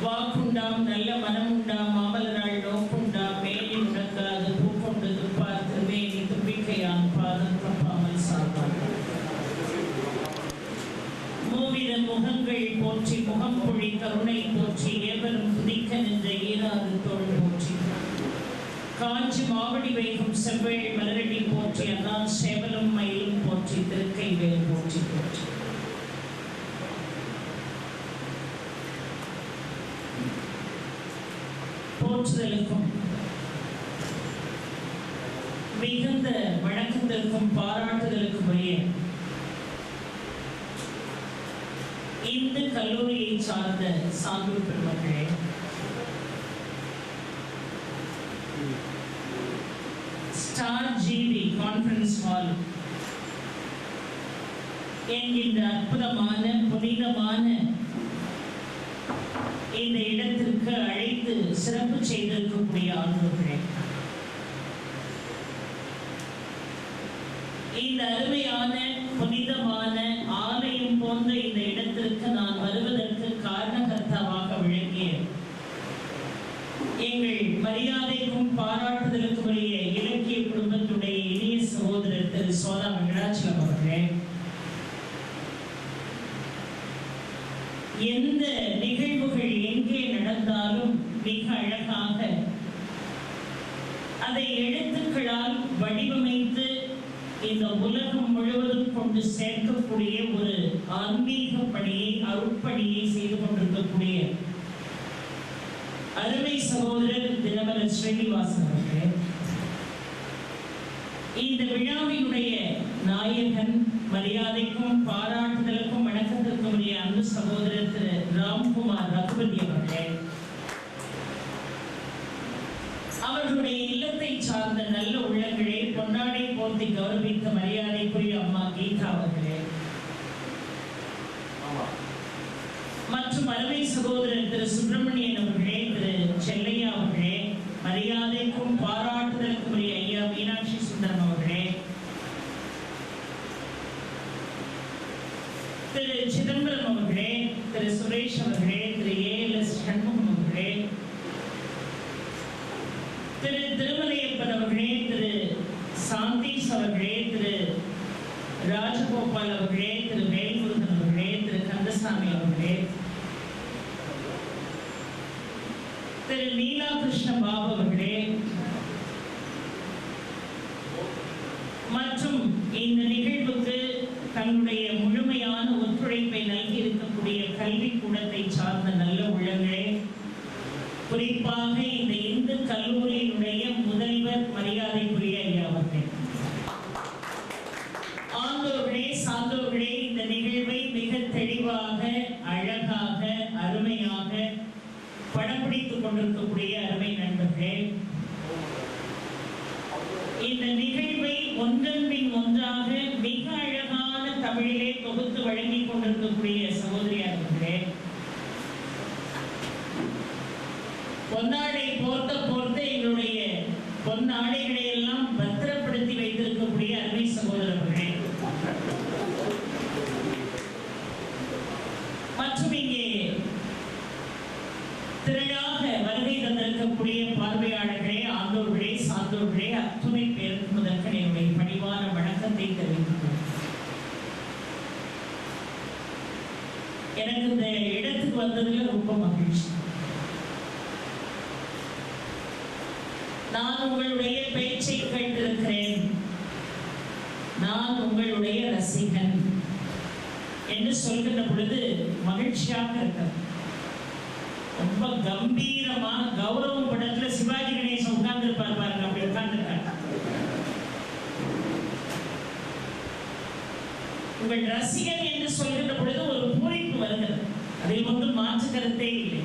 வாக்குண்டாம் நல்ல மனமுண்டாம் மாமலராள் நோக்குண்டாம் மேனி உணங்காது பூக்கொண்டு துப்பார்த்து மேனி தும்பிக்கையான் பாதம் தப்பாமல் சார்பார். மூவித முகங்கள் போற்றி முகம் பொழி கருணை போற்றி ஏவரும் துதிக்க நின்ற ஈராது தோல் போற்றி காஞ்சி மாவடி வைக்கும் செவ்வேள் மலரடி போற்றி அண்ணான் சேவலும் மயிலும் போற்றி திருக்கை வேல் போற்றி போற்றி. போற்றுதலுக்கும் மிகுந்த வணக்கத்திற்கும் பாராட்டுதலுக்கும் உரிய இந்து கல்லூரியை சார்ந்த சான்றோர் பெருமக்களே, ஸ்டார் ஜிவி கான்ஃபரன்ஸ் ஹால் என்கின்ற அற்புதமான புனிதமான இந்த இடத்திற்கு அழைத்து சிறப்பு செய்திருக்கக்கூடிய ஆண்டவர்களே, இந்த அருமையான புனிதமான ஆலயம் போன்ற இந்த இடத்திற்கு நான் வருவதற்கு காரணகர்த்தாவாக விளங்கிய எங்கள் மரியாதைக்கும் பாராட்டுதலுக்கும் உரிய இலக்கிய குடும்பத்துடைய இனிய சகோதரர் திரு சோதா வெங்கடாச்சலம் அவர்களே, எந்த நிகழ்வுகள் எங்கே நடந்தாலும் மிக அழகாக அதை எழுத்துக்களால் வடிவமைத்து இந்த உலகம் முழுவதும் கொண்டு சேர்க்கக்கூடிய ஒரு ஆன்மீக பணியை அருட்பணியை செய்து கொண்டிருக்கக்கூடிய அருமை சகோதரர் தினமலர் ஸ்ரீனிவாசன் அவர்களே, இந்த விழாவினுடைய நாயகன் மரியாதைக்கும் பாராட்டுதலுக்கும் வணக்கத்திற்கும் உரிய அன்பு சகோதரர் திரு ராம்குமார் ரகுபதி அவர்களே, அவர்களுடைய இல்லத்தை சார்ந்த நல்ல உள்ளங்களே, பொன்னாடை போர்த்தி கௌரவித்த மரியாதைக்குரிய அம்மா கீதா அவர்களே, மற்றும் அருமை சகோதரர் திரு சுப்பிரமணியன் அவர்களே, திரு செல்லையா அவர்களே, மரியாதைக்கும் பாராட்டுதலுக்கும் உரிய ஐயா மீனாட்சி சுந்தரம் அவர்களே, திரு சிதம்பரம் அவர்களே, திரு சுரேஷ் அவர்களே, திரு ஏஎல்எஸ் சண்முகம் அவர்களே, திரு திருமலையப்பன் அவர்களே, திரு சாந்தீஸ் அவர்களே, திரு ராஜகோபால் அவர்களே, திரு வேல்முருகன் அவர்களே, திரு கந்தசாமி அவர்களே, திரு நீலா கிருஷ்ண பாபு அவர்களே, மற்றும் இந்த நிகழ்வுக்கு தன்னுடைய முழுமையான ஒத்துழைப்பை நல்கி இருக்கக்கூடிய கல்வி கூடத்தை சார்ந்த நல்ல உள்ளங்களே, குறிப்பாக இந்த இந்து கல்லூரியினுடைய முதல்வர் மரியாதைக்குரிய ஐயா அவர்கள், ஆண்டோர்களே சான்றோர்களே, இந்த நிகழ்வை மிக தெளிவாக அழகாக அருமையாக படம் பிடித்துக் கொண்டிருக்கக்கூடிய அருமை நண்பர்களே, இந்த நிகழ்வை ஒன்றன் பின் ஒன்றாக மிக அழகான தமிழிலே தொகுத்து வழங்கிக் கொண்டிருக்கக்கூடிய சகோதரியார்களே, பொன்னாடை போர்த்த எங்களுடைய பொன்னாடைகளை எல்லாம் பத்திரப்படுத்தி வைத்திருக்கக்கூடிய அருமை சகோதரர்களே, மற்றும் இங்கே திரளாக வருகை தந்திருக்கக்கூடிய பார்வையாளர்களே, ஆண்டோர்களே சான்றோர்களே, அத்துணை பேருக்கு முதற்க என்னுடைய பணிவான வணக்கத்தை தெரிவித்துள்ளேன். எனக்கு இந்த இடத்துக்கு வந்ததுல ரொம்ப மகிழ்ச்சி. நான் உங்களுடைய பேச்சை கேட்டிருக்கிறேன், நான் உங்களுடைய ரசிகன் என்று சொல்கின்ற பொழுது மகிழ்ச்சியாக இருக்கிறது. ரொம்ப கம்பீரமா கௌரவம் படத்துல சிவாஜி கணேசன் உட்கார்ந்து இருப்பார் பாருங்க, அப்படி உட்கார்ந்துருக்காங்க. உங்கள் ரசிகன் என்று சொல்கின்ற பொழுது ஒரு பூரிப்பு வருகிறது, அதில் ஒன்றும் மாற்று கருத்தே இல்லை.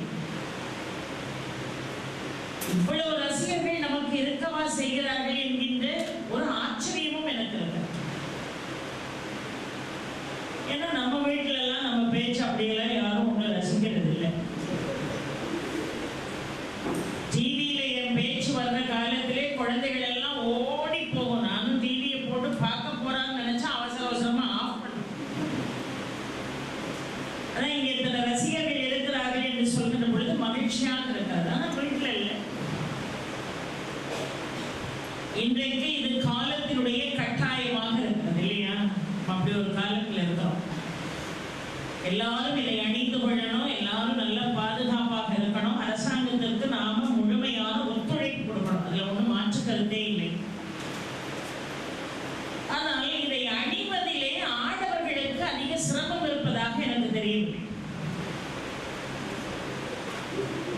இவ்வளவு ரசிகர்கள் நமக்கு இருக்கவா செய்கிறார்கள் என்கின்ற ஒரு ஆச்சரியமும் எனக்கு இருக்கு. ஏன்னா நம்ம வீட்டுல எல்லாம் நம்ம பேச்சு அப்படியெல்லாம் யாரும் ஒன்றும் ரசிக்கிறது இல்லை. டிவியில என் பேச்சு வர்ற காலத்திலே குழந்தைகள் எல்லாம் ஓடி போகும். நானும் டிவியை போட்டு பார்க்க போறான்னு நினைச்சா அவசர அவசரமா ஆஃப் பண்ண. ஆனா இங்க இத்தனை ரசிகர்கள் இருக்கிறார்கள் என்று சொல்கின்ற பொழுது மகிழ்ச்சியாக இருக்கிறது. ஆனால் வீட்டில் இல்லை. இன்றைக்கு இது காலத்தினுடைய கட்டாயமாக இருக்கிறது இல்லையா? அப்படி ஒரு காலத்தில் இருக்கிறோம். எல்லாரும் இதை அணிந்து கொள்ளணும், எல்லாரும் நல்ல பாதுகாப்பாக இருக்கணும். அரசாங்கத்திற்கு நாம முழுமையான ஒத்துழைப்பு கொடுக்கணும், அதுல ஒன்றும் மாற்று கருத்தே இல்லை. ஆனால் இதை அணிவதிலே ஆடவர்களுக்கு அதிக சிரமம் இருப்பதாக எனக்கு தெரியவில்லை.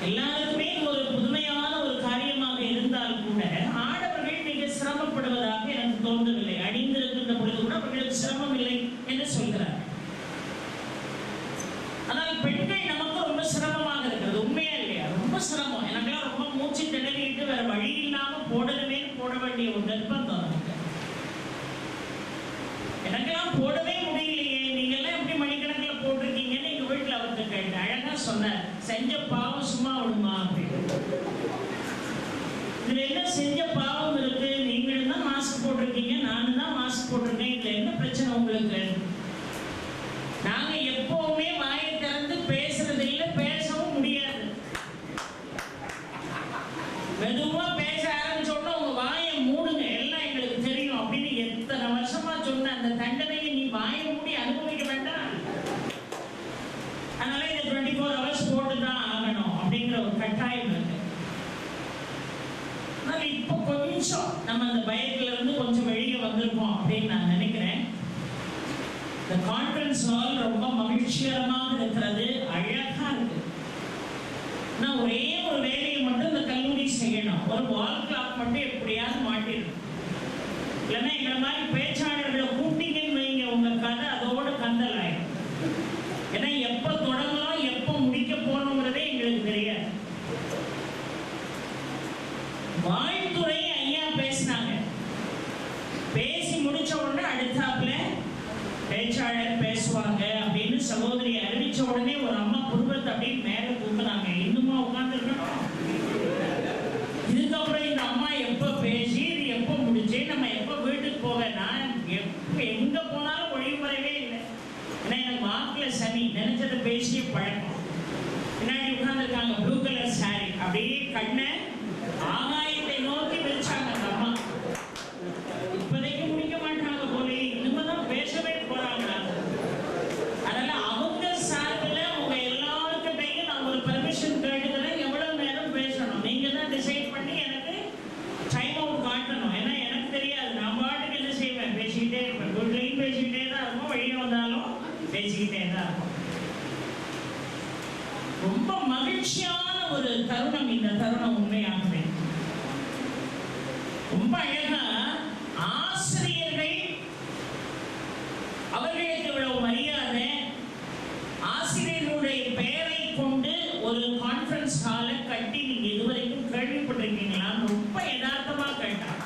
எல்லாருக்குமே ஒரு புதுமையான ஒரு காரியமாக இருந்தால் கூட ஆடவர்கள் மிக சிரமப்படுவதாக எனக்கு தோன்றவில்லை. அணிந்திருக்கின்ற பொழுது கூட அவர்களுக்கு சிரமம் இல்லை என்று சொல்கிறார். ஆனால் பெண்கள் நமக்கு ரொம்ப சிரமமாக இருக்கிறது. உண்மையா இல்லையா? ரொம்ப சிரமம். எனக்கெல்லாம் ரொம்ப மூச்சு திணறிட்டு வேற வழி இல்லாம போடவே போட வேண்டிய ஒரு நிர்பந்தம் நமக்கு. எனக்கெல்லாம் போடவே முடியலையே, நீங்க எல்லாம் எப்படி மணிக்கணக்கில் போட்டிருக்கீங்கன்னு எங்க வீட்டுல அவருக்கு கேட்டேன். அழகா சொன்னார், செஞ்ச பாவம் சும்மா விடுமா அப்படின்னு. இதுல என்ன செஞ்ச பாவம் இருக்கு? நீங்களும் தான் மாஸ்க் போட்டிருக்கீங்க, நானும் தான் மாஸ்க் போட்டிருக்கேன், இதுல என்ன பிரச்சனை உங்களுக்கு? நாங்க எப்பவுமே வாயை திறந்து பேசுறது இல்லை, பேசவும் முடியாது. மெதுவா பேச ஆரம்பிச்சோம்னா உங்க வாயை மூடுங்க, எல்லாம் எங்களுக்கு தெரியும் அப்படின்னு எத்தனை வருஷமா சொன்ன அந்த தண்டனையை நீ வாயை மூடி அனுபவிக்க வேண்டாம். அதனால இதை 24 hours போட்டுதான் ஆகணும் அப்படிங்கிற ஒரு கட்டாயம் இருக்கு. அதனால இப்போ கொஞ்சம் நம்ம அந்த பயத்துல இருந்து கொஞ்சம் வெளியே வந்திருப்போம் அப்படின்னு நான் நினைக்கிறேன். இந்த கான்ஃபரன்ஸ் ஹால் ரொம்ப மகிழ்ச்சிகரமாக இருக்கிறது, அழகா இருக்கு. நான் ஒரே ஒரு வேலையை மட்டும் இந்த கல்லூரி செய்யணும், ஒரு வால் கிளாக் மட்டும் எப்படியாவது மாட்டிடணும். இல்லைன்னா எங்களை மாதிரி பேச்சாளர்களை கூப்பிட்டீங்கன்னு வைங்க, உங்க கதை அதோட கந்தல் ஆயிடும். ஏன்னா எப்ப தொடங்கலாம் எப்ப முடிக்க போகணுங்கிறதே எங்களுக்கு தெரியாது. வாழ்த்துறை ஐயா பேசினாங்க, பேசி முடிச்ச உடனே அடுத்தாப்புல பேச்சாளர் பேசுவாங்க அப்படின்னு சகோதரி அறிவிச்ச உடனே ஒரு அம்மா குடும்பத்தை அப்படின்னு மேல தூக்குனாங்க. இன்னுமா உட்கார்ந்து இருக்கணும்? இதுக்கப்புறம் இந்த அம்மா எப்ப பேசி இது எப்ப முடிச்சு நம்ம எப்ப வீட்டுக்கு போக? நான் எங்க போனாலும் ஒளிமுறைவே இல்லை. ஏன்னா எனக்கு வாக்குல சனி, நினைச்சதை பேசிய பழக்கம். பின்னாடி உட்கார்ந்து இருக்காங்க, ப்ளூ கலர் சாரி, அப்படியே கண்ணை ஆகாயத்தை நோக்கி வச்சாங்க அந்த அம்மா. இப்போதைக்கு முடிக்க மாட்டாங்க போலே, இனிமேதான் பேசவே போறாங்க. அதனால அவங்க சார்பில் உங்க எல்லாருக்கிட்டையும் நான் ஒரு பர்மிஷன் கேட்டுக்கிறேன், எவ்வளவு நேரம் பேசணும் நீங்க தான் டிசைட் பண்ணி எனக்கு டைம் அவுட் காட்டணும். ஏன்னா எனக்கு தெரியாது, நான் பாட்டுக்கு என்ன செய்வேன், பேசிக்கிட்டே இருப்பேன். வீட்லையும் பேசிக்கிட்டே தான் இருக்கும், வெளியே வந்தாலும் பேசிக்கிட்டே தான் இருக்கும். ரொம்ப மகிழ்ச்சியான ஒரு தருணம் இந்த தருணம். உண்மையாகவே ரொம்ப அழகா ஆசிரியர்கள் அவர்களுக்கு இவ்வளவு மரியாதை, ஆசிரியர்களுடைய பெயரை கொண்டு ஒரு கான்ஃபரன்ஸ் ஹாலை கட்டி நீங்க இதுவரைக்கும் கேள்விப்பட்டிருக்கீங்களா? ரொம்ப யதார்த்தமா கேட்டாங்க.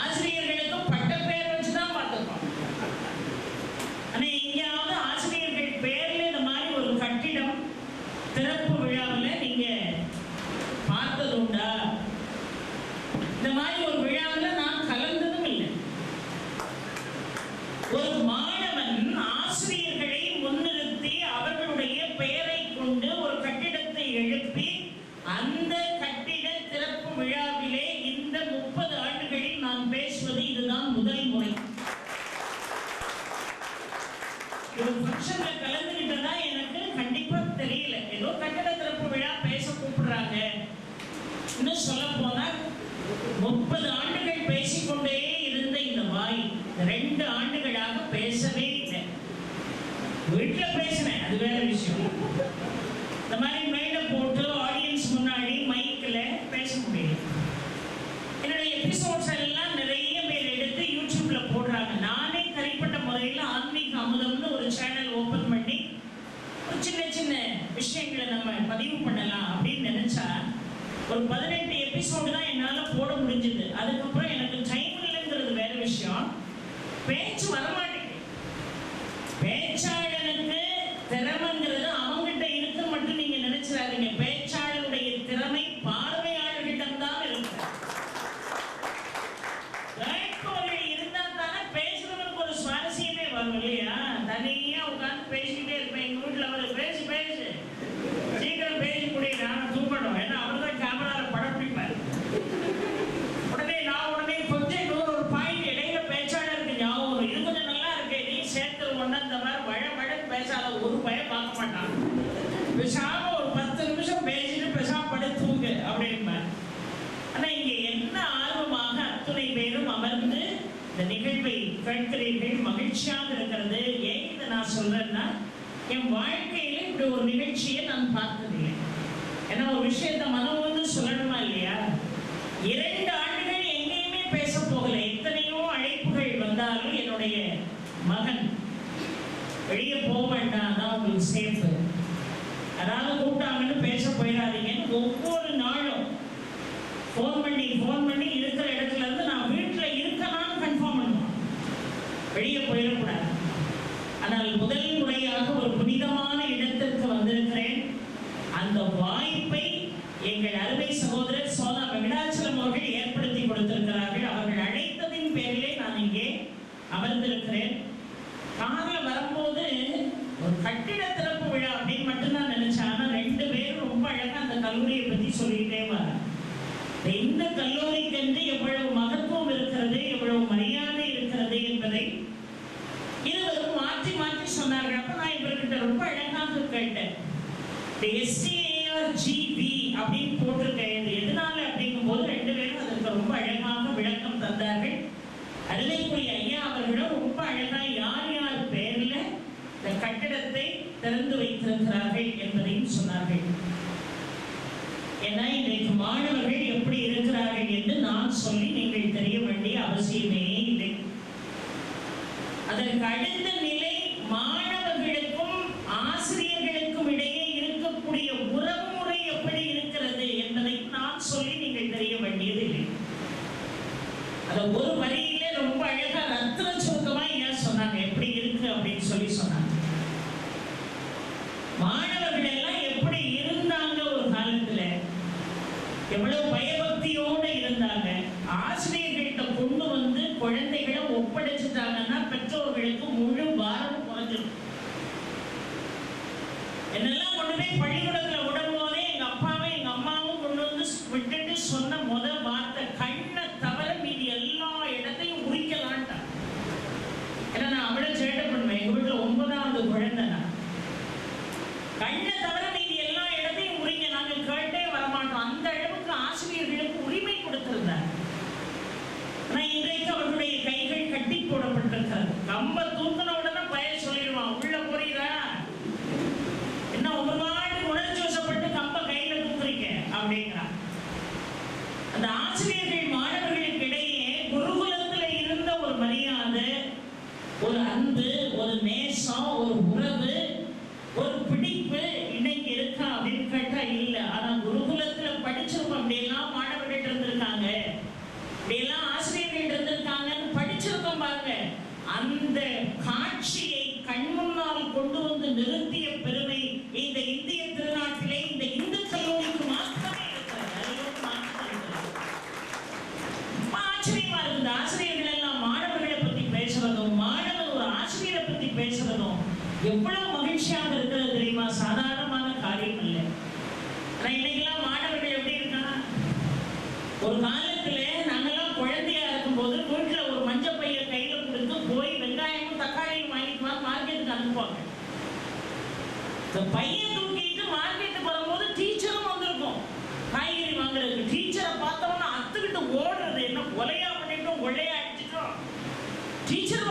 ஆசிரியர்களுக்கும் பட்ட பெயர் வச்சுதான் பார்த்துக்கோம். ஆனா எங்கேயாவது ஆசிரியர்கள் பெயர்ல இந்த மாதிரி ஒரு கட்டிடம் திறப்பு விழாவில் நீங்க பார்த்தது உண்டா? இந்த மாதிரி ஒரு விழாவில் நான் கலந்ததும் இல்லை. ஒரு மாணவன் ஆசிரியர்களை முன்னிறுத்தி அவர்களுடைய பெயரை கொண்டு ஒரு கட்டிடத்தை எழுப்பி அந்த கட்டிட திறப்பு விழாவிலே இந்த 30 ஆண்டுகளில் நான் பேசுவது இதுதான் முதல் முறை. ஒரு ஃபங்க்ஷன்ல கலந்துகிட்டதா எனக்கு கண்டிப்பா தெரியல. ஏதோ கட்டிட திறப்பு விழா பேச கூப்பிடுறாங்க. இன்னும் சொல்ல போனா 30 ஆண்டுகள் பேசிக்கொண்டே இருந்த இந்த வாய் 2 ஆண்டுகளாக பேசவே இல்லை. வீட்டுல பேசினேன், அது வேற விஷயம். இந்த மாதிரி மேல போட்டு ஆடியன்ஸ் முன்னாடி மைக்ல பேச முடியல. என்னுடைய எபிசோட்ஸ் எல்லாம் நிறைய பேர் எடுத்து யூடியூப்ல போடுறாங்க. நானே தனிப்பட்ட முறையில் ஆன்மீக அமுதம்னு ஒரு சேனல் ஓபன் பண்ணி ஒரு சின்ன சின்ன விஷயங்களை நம்ம பதிவு பண்ணலாம் அப்படின்னு நினைச்சா ஒரு 18 எபிசோடு தான் என்னால போட முடிஞ்சது. அதுக்கப்புறம் எனக்கு டைம் இல்லைங்கிறது வேற விஷயம், பேச்சு வரமாட்டேங்குது. பேச்சாளனுக்கு திறமைங்கிறது அவங்ககிட்ட இருக்கு மட்டும் நீங்க நினைச்சிடாதீங்க. பேச்சாளருடைய திறமை பார்வையாளர்களிடம் தான் இருக்கு. இருந்தா தானே பேசுறவனுக்கு ஒரு சுவாரஸ்யமே வரும் இல்லையா? தனியா உட்கார்ந்து பேசிக்கிட்டே இருப்பேன். எங்க வீட்டுல அவர் பேசு பேசு சீக்கிரம் பேசாம ஒரு 10 நிமிஷம் பேசிட்டு பேசாம படுத்துங்க அப்படின்பா. ஆனா இங்க என்ன ஆர்வமாக அத்துணை பேரும் அமர்ந்து இந்த நிகழ்வை கேட்கிறீர்கள், மகிழ்ச்சியாக இருக்கிறது. ஏன் இதை நான் சொல்றேன்னா, என் வாழ்க்கையில இப்படி ஒரு நிகழ்ச்சியை நான் பார்த்ததில்லை. ஏன்னா ஒரு விஷயத்த மனம் வந்து சொல்லணுமா இல்லையா? 2 ஆண்டுகள் எங்கேயுமே பேச போகல. எத்தனையோ அழைப்புகள் வந்தாலும் என்னுடைய மகன் வெளியே போக வேண்டாம், அதான் உங்களுக்கு சேஃபு, அதாவது கூப்பிட்டாங்கன்னு பேச போயிடாதீங்கன்னு ஒவ்வொரு நாளும் ஃபோன் பண்ணி இருக்கிற இடத்துல இருந்து நான் வீட்டில் இருக்கலாம்னு கன்ஃபார்ம் பண்ணுவான், வெளியே போயிடக்கூடாது. ஆனால் முதல் முறையாக ஒரு புனிதமான இடத்திற்கு வந்திருக்கிறேன். அந்த வாய்ப்பை எங்கள் அருமை சகோதரர் சோனா வெங்கடாச்சலம் அவர்கள் ஏற்படுத்தி கொடுத்திருக்கிறார்கள். அவர்கள் அழைத்ததின் பேரிலே நான் இங்கே அமர்ந்திருக்கிறேன். காரில் வரும்போது ஒரு கட்டிட திறப்பு விழா அப்படின்னு மட்டும்தான் நினைச்சேன். ஆனால் 2 பேரும் ரொம்ப அழகா அந்த கல்லூரியை பற்றி சொல்லிக்கிட்டே வராங்க. இந்த கல்லூரிக்கு எவ்வளவு மகத்துவம் இருக்கிறது, எவ்வளவு மரியாதை இருக்கிறது என்பதை இருவரும் மாற்றி மாற்றி சொன்னார்கள். அப்ப நான் இவர்கிட்ட ரொம்ப அழகாக கேட்டேன். STARGV அப்படின்னு போட்டிருக்கேன், எதனால அப்படிங்கும் போது 2 பேரும் அதற்கு ரொம்ப அழகாக விளக்கம் தந்தார்கள். அருமைக்குரிய ஐயா அவர்களும் ரொம்ப அழகா யார் யார் பேர்ல இந்த கட்டிடத்தை திறந்து வைத்திருக்கிறார்கள் என்பதையும் சொன்னார்கள். ஏன்னா இன்றைக்கு மாணவர்கள் எப்படி இருக்கிறார்கள் என்று நான் சொல்லி நீங்கள் தெரிய வேண்டிய அவசியமே இல்லை. அதற்கு அடுத்த நிலை மாணவர்களுக்கும் ஆசிரியர்களுக்கும் இடையே இருக்கக்கூடிய உறவு முறை எப்படி இருக்கிறது என்பதை நான் சொல்லி நீங்கள் தெரிய வேண்டியது இல்லை. அத ஒரு வரியிலே ரொம்ப அழகா ரத்தின சுருக்கமா ஏன் சொன்னாங்க, எப்படி இருக்கு அப்படின்னு சொல்லி சொன்னாங்க. மாணவர்கள் எல்லாம் எப்படி இருந்தாங்க, ஒரு காலத்துல எவ்வளவு பயபக்தியோடு இருந்தாங்க. ஆசிரியர்கள்ட்ட கொண்டு வந்து குழந்தைகளை ஒப்படைச்சிட்டாங்கன்னா பெற்றோர்களுக்கு முழு பாரம் குறைஞ்சிடும். என்னெல்லாம் கொண்டு போய் பள்ளிக்கூடத்துல விடும் போதே எங்க அப்பாவும் எங்க அம்மாவும் கொண்டு வந்து விட்டுட்டு சொன்ன முதல் வார்த்தை, கண்ணை தவிர மீதி எல்லா இடத்தையும் உரிக்கலான்ட்டா. ஏன்னா நான் அவ்வளவு சேட்டை பண்ணுவேன். எங்க வீட்டுல 9வது குழந்தை நான். கண்ணை தவிர மீதி எல்லா இடத்தையும் உரிக்க நாங்க கேட்டே வரமாட்டோம். அந்த அளவுக்கு ஆசிரியர்களுக்கு உரிமை கொடுத்திருந்தார். ஆனா இன்றைக்கு அவர்களுடைய கைகள் கட்டி போடப்பட்டிருக்கிறது. கம்ப தூக்கின உடனே பயிர் சொல்லிடுவான், உள்ள புரியுதா என்ன ஒரு நாள் உணர்ச்சி வசப்பட்டு கம்ப கையில தூக்குறீங்க அப்படிங்கிறான். அந்த ஆசிரியர்கள் மாணவர்களுக்கு இடையே குருகுலத்துல இருந்த ஒரு மரியாதை, ஒரு அன்பு, ஒரு நேசம், ஒரு உறவு, ஒரு பிடிப்பு இன்னைக்கு இருக்கா அப்படின்னு கேட்டா இல்ல. ஆனா குருகுலத்துல படிச்சிருக்கோம், அப்படியெல்லாம் மாணவர்கள் இருந்திருக்காங்க, அப்படியெல்லாம் ஆசிரியர்கள் இருந்திருக்காங்கன்னு படிச்சிருக்கோம் பாருங்க. அந்த காட்சியை கண்முன்னால் கொண்டு வந்து நிறுத்திய பெருமை இந்த இந்திய திருநாட்டிலே இந்த இந்து கல்லூரிக்கு மாத்திரமே இருக்கிறது. ஆச்சரியமா இருக்குது. ஆசிரியர்கள் எல்லாம் மாணவர்களை பத்தி பேசுறதும், மாணவர் ஒரு ஆசிரியரை பத்தி பேசுறதும் எவ்வளவு மகிழ்ச்சியாக இருக்கிறது தெரியுமா? சாதாரணமான காரியம் இல்லை. ஆனா இன்னைக்கெல்லாம் மாணவர்கள் எப்படி இருக்காங்க? ஒரு காலத்துல நாங்கெல்லாம் குழந்தையா இருக்கும் போது வீட்டுல ஒரு மஞ்சள் பைய கையில கொடுத்து போய் வெங்காயமும் தக்காளியும் வாங்கிட்டு மார்க்கெட்டுக்கு அனுப்புவாங்க. இந்த பையன் தூக்கிட்டு மார்க்கெட்டுக்கு வரும்போது டீச்சரும் வந்திருக்கும் காய்கறி வாங்குறதுக்கு. டீச்சரை பார்த்தோம்னா அத்துக்கிட்டு ஓடுறது, என்ன கொலையா பண்ணிட்டோம், கொள்ளையா அடிச்சிட்டோம், டீச்சர்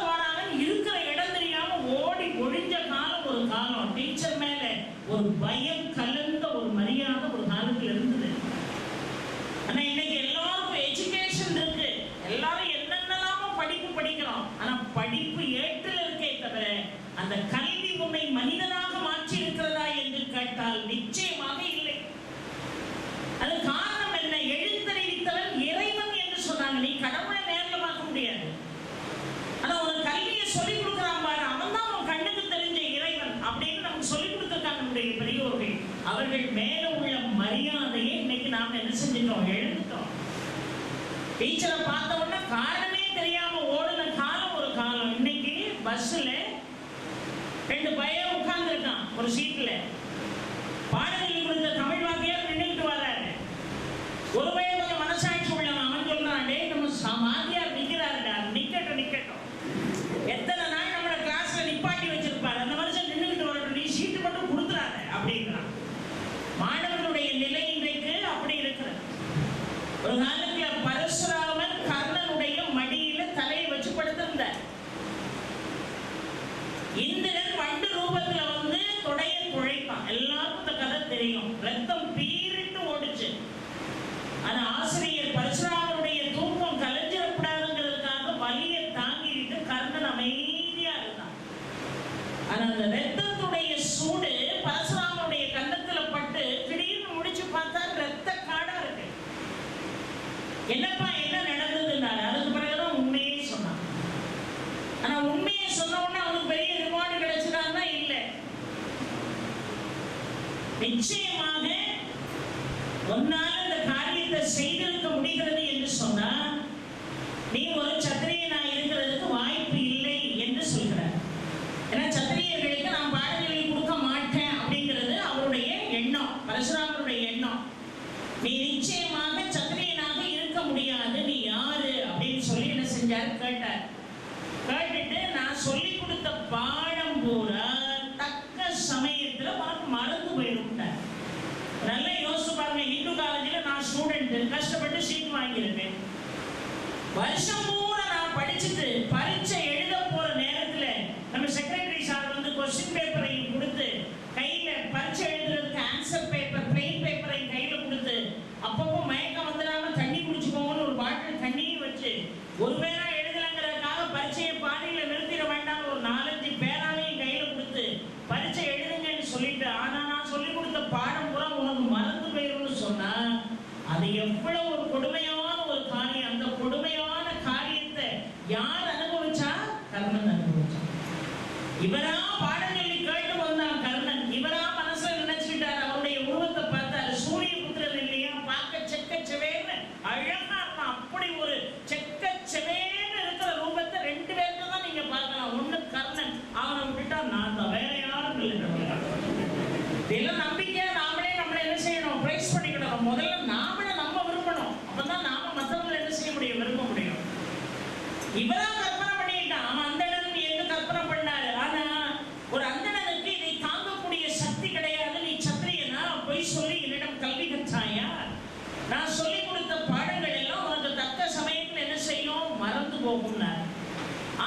வராங்கன்னு இருக்கிற இடம் தெரியாம ஓடி ஒழிஞ்ச காலம் ஒரு காலம். டீச்சர் மேல ஒரு பயம் கலந்த ஒரு மரியாதை ஒரு காலத்துல இருந்தது. ஆனா இன்னைக்கு எல்லாருக்கும் எஜுகேஷன் இருக்கு, எல்லாரும் என்னென்னலாமோ படிப்பு படிக்கிறோம். ஆனா படிப்பு ஏற்றல் இருக்கே தவிர அந்த கல்வி உன்னை மனிதனாக மாற்றி இருக்கிறதா என்று கேட்டால் நிச்சயமாக இல்லை. அது காரணம் என்ன? எழுத்தறிவித்தவன் இறைவன் என்று சொன்னாங்க. நீ கடவுளை நேர்ல பார்க்க முடியாது, ஆனா ஒரு கல்வியை சொல்லிக் கொடுக்கிறான் பாரு, அவன் தான் உன் கண்ணுக்கு தெரிஞ்ச இறைவன் அப்படின்னு நமக்கு சொல்லிக் கொடுத்திருக்காங்க நம்முடைய பெரியோர்கள். அவர்கள் மேல உள்ள மரியாதையை இன்னைக்கு நாம் என்ன செஞ்சிட்டோம், எழுந்துட்டோம். டீச்சரை பார்த்த உடனே காரணமே தெரியாம ஓடுன காலம் ஒரு காலம். இன்னைக்கு பஸ்ல 2 பையன் உட்கார்ந்து இருக்கான் ஒரு சீட்ல, பாடத்தில் கொடுத்த தமிழ் வாத்தியார் நின்றுட்டு வர்றாரு. ஒரு பையன் கொஞ்சம் மனசாட்சி உள்ளவன், அவன் சொல்றான், டே நம்ம வாத்தியார் நிக்கிறாருடா, நிக்கட்டும், எத்தனை நாள் நம்மளோட கிளாஸ்ல நிப்பாட்டி வச்சிருப்பாரு, அந்த மனுஷன் நின்றுட்டு வரட்டும், நீ சீட்டு மட்டும் கொடுத்துறாரு நிச்சயமாக உன்னால் இந்த காரியத்தை செய்திருக்க முடிகிறது என்று சொன்னால் நீ ஒரு சத்திரியனா இருக்கிறதுக்கு வாய்ப்பு இல்லை என்று சொல்கிறார். ஏன்னா சத்திரியர்களுக்கு நான் பாடம் சொல்லி கொடுக்க மாட்டேன் அப்படிங்கிறது அவருடைய எண்ணம், பரசுராமருடைய எண்ணம். நீ நிச்சயமாக சத்திரியனாக இருக்க முடியாது, நீ யாரு அப்படின்னு சொல்லி என்ன செஞ்சார் கேட்டார். கேட்டுட்டு நான் சொல்லி கொடுத்த பாடம் பூரா தக்க சமயத்துல உனக்கு மறந்து போயிடும்ட்டார். நல்லா யோசிச்சு பாருங்க. இந்து காலேஜில் நான் ஸ்டூடெண்ட், கஷ்டப்பட்டு சீட் வாங்கியிருக்கேன். வருஷம் பூரா நான் படிச்சுட்டு பரீட்சை எழுத போற நேரத்துல நம்ம செக்ரட்டரி சார் வந்து கொஸ்டின் பேப்பரையும் கொடுத்து கையில பரீட்சை எழுதுறதுக்கு ஆன்சர் பேப்பர் பிளெயின் பேப்பரையும் கையில கொடுத்து அப்பப்போ மயக்கம் வந்துடாம தண்ணி குடிச்சுக்கோங்கன்னு ஒரு பாட்டில் தண்ணியும் வச்சு ஒருவேளை எழுதலங்கிறதுக்காக பரீட்சையை பாதியில நிறுத்திட வேண்டாம் ஒரு 4-5 பேராவையும் கையில கொடுத்து பரீட்சை எழுதுங்கன்னு சொல்லிட்டு, ஆனா நான் சொல்லி கொடுத்த பாடம் பூரா உனக்கு மறந்து போயிரும்னு சொன்னா அது எவ்வளவு ஒரு கொடுமையான ஒரு காரியம். அந்த கொடுமையான காரியத்தை யார் அனுபவிச்சா? கர்ணன் அனுபவிச்சான். இவரா பாடம் சொல்லி கேட்டு வந்தான் கர்ணன். இவரா மனசுல நினைச்சுட்டார். அவருடைய உருவத்தை பார்த்தாரு. சூரிய புத்திரன் இல்லையா, பார்க்க செக்க செவேன்னு அழகா இருந்தான். அப்படி ஒரு செக்க செவேன்னு இருக்கிற ரூபத்தை 2 பேருக்கு தான் நீங்க பார்க்கலாம். ஒண்ணு கர்ணன், அவனை விட்டுட்டா நான் தான், வேற யாரும் இல்லை. இதெல்லாம் நம்பிக்கை. நாமளே நம்மளை என்ன செய்யணும்? பிரைஸ் பண்ணிக்கணும். முதல்ல நாமளை நம்ம விரும்பணும். அப்பதான் நாம மற்றவங்களை என்ன செய்ய முடியும்? விரும்ப முடியும். இவரா கற்பனை பண்ணிட்டான். அவன் அந்தணன் என்று கற்பனை பண்ணாரு. ஆனா ஒரு அந்தணனுக்கு இதை தாங்கக்கூடிய சக்தி கிடையாது. நீ சத்திரியனா போய் சொல்லி என்னிடம் கல்வி கற்றாயா? நான் சொல்லி கொடுத்த பாடங்கள் எல்லாம் உனக்கு தக்க சமயத்தில் என்ன செய்யும்? மறந்து போகும்னார்.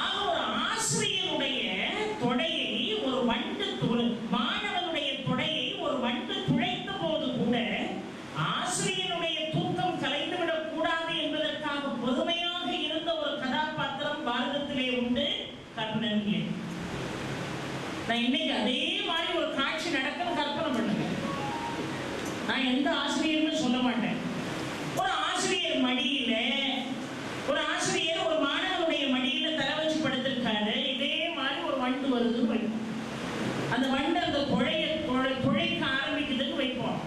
ஆக ஒரு ஆசிரியருடைய தொடையை ஒரு வண்டு மாணவனுடைய தொடையை ஒரு வண்டு துளைத்த போது கூட ஆசிரியனுடைய தூக்கம் கலைந்துவிடக் கூடாது என்பதற்காக பொறுமையாக இருந்த ஒரு கதாபாத்திரம் பாரதத்திலே உண்டு, கர்ணன். நான் இன்னைக்கு அதே மாதிரி ஒரு காட்சி நடக்கும் கற்பனை பண்ணுங்க. நான் எந்த ஆசிரியர்னு சொல்ல மாட்டேன். ஒரு ஆசிரியர் மடியில ஒரு ஆசிரியர் ஒரு மாணவனுடைய மடியில தலை வச்சு படுத்திருக்காரு. இதே மாதிரி ஒரு வண்டு வருதுன்னு வைப்போம். அந்த வண்டு அந்த துளைக்க ஆரம்பிக்குதுன்னு வைப்போம்.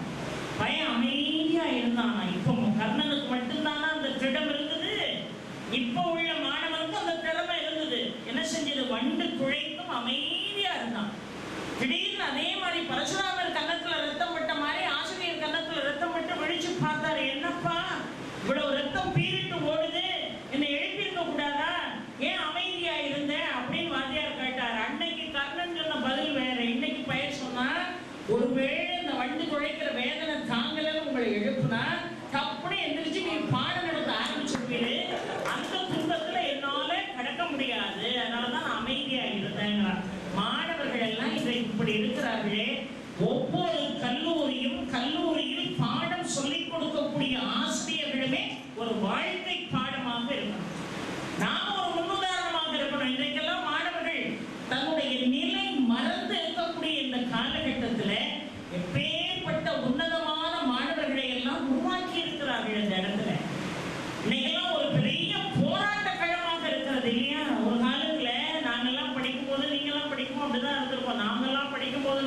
பையன் அமைதியா இருந்தானா? இப்போ கர்ணனுக்கு மட்டும்தானா அந்த திடம் இருந்தது? இப்போ உள்ள மாணவனுக்கு அந்த திறமை இருந்தது. என்ன செஞ்சது? வண்டு துளைக்கும் அமைதியா இருந்தான். திடீர்னு அதே மாதிரி பரசுராமர் கன்னத்துல ரத்தம் பட்ட மாதிரி ஆசிரியர் கன்னத்துல ரத்தம் பட்டு விழிச்சு பார்த்தாரு. என்னப்பா இவ்வளவு ரத்தம் பீரிட்டு ஓடுது, என்னை எழுப்பியிருக்க கூடாதா? ஏன் அமைதியா இருந்த அப்படின்னு வாத்தியார் கேட்டார். அன்னைக்கு கர்ணன் சொன்ன பதில் வேற. இன்னைக்கு பையன் சொன்னா, ஒருவேளை இந்த வண்டு துளைக்கிற வேதனை தாங்கலன்னு உங்களை எழுப்புனா தப்புன்னு எந்திரிச்சு நீ பாடம் நடத்த ஆரம்பிச்சிருப்பீரு. அந்த துன்பத்துல என்னால கடக்க முடியாது, அதனாலதான் நான் அமைதியா இருந்தேங்கிறார். மாணவர்கள் எல்லாம் இன்றைக்கு இப்படி இருக்கிறார்களே. ஒவ்வொரு கல்லூரியில் பாடம் சொல்லிக் கொடுக்கக்கூடிய ஆசிரியர்களுமே ஒரு வாழ்க்கை பாடமாக இருக்கணும். நாம ஒரு முன்னுதாரணமாக இருக்கணும். இன்றைக்கெல்லாம் மாணவர்கள் தன்னுடைய நிலை மறந்து இருக்கக்கூடிய இந்த காலகட்டத்தில் எப்பேற்பட்ட உன்னதமான மாணவர்களை எல்லாம் உருவாக்கி இருக்கிறார்கள். இந்த இடத்துல இன்னைக்கெல்லாம் ஒரு பெரிய போராட்ட களமாக இருக்கிறது இல்லையா? ஒரு காலத்துல நாங்கெல்லாம் படிக்கும் போது, நீங்கெல்லாம் படிக்கும் அப்படிதான் இருந்திருப்போம். நாங்கெல்லாம் படிக்கும் போது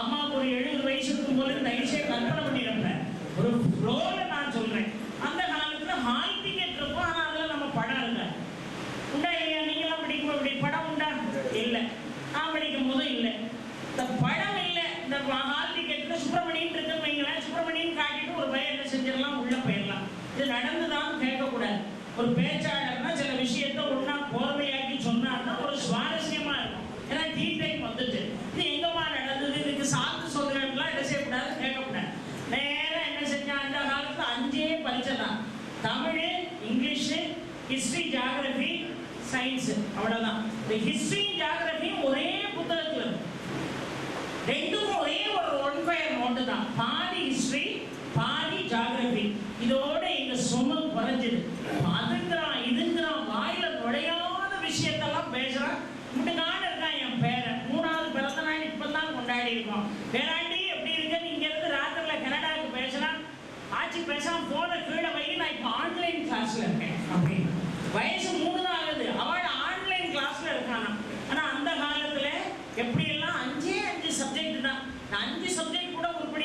அம்மாவுக்கு ஒரு 70 வயசு இருக்கும் போது தயவுசெய்து கற்பனை பண்ணிடுறேன். ஒரு ஃப்ளோல நான் சொல்றேன். அந்த காலத்துல ஹால் டிக்கெட் இருக்கும். ஆனா அதுல நம்ம படம் இருக்க உண்டா இல்லையா? நீங்கெல்லாம் படிக்கும் இப்படி படம் உண்டா? இல்லை. நான் படிக்கும் போதும் இல்லை. இந்த படம் இல்லை. இந்த ஹால் டிக்கெட்ல சுப்பிரமணியன் இருக்குன்னு வைங்களேன். சுப்பிரமணியன் காட்டிட்டு ஒரு பையன் என்ன செஞ்சிடலாம்? உள்ள போயிடலாம். இது நடந்துதான் கேட்கக்கூடாது. ஒரு பேச்சாளர்னா சில விஷயத்த ஒன்னா போர்வையாக்கி சொன்னார்னா ஒரு சுவாரஸ்யமா இருக்கும். ஏன்னா டீ டைம் வந்துட்டு இது எங்கம்மா நடந்தது, இதுக்கு சாத்து சொல்றேன்லாம் என்ன செய்யக்கூடாது, கேட்கக்கூடாது. நேரம் என்ன செஞ்சா? அந்த காலத்துல 5 பரீட்சை தான். Tamil, English, history, geography, science, அவ்வளவுதான். இந்த ஹிஸ்டரி ஜியாகிரபி ஒரே புத்தகத்துல இருக்கும். ரெண்டும் ஒரே ஒரு 1/5 நோட்டு தான். பாதி ஹிஸ்டரி, பாதி ஜியாகிரபி. இதோட எங்க சொம குறைஞ்சது. அதுங்கிறான் இதுங்கிறான், வாயில நுழையாத விஷயத்தெல்லாம் பேசுறான். முன்னாடி இருக்கான் என் பேரன். 3வது பிறந்த நாள் இப்பதான் கொண்டாடி இருக்கோம். பேராண்டி எப்படி இருக்க? நீங்க இருந்து ராத்திரில கனடாவுக்கு பேசுறான். ஆட்சி பேசாம போன கீழே வை, நான் இப்ப ஆன்லைன் கிளாஸ்ல இருக்கேன் அப்படின்னு. வயசு 3 தான் ஆகுது. அவள் ஆன்லைன் கிளாஸ்ல இருக்கானா. ஆனா அந்த காலத்துல எப்படி எல்லாம் 5 சப்ஜெக்ட் தான். 5 சப்ஜெக்ட் கூட உருப்படி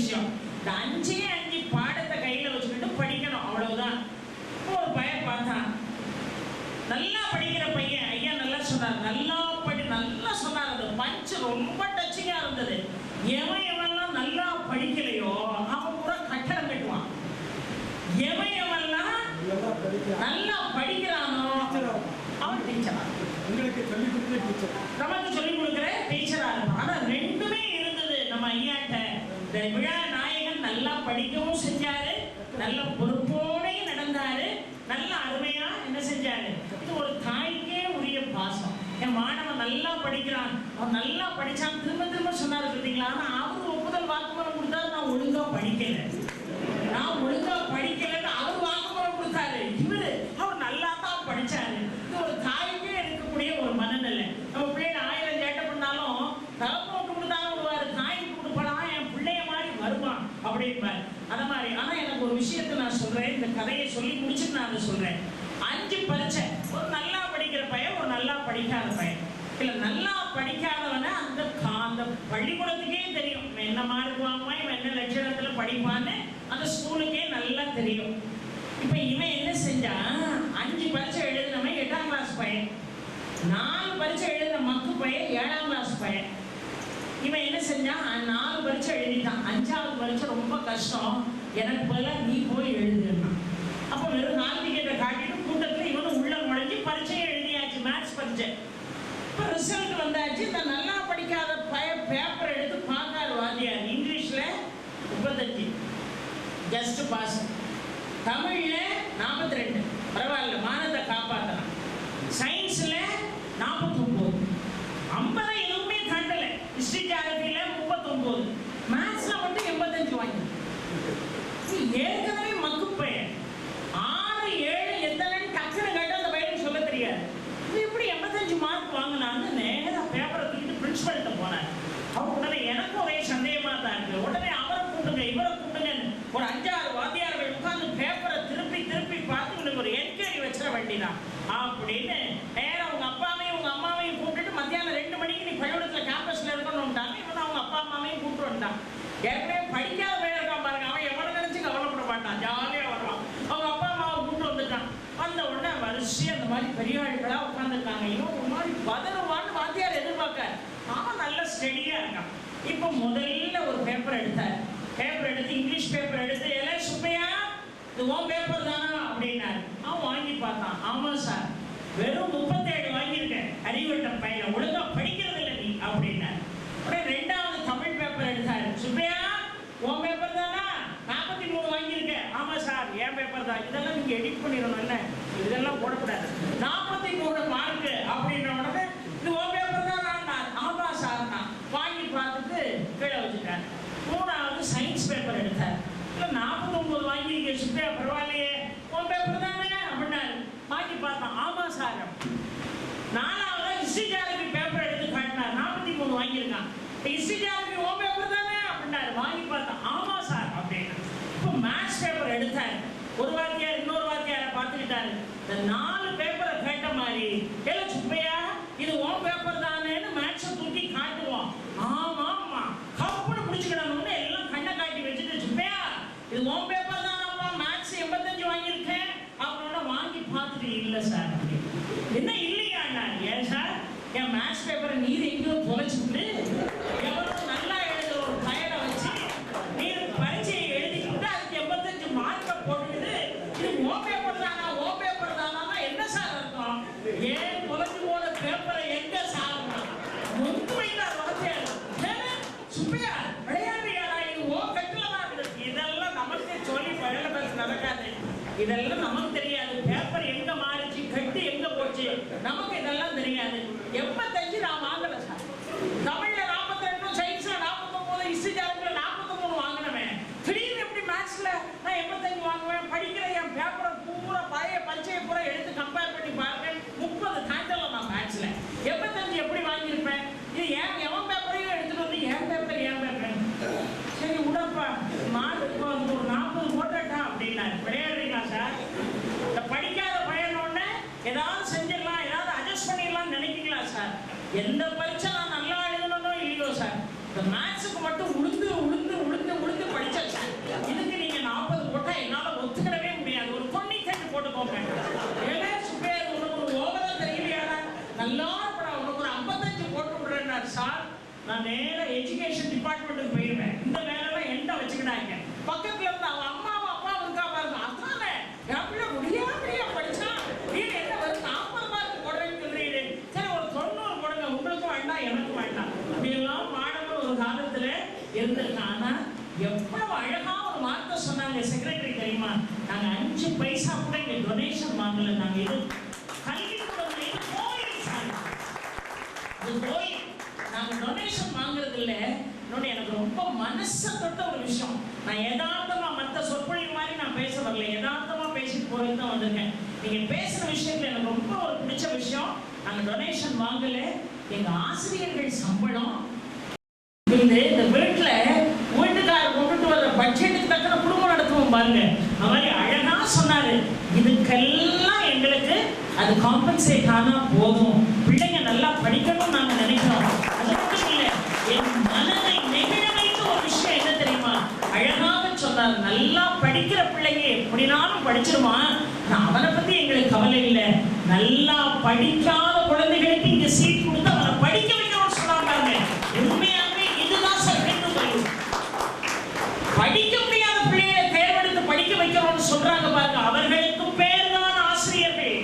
விஷயம். இந்த 5 பாடத்தை கையில வச்சுக்கிட்டு படிக்கணும், அவ்வளவுதான். ஒரு பையன் பார்த்தான், நல்லா படிக்கிற பையன். ஐயா நல்லா சொன்னார், நல்லா சொன்னார். அந்த பஞ்சு ரொம்ப டச்சிங்கா இருந்தது. எவன்லாம் நல்லா படிக்கலையோ அவன் பூரா கட்டடம் கட்டுவான். எவன்லாம் நல்லா படிக்கிறானோ அவன் டீச்சரா, நமக்கு சொல்லிக் கொடுக்கிற டீச்சரா இருப்பான். ஆனா ரெண்டுமே இருந்தது நம்ம ஐயாட்ட. இந்த விழா நாயகன் நல்லா படிக்கவும் செஞ்சாரு, நல்ல பொறுப்போடையும் நடந்தாரு, நல்ல அருமையா என்ன செஞ்சாரு. இது ஒரு தாய்க்கே உரிய பாசம். என் மாணவன் நல்லா படிக்கிறான், அவன் நல்லா படிச்சான், திரும்ப திரும்ப சொன்னாரு பார்த்தீங்களா. ஆனா அவரு ஒப்புதல் வாக்குமூலம் கொடுத்தாரு, நான் ஒழுங்கா படிக்கலன்னு அவர் வாக்குமூலம் கொடுத்தாரு. அவர் நல்லா தான் படிச்சாரு. இது ஒரு தாய்க்கே இருக்கக்கூடிய ஒரு மனநிலை. நம்ம பிள்ளைங்க 1000 சேட்டை பண்ணாலும் தகப்பனுக்கு கொடுத்தாலும் விடுவாரு, தாய்க்கு கொடுப்படா என் பிள்ளைய மாதிரி வருவான் அப்படின்பாரு. அத மாதிரி. ஆனா எனக்கு ஒரு விஷயத்தை நான் சொல்றேன், இந்த கதையை சொல்லி முடிச்சுட்டு நான் அதை சொல்றேன். 5 பரீட்சை, ஒரு நல்லா படிக்கிற பையன், ஒரு நல்லா படிக்காத பையன். இல்ல நல்லா படிக்காதவன அந்த பள்ளிக்கூடத்துக்கே தெரியும், என்ன மார்க் வாங்குவான், இவன் என்ன லட்சணத்துல படிப்பான்னு அந்த ஸ்கூலுக்கே நல்லா தெரியும். இப்ப இவன் என்ன செஞ்சான், 5 பரீட்சை எழுதினவன் 8ஆம் கிளாஸ் பையன், 4 பரீட்சை எழுதின மக்கு பையன் 7ஆம் கிளாஸ் பையன். இவன் என்ன செஞ்சான், 4 பரீட்சை எழுதிட்டான். 5ஆவது பரீட்சை ரொம்ப கஷ்டம், எனக்கு பதிலா நீ போய் எழுதுனா. அப்ப வெறும் ஹால் டிக்கெட்டை காட்டிட்டு கூட்டத்துல இவனும் உள்ள நுழைஞ்சு பரீட்சையை எழுதியாச்சு, மேத்ஸ் பரீட்சை. இப்ப ரிசல்ட் வந்தாச்சு. இந்த நல்லா படிக்காத பேப்பர் எடுத்து பார்க்காரு வாத்தியார். இங்கிலீஷ்ல 35, ஜஸ்ட் பாஸ். தமிழ்ல 42, பரவாயில்ல, மானத்தை காப்பாற்றலாம். சயின்ஸ்ல 49, 50 எதுவுமே தாண்டல. ஹிஸ்டரி ஜியாகிரபில 39, மேத்ஸ்ல மட்டும் 85 வாங்கி. ஏற்கனவே மக்கு பையன் 6, 7 எத்தனைன்னு டக்குனு கேட்டு அந்த பையனுக்கு சொல்ல தெரியாது. இது எப்படி 85 மார்க் வாங்கினான்னு நேரா பேப்பரை தூக்கிட்டு பிரின்சிபல்கிட்ட போனார். அவர் உடனே எனக்கு ஒரே சந்தேகமா தான் இருக்கு. உடனே அவரை கூட்டுங்க இவரை கூட்டுங்கன்னு ஒரு 5-6 வாத்தியார்கள் உட்கார்ந்து பேப்பரை திருப்பி பார்த்து இவனுக்கு ஒரு என்கொயரி வச்சிட வேண்டியதான் அப்படின்னு நேரம் அவங்க அப்பாவையும் உங்க அம்மாவையும் கூப்பிட்டுட்டு மத்தியானம் 2 மணிக்கு நீ பள்ளிக்கூடத்துல கேம்பஸ்ல இருக்கணும்ட்டாங்க. இவன் அவங்க அப்பா அம்மாவையும் கூப்பிட்டு வந்துட்டான். ஏற்கனவே படிக்காத பையன் இருக்கான் பாருங்க, அவன் எவ்வளவு நினைச்சு கவலைப்பட மாட்டான், ஜாலியா வருவான். அவங்க அப்பா அம்மாவை கூப்பிட்டு வந்துட்டான். வந்த உடனே வரிசையா அந்த மாதிரி பெரிய ஆட்களா உட்காந்துருக்காங்க. இவன் ஒரு மாதிரி பதறுவான்னு வாத்தியார் எதிர்பார்க்க, அவன் நல்ல ஸ்டெடியா இருக்கான். இப்போ முதல்ல ஒரு பேப்பர் எடுத்தார். பேப்பர் எடுத்து இங்கிலீஷ் பேப்பர் எடுத்து, எலே சுப்பையா இது உன் பேப்பர் தானா அப்படின்னாரு. அவன் வாங்கி பார்த்தான். ஆமா சார், வெறும் 37 வாங்கியிருக்கேன், அறிவட்ட பையன், ஒழுங்கா படிக்கிறது இல்லை நீ அப்படின்னாரு. உடனே 2வது தமிழ் பேப்பர் எடுத்தாரு. சுப்பையா உன் பேப்பர் தானா, 43 வாங்கியிருக்கேன். ஆமா சார் என் பேப்பர் தான். இதெல்லாம் நீங்க எடிட் பண்ணிடணும், இல்ல இதெல்லாம் போடக்கூடாது. 43 மார்க் அப்படின்ற உடனே இது உன் பேப்பர் தான். ஆமா சார் நான் வாங்கி பார்த்துட்டு கீழே வச்சுட்டார். 3வது சயின்ஸ் பேப்பர் எடுத்தார். இல்ல 49 வாங்கியிருக்க சுப்பையா, பரவாயில்லையே உன் பேப்பர் தானே அப்படின்னாரு. வாங்கி பார்த்தான். ஆமா சார். 4வது ஹிஸ்டரி ஜியாகிரபி பேப்பர் எடுத்து காட்டினார். 43 வாங்கியிருக்கான். ஹிஸ்டரி ஜியாகிரபி உன் பேப்பர் தானே அப்படின்னாரு. வாங்கி பார்த்தான். ஆமா சார் அப்படின்னா. இப்போ மேத்ஸ் பேப்பர் எடுத்தாரு. ஒரு வாத்தியார் இன்னொரு வாத்தியாரை பார்த்துக்கிட்டாரு. இந்த 4 பேப்பரை கேட்ட மாதிரி, ஏல சுப்பையா இது உன் பேப்பர் தானேன்னு மேத்ஸை தூக்கி காட்டுவோம். ஆமா ஆமா கப்புன்னு பிடிச்சுக்கிடணும்னு எல்லாம் கண்ணை காட்டி வச்சுட்டு, சுப்பையா இது உன் பேப்பர் தானப்பா, மேத்ஸ் 85 வாங்கியிருக்கேன் அப்படின்னு வாங்கி பார்த்துட்டு, இல்லை சார் என்ன இல்லையா. ஏன் சார் என் மேத்ஸ் பேப்பரை நீர் எங்கேயோ தொலைச்சுட்டு எவ்வளோ நல்லா எழுதுற ஒரு பயனை வச்சு நீர் பரீட்சையை எழுதிக்கிட்டு அதுக்கு 85 மார்க்கை போட்டுக்கிட்டு இது ஓ பேப்பர் தானா என்ன சார் அர்த்தம்? ஏன் தொலைச்சு போன பேப்பரை எங்க சாப்பிடணும் உண்மையில சுப்பையா விளையாடுறியாடா, இது ஓ கட்டில தான் இருக்கு. இதெல்லாம் நமக்கு சொல்லி பழைய பேச நடக்காது. இதெல்லாம் நமக்கு தெரியாது. பேப்பர் எங்க மாறிச்சு, கட்டு எங்க போச்சு, நமக்கு இதெல்லாம் தெரியாது. 85 நான் வாங்கல சார். தமிழ்ல 42, சயின்ஸ்ல 49, ஹிஸ்டரி ஜியாகிரபில 43 வாங்கினவன் திடீர்னு எப்படி மேத்ஸ்ல நான் 85 வாங்குவேன்? படிக்கிற என் பேப்பரை பூரா பழைய பரீட்சையை பூரா எடுத்து கம்பேர் பண்ணி பாருங்க, 30 தாண்டல நான் மேத்ஸ்ல. 85 எப்படி வாங்கியிருப்பேன்? இது ஏன் எவன் பேப்பரையும் எடுத்துட்டு வந்து என் பேப்பர் சரி உடப்பா மார்க் ஒரு 40 போட்டா அப்படின்னாரு. விளையாடுறீங்களா சார்? இந்த படிக்காத பையனோட ஏதாவது செஞ்சிடலாம், ஏதாவது அட்ஜஸ்ட் பண்ணிடலாம் நினைக்கிறீங்களா சார்? எந்த பரீட்சை நான் நல்லா எழுதணும் இல்லையோ சார், இந்த மேத்ஸுக்கு மட்டும் உளுந்து நான் நேரா எஜுகேஷன் டிபார்ட்மெண்ட்டுக்கு போயிருவேன். இந்த வேலைலாம் என்கிட்ட வச்சுக்கிட்டாங்க. பக்கத்துல இருந்து அவன் அம்மாவும் அப்பாவும் இருக்கா பாருங்க, அதான என் பிள்ளை முடியா படிச்சா நீங்க என்ன வரும் 40 மார்க் போடுறேன்னு சொல்றீங்க. சரி ஒரு 90 போடுங்க, உங்களுக்கும் வேண்டாம் எனக்கும் வேண்டாம். அப்படியெல்லாம் மாணவர் ஒரு காலத்துல இருந்திருக்கான். ஆனா எவ்வளவு அழகா ஒரு வார்த்தை சொன்னாங்க செக்ரட்டரி தெரியுமா? நாங்க 5 பைசா கூட இங்க டொனேஷன் வாங்கல. நாங்க இது கல்விக்கூடம், இது கோயில் சார், இது கோயில். நாங்க டொனேஷன் வாங்குறது இல்ல. இன்னொன்னு எனக்கு ரொம்ப மனசை தொட்ட ஒரு விஷயம். நான் யதார்த்தமா மற்ற சொற்பொழிவு மாதிரி நான் பேச வரல, யதார்த்தமா பேசிட்டு போறதுக்கு தான் வந்திருக்கேன். நீங்க பேசுற விஷயத்துல எனக்கு ரொம்ப ஒரு பிடிச்ச விஷயம், நாங்க டொனேஷன் வாங்கல, எங்க ஆசிரியர்கள் சம்பளம் இந்த வீட்டுல வீட்டுக்காரர் கொண்டுட்டு வர்ற பட்ஜெட்டுக்கு தக்கன குடும்பம் நடத்துவோம் பாருங்க. அது மாதிரி அழகா சொன்னாரு. இதுக்கெல்லாம் எங்களுக்கு அது காம்பன்சேட் ஆனா போதும், பிள்ளைங்க நல்லா படிக்கணும் நாங்க நினைக்கிறோம். அது மட்டும் இல்ல, என் மனதை நெகிழ வைத்த ஒரு விஷயம் என்ன தெரியுமா? அழகாக சொன்னார், நல்லா படிக்கிற பிள்ளைங்க எப்படினாலும் படிச்சிருவான், அவனை பத்தி எங்களுக்கு கவலை இல்லை. நல்லா படிக்காத குழந்தைகளுக்கு இங்க சீட் கொடுத்து அவனை படிக்க வைக்கணும்னு சொன்னாங்க. உண்மையாகவே இதுதான் சார் வேண்டும். படிக்க முடியாத பிள்ளைகளை தேர்வெடுத்து படிக்க வைக்கணும்னு சொல்றாங்க பாருங்க, அவர்களுக்கு பேர் தான் ஆசிரியர்கள்.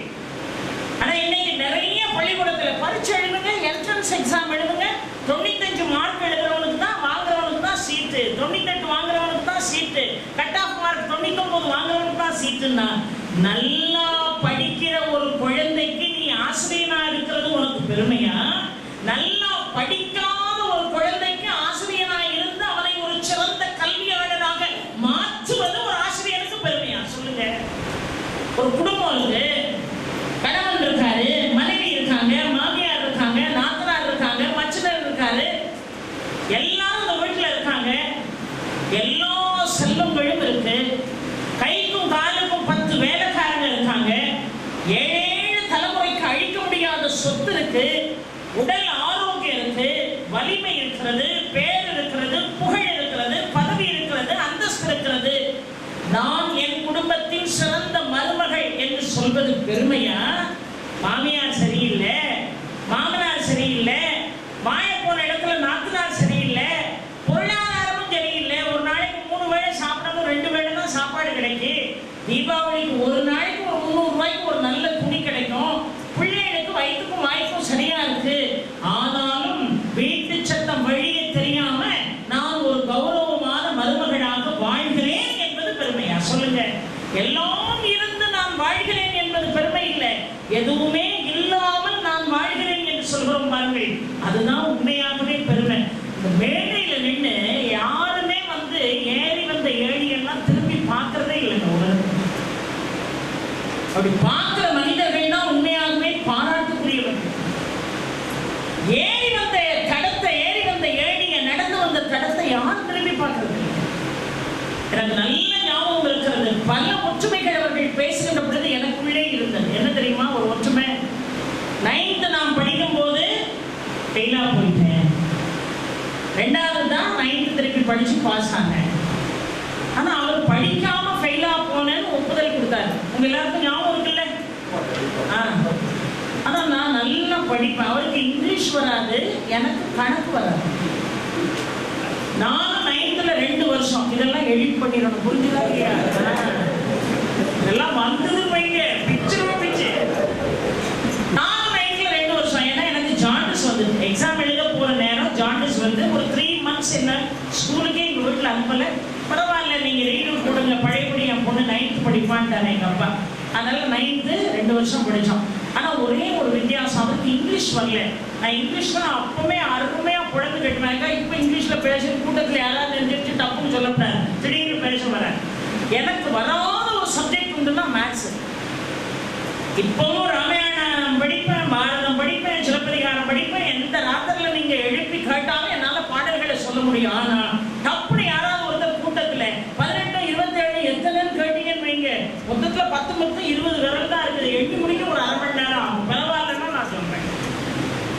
ஆனா இன்னைக்கு நிறைய பள்ளிக்கூடத்துல பரீட்சை எழுதுங்க, என்ட்ரன்ஸ் எக்ஸாம் எழுதுங்க, 95 மார்க் எழுதுறவனுக்கு தான் வாங்குறவனுக்கு தான் சீட்டு, 98 வாங்குறவனுக்கு தான் சீட்டு, கட் ஆஃப் மார்க் 99 வாங்குறவனுக்கு தான் சீட்டுன்னா, நல்லா படிக்கிற ஒரு குழந்தைக்கு நீ ஆசிரியனா இருக்கிறது உனக்கு பெருமையா? நல்லா படிக்காத ஒரு குழந்தைக்கு ஆசிரியனா இருந்து அவனை ஒரு சிறந்த கல்வியாளராக மாற்றுவது ஒரு ஆசிரியருக்கு பெருமையா? சொல்லுங்க. ஒரு குடும்பம் இருக்கு, கணவன் இருக்காரு, மனைவி இருக்காங்க, மாமியார் இருக்காங்க, நாத்தனார் இருக்காங்க, மச்சினர் இருக்காரு, எல்லாரும் இந்த வீட்டுல இருக்காங்க, எல்லா செல்வங்களும் இருக்கு, கைக்கும் காலுக்கும் 10 வேலைக்காரங்க இருக்காங்க, 7 தலைமுறைக்கு அழிக்க முடியாத சொத்து இருக்கு, உடல் ஆரோக்கியம் இருக்கு, வலிமை இருக்கிறது, பேர் இருக்கிறது, புகழ் இருக்கிறது, பதவி இருக்கிறது, அந்தஸ்து இருக்கிறது. நான் என் குடும்பத்தின் சிறந்த மருமகள் என்று சொல்வது பெருமையா? மாமியார் சரியில்லை, மாமனார் சரியில்லை, வாய போன இடத்துல நாத்தனார் சரியில்லை, பொருளாதாரமும் சரியில்லை, ஒரு நாளைக்கு 3 வேளை சாப்பிடணும், 2 வேளை தான் சாப்பாடு கிடைக்கும், தீபாவளிக்கு ஒரு நாளைக்கு ஒரு 300 ரூபாய்க்கு ஒரு நல்ல துணி கிடைக்கும், பிள்ளைகளுக்கு வயிற்றுக்கும் வாய்ப்பும் சரியா இருக்கு, ஆனாலும் வீட்டு சத்தம் வழியே தெரியாம நான் ஒரு கௌரவமான மருமகனாக வாழ்கிறேன் என்பது பெருமையா? சொல்லுங்க. எல்லாம் இருந்து நான் வாழ்கிறேன் என்பது பெருமை இல்லை, எதுவுமே இல்லாமல் நான் வாழ்கிறேன் என்று சொல்கிறோம் பாருங்கள், அதுதான் உண்மையாகவே பெருமை. இந்த மேடையில நின்று யாருமே வந்து ஏறி வந்த ஏழியெல்லாம் திரும்பி பார்க்கறதே இல்லைங்க. அப்படி பார்க்கிற மனிதர்கள் தான் உண்மையாகவே பாராட்டுக்குரியவர்கள். ஏறி வந்த கடத்தை, ஏறி வந்த ஏழிய நடந்து வந்த கடத்தை யாரும் திரும்பி பார்க்கறது இல்லை. எனக்கு நல்ல ஞாபகம் இருக்கிறது, பல ஒற்றுமைகள் அவர்கள் பேசுகின்ற பொழுது எனக்குள்ளே இருந்தது. என்ன தெரியுமா ஒரு ஒற்றுமை? 9th நாம் படிக்கும் போது ஃபெயிலா போயிட்டேன், 2வது தான் 9th திருப்பி படிச்சு பாஸ் ஆனேன். ஆனா அவர் படிக்காம ஃபெயிலா போனேன்னு ஒப்புதல் கொடுத்தாரு. உங்க எல்லாருக்கும் ஞாபகம் இருக்குல்ல? ஆனா நான் நல்லா படிப்பேன். அவருக்கு இங்கிலீஷ் வராது, எனக்கு கணக்கு வராது. நான் 9th 2 வருஷம் இதெல்லாம் எடிட் பண்ணிடணும், புரிஞ்சுதா இல்லையா? இதெல்லாம் வந்தது பையங்க பிச்சிருவா பிச்சு. நான் 9th 2 வருஷம், ஏன்னா எனக்கு ஜாண்டிஸ் வந்து எக்ஸாம் எழுத போற நேரம் ஜாண்டிஸ் வந்து ஒரு 3 months என்ன ஸ்கூலுக்கே எங்க வீட்டுல அனுப்பல. பரவாயில்ல நீங்க ரீடூட் கொடுங்க, பழையபடி என் பொண்ணு 9th படிப்பான்ட்டானே எங்க அப்பா. அதனால 9th 2 வருஷம் படித்தோம். ஆனா ஒரே ஒரு வித்தியாசம், அவருக்கு இங்கிலீஷ் வரல. நான் இங்கிலீஷ்ல அப்பவுமே அருமையா குழந்தை கட்டுவாங்க. இப்ப இங்கிலீஷ்ல பேசுற கூட்டத்தில் யாராவது தெரிஞ்சிருச்சு தப்புன்னு சொல்லப்படாது, திடீர்னு பேச வர. எனக்கு வராத ஒரு சப்ஜெக்ட் உண்டுன்னா மேத்ஸ். இப்பவும் ராமாயணம் படிப்பேன், பாரதம் படிப்பேன், சிலப்பதிகாரம் படிப்பேன். எந்த ராத்திரில நீங்க எழுப்பி கேட்டாலும் என்னால பாடல்களை சொல்ல முடியும். ஆனா அப்படி யாராவது ஒருத்தர் கூட்டத்துல 18, 27 எத்தனைன்னு கேட்டீங்கன்னு வைங்க, மொத்தத்துல 10 மொத்தம் 20 விரல் தான் இருக்குது. எண்ணி முடிக்க ஒரு 1/2 மணி நேரம் ஆகும். பரவாயில்லன்னா நான் சொல்றேன்.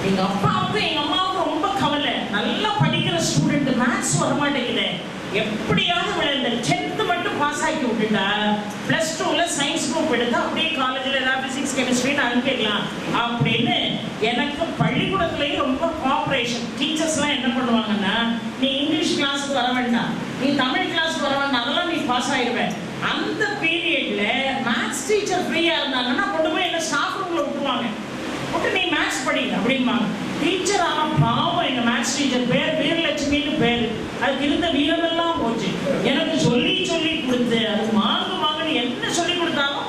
எங்க அப்பாவுக்கும் எங்க அம்மாவுக்கும் ரொம்ப கவலை. நல்லா படிக்கிற ஸ்டூடெண்ட் மேத்ஸ் வரமாட்டேங்குது, எப்படியாவது விளையாண்டு 10th மட்டும் பாஸ் ஆக்கி விட்டுட்டா +2ல சயின்ஸ் குரூப் எடுத்து அப்படியே காலேஜில் ஏதாவது பிசிக்ஸ் கெமிஸ்ட்ரின்னு அனுப்பிடலாம் அப்படின்னு. எனக்கு பள்ளிக்கூடத்துலேயும் ரொம்ப கோஆப்ரேஷன். டீச்சர்ஸ்லாம் என்ன பண்ணுவாங்கன்னா, நீ இங்கிலீஷ் கிளாஸுக்கு வர வேண்டாம், நீ தமிழ் கிளாஸுக்கு வர வேண்டாம், அதெல்லாம் நீ பாஸ் ஆயிடுவேன். அந்த பீரியட்ல மேத்ஸ் டீச்சர் ஃப்ரீயா இருந்தாங்கன்னா கொண்டு போய் என்ன ஸ்டாஃப் ரூம்ல விட்டுருவாங்க, விட்டு நீ மேத்ஸ் படிங்க அப்படிம்பாங்க. டீச்சர் ஆனால் பாவம், எங்க மேத்ஸ் டீச்சர் பேர் வீரலட்சுமின்னு பேர், அதுக்கு இருந்த வீரமெல்லாம் போச்சு. எனக்கு சொல்லி சொல்லி கொடுத்து அது மாங்குன்னு என்ன சொல்லி கொடுத்தாலும்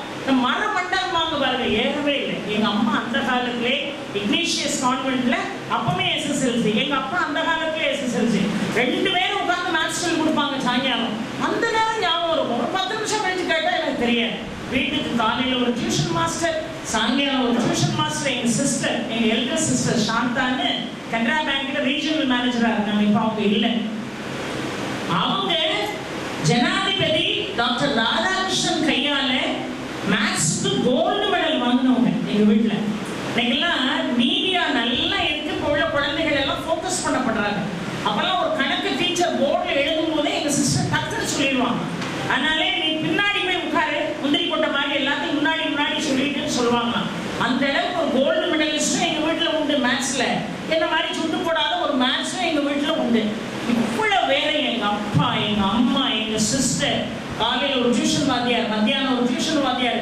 மரமண்டல் மாங்க பாருங்க ஏறவே இல்லை. எங்க அம்மா அந்த காலத்திலே இக்னேஷியஸ் கான்வென்ட்ல அப்பவே எஸ்எஸ்எல்சி, எங்க அப்பா அந்த காலத்திலே எஸ்எஸ்எல்சி, 2 பேரும் உட்கார்ந்து மேத்ஸ் சொல்லி கொடுப்பாங்க சாயங்காலம். அந்த நேரம் ஞாபகம் இருக்கும். ஒரு 10 நிமிஷம் கழிச்சு கேட்டா எனக்கு தெரியாது. வீட்டுக்கு காலையில் ஒரு டியூஷன் மாஸ்டர், சாயங்காலம் ஒரு டியூஷன் மாஸ்டர். எங்க சிஸ்டர், எங்க எல்டர் சிஸ்டர் சாந்தான்னு கனரா பேங்க்ல ரீஜனல் மேனேஜரா இருந்தாங்க. இப்ப அவங்க இல்லை. அவங்க ஜனாதிபதி டாக்டர் ராதாகிருஷ்ணன் கையால மேத்ஸ்க்கு கோல்டு மெடல் வாங்கினவங்க எங்க வீட்டுல. இன்னைக்கெல்லாம் மீடியா நல்லா இருக்கு, உள்ள குழந்தைகள் எல்லாம் ஃபோக்கஸ் பண்ணப்படுறாங்க. அப்பெல்லாம் ஒரு கணக்கு டீச்சர் போர்டில் எழுதும் போதே எங்க சிஸ்டர் டக்குன்னு சொல்லிடுவாங்க. அதனாலே நீ பின்னாடி போய் உட்காரு, முந்திரி கொட்ட மாதிரி எல்லாத்தையும் முன்னாடி முன்னாடி சொல்லிட்டு சொல்லுவாங்களாம். அந்த அளவுக்கு ஒரு கோல்டு மெடலிஸ்டும் எங்க வீட்டுல உண்டு மேத்ஸ்ல. என்ன மாதிரி சுட்டு போடாத ஒரு மேத்ஸும் எங்க வீட்டுல உண்டு. இவ்வளவு வேற எங்க அப்பா, எங்க அம்மா, எங்க சிஸ்டர், காலையில் ஒரு டியூஷன் வாத்தியார், மத்தியானம் ஒரு டியூஷன் வாத்தியார்,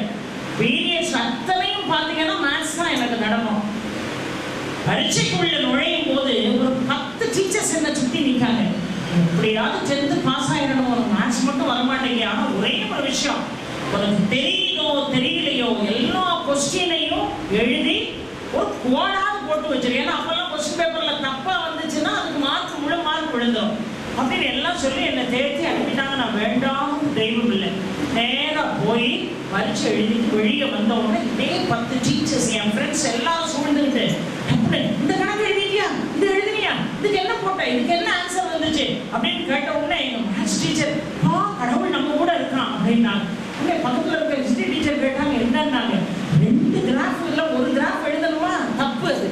பீரியட்ஸ் அத்தனையும் பார்த்தீங்கன்னா மேத்ஸ் தான் எனக்கு நடக்கும். பரீட்சைக்குள்ள நுழையும் போது ஒரு 10 டீச்சர்ஸ் என்ன சுற்றி நிற்காங்க. எப்படியாவது 10th பாஸ் ஆகிடணும், ஒரு மேத்ஸ் மட்டும் வரமாட்டேங்க. ஆனால் ஒரே ஒரு விஷயம், உனக்கு தெரியுதோ தெரியலையோ எல்லா கொஸ்டினையும் எழுதி ஒரு கோடாவது போட்டு வச்சிரு. ஏன்னா அப்பெல்லாம் கொஸ்டின் பேப்பர்ல தப்பா வந்துச்சுன்னா அதுக்கு மார்க் முழு மார்க் விழுந்துடும் அப்படின்னு எல்லாம் சொல்லி என்னை தேர்த்தி அனுப்பிட்டாங்க. நான் வேண்டாம், தெய்வம் இல்லை, நேராக போய் பரீட்சை எழுதிட்டு வெளியே வந்த உடனே இதே 10 டீச்சர்ஸ் என் ஃப்ரெண்ட்ஸ் எல்லாரும் சூழ்ந்துக்கிட்டு, அப்படி இந்த கணக்கு எழுதிட்டியா, இது எழுதினியா, இதுக்கு என்ன போட்ட, இதுக்கு என்ன ஆன்சர் வந்துச்சு அப்படின்னு கேட்ட உடனே எங்க மேத்ஸ் டீச்சர், கடவுள் நம்ம கூட இருக்கான் அப்படின்னாங்க. பக்கத்துல இருக்க ஹிஸ்டரி டீச்சர் கேட்டாங்க என்னன்னாங்க, 2 கிராஃப் இல்லை, ஒரு கிராஃப் எழுதணுமா, தப்பு அது,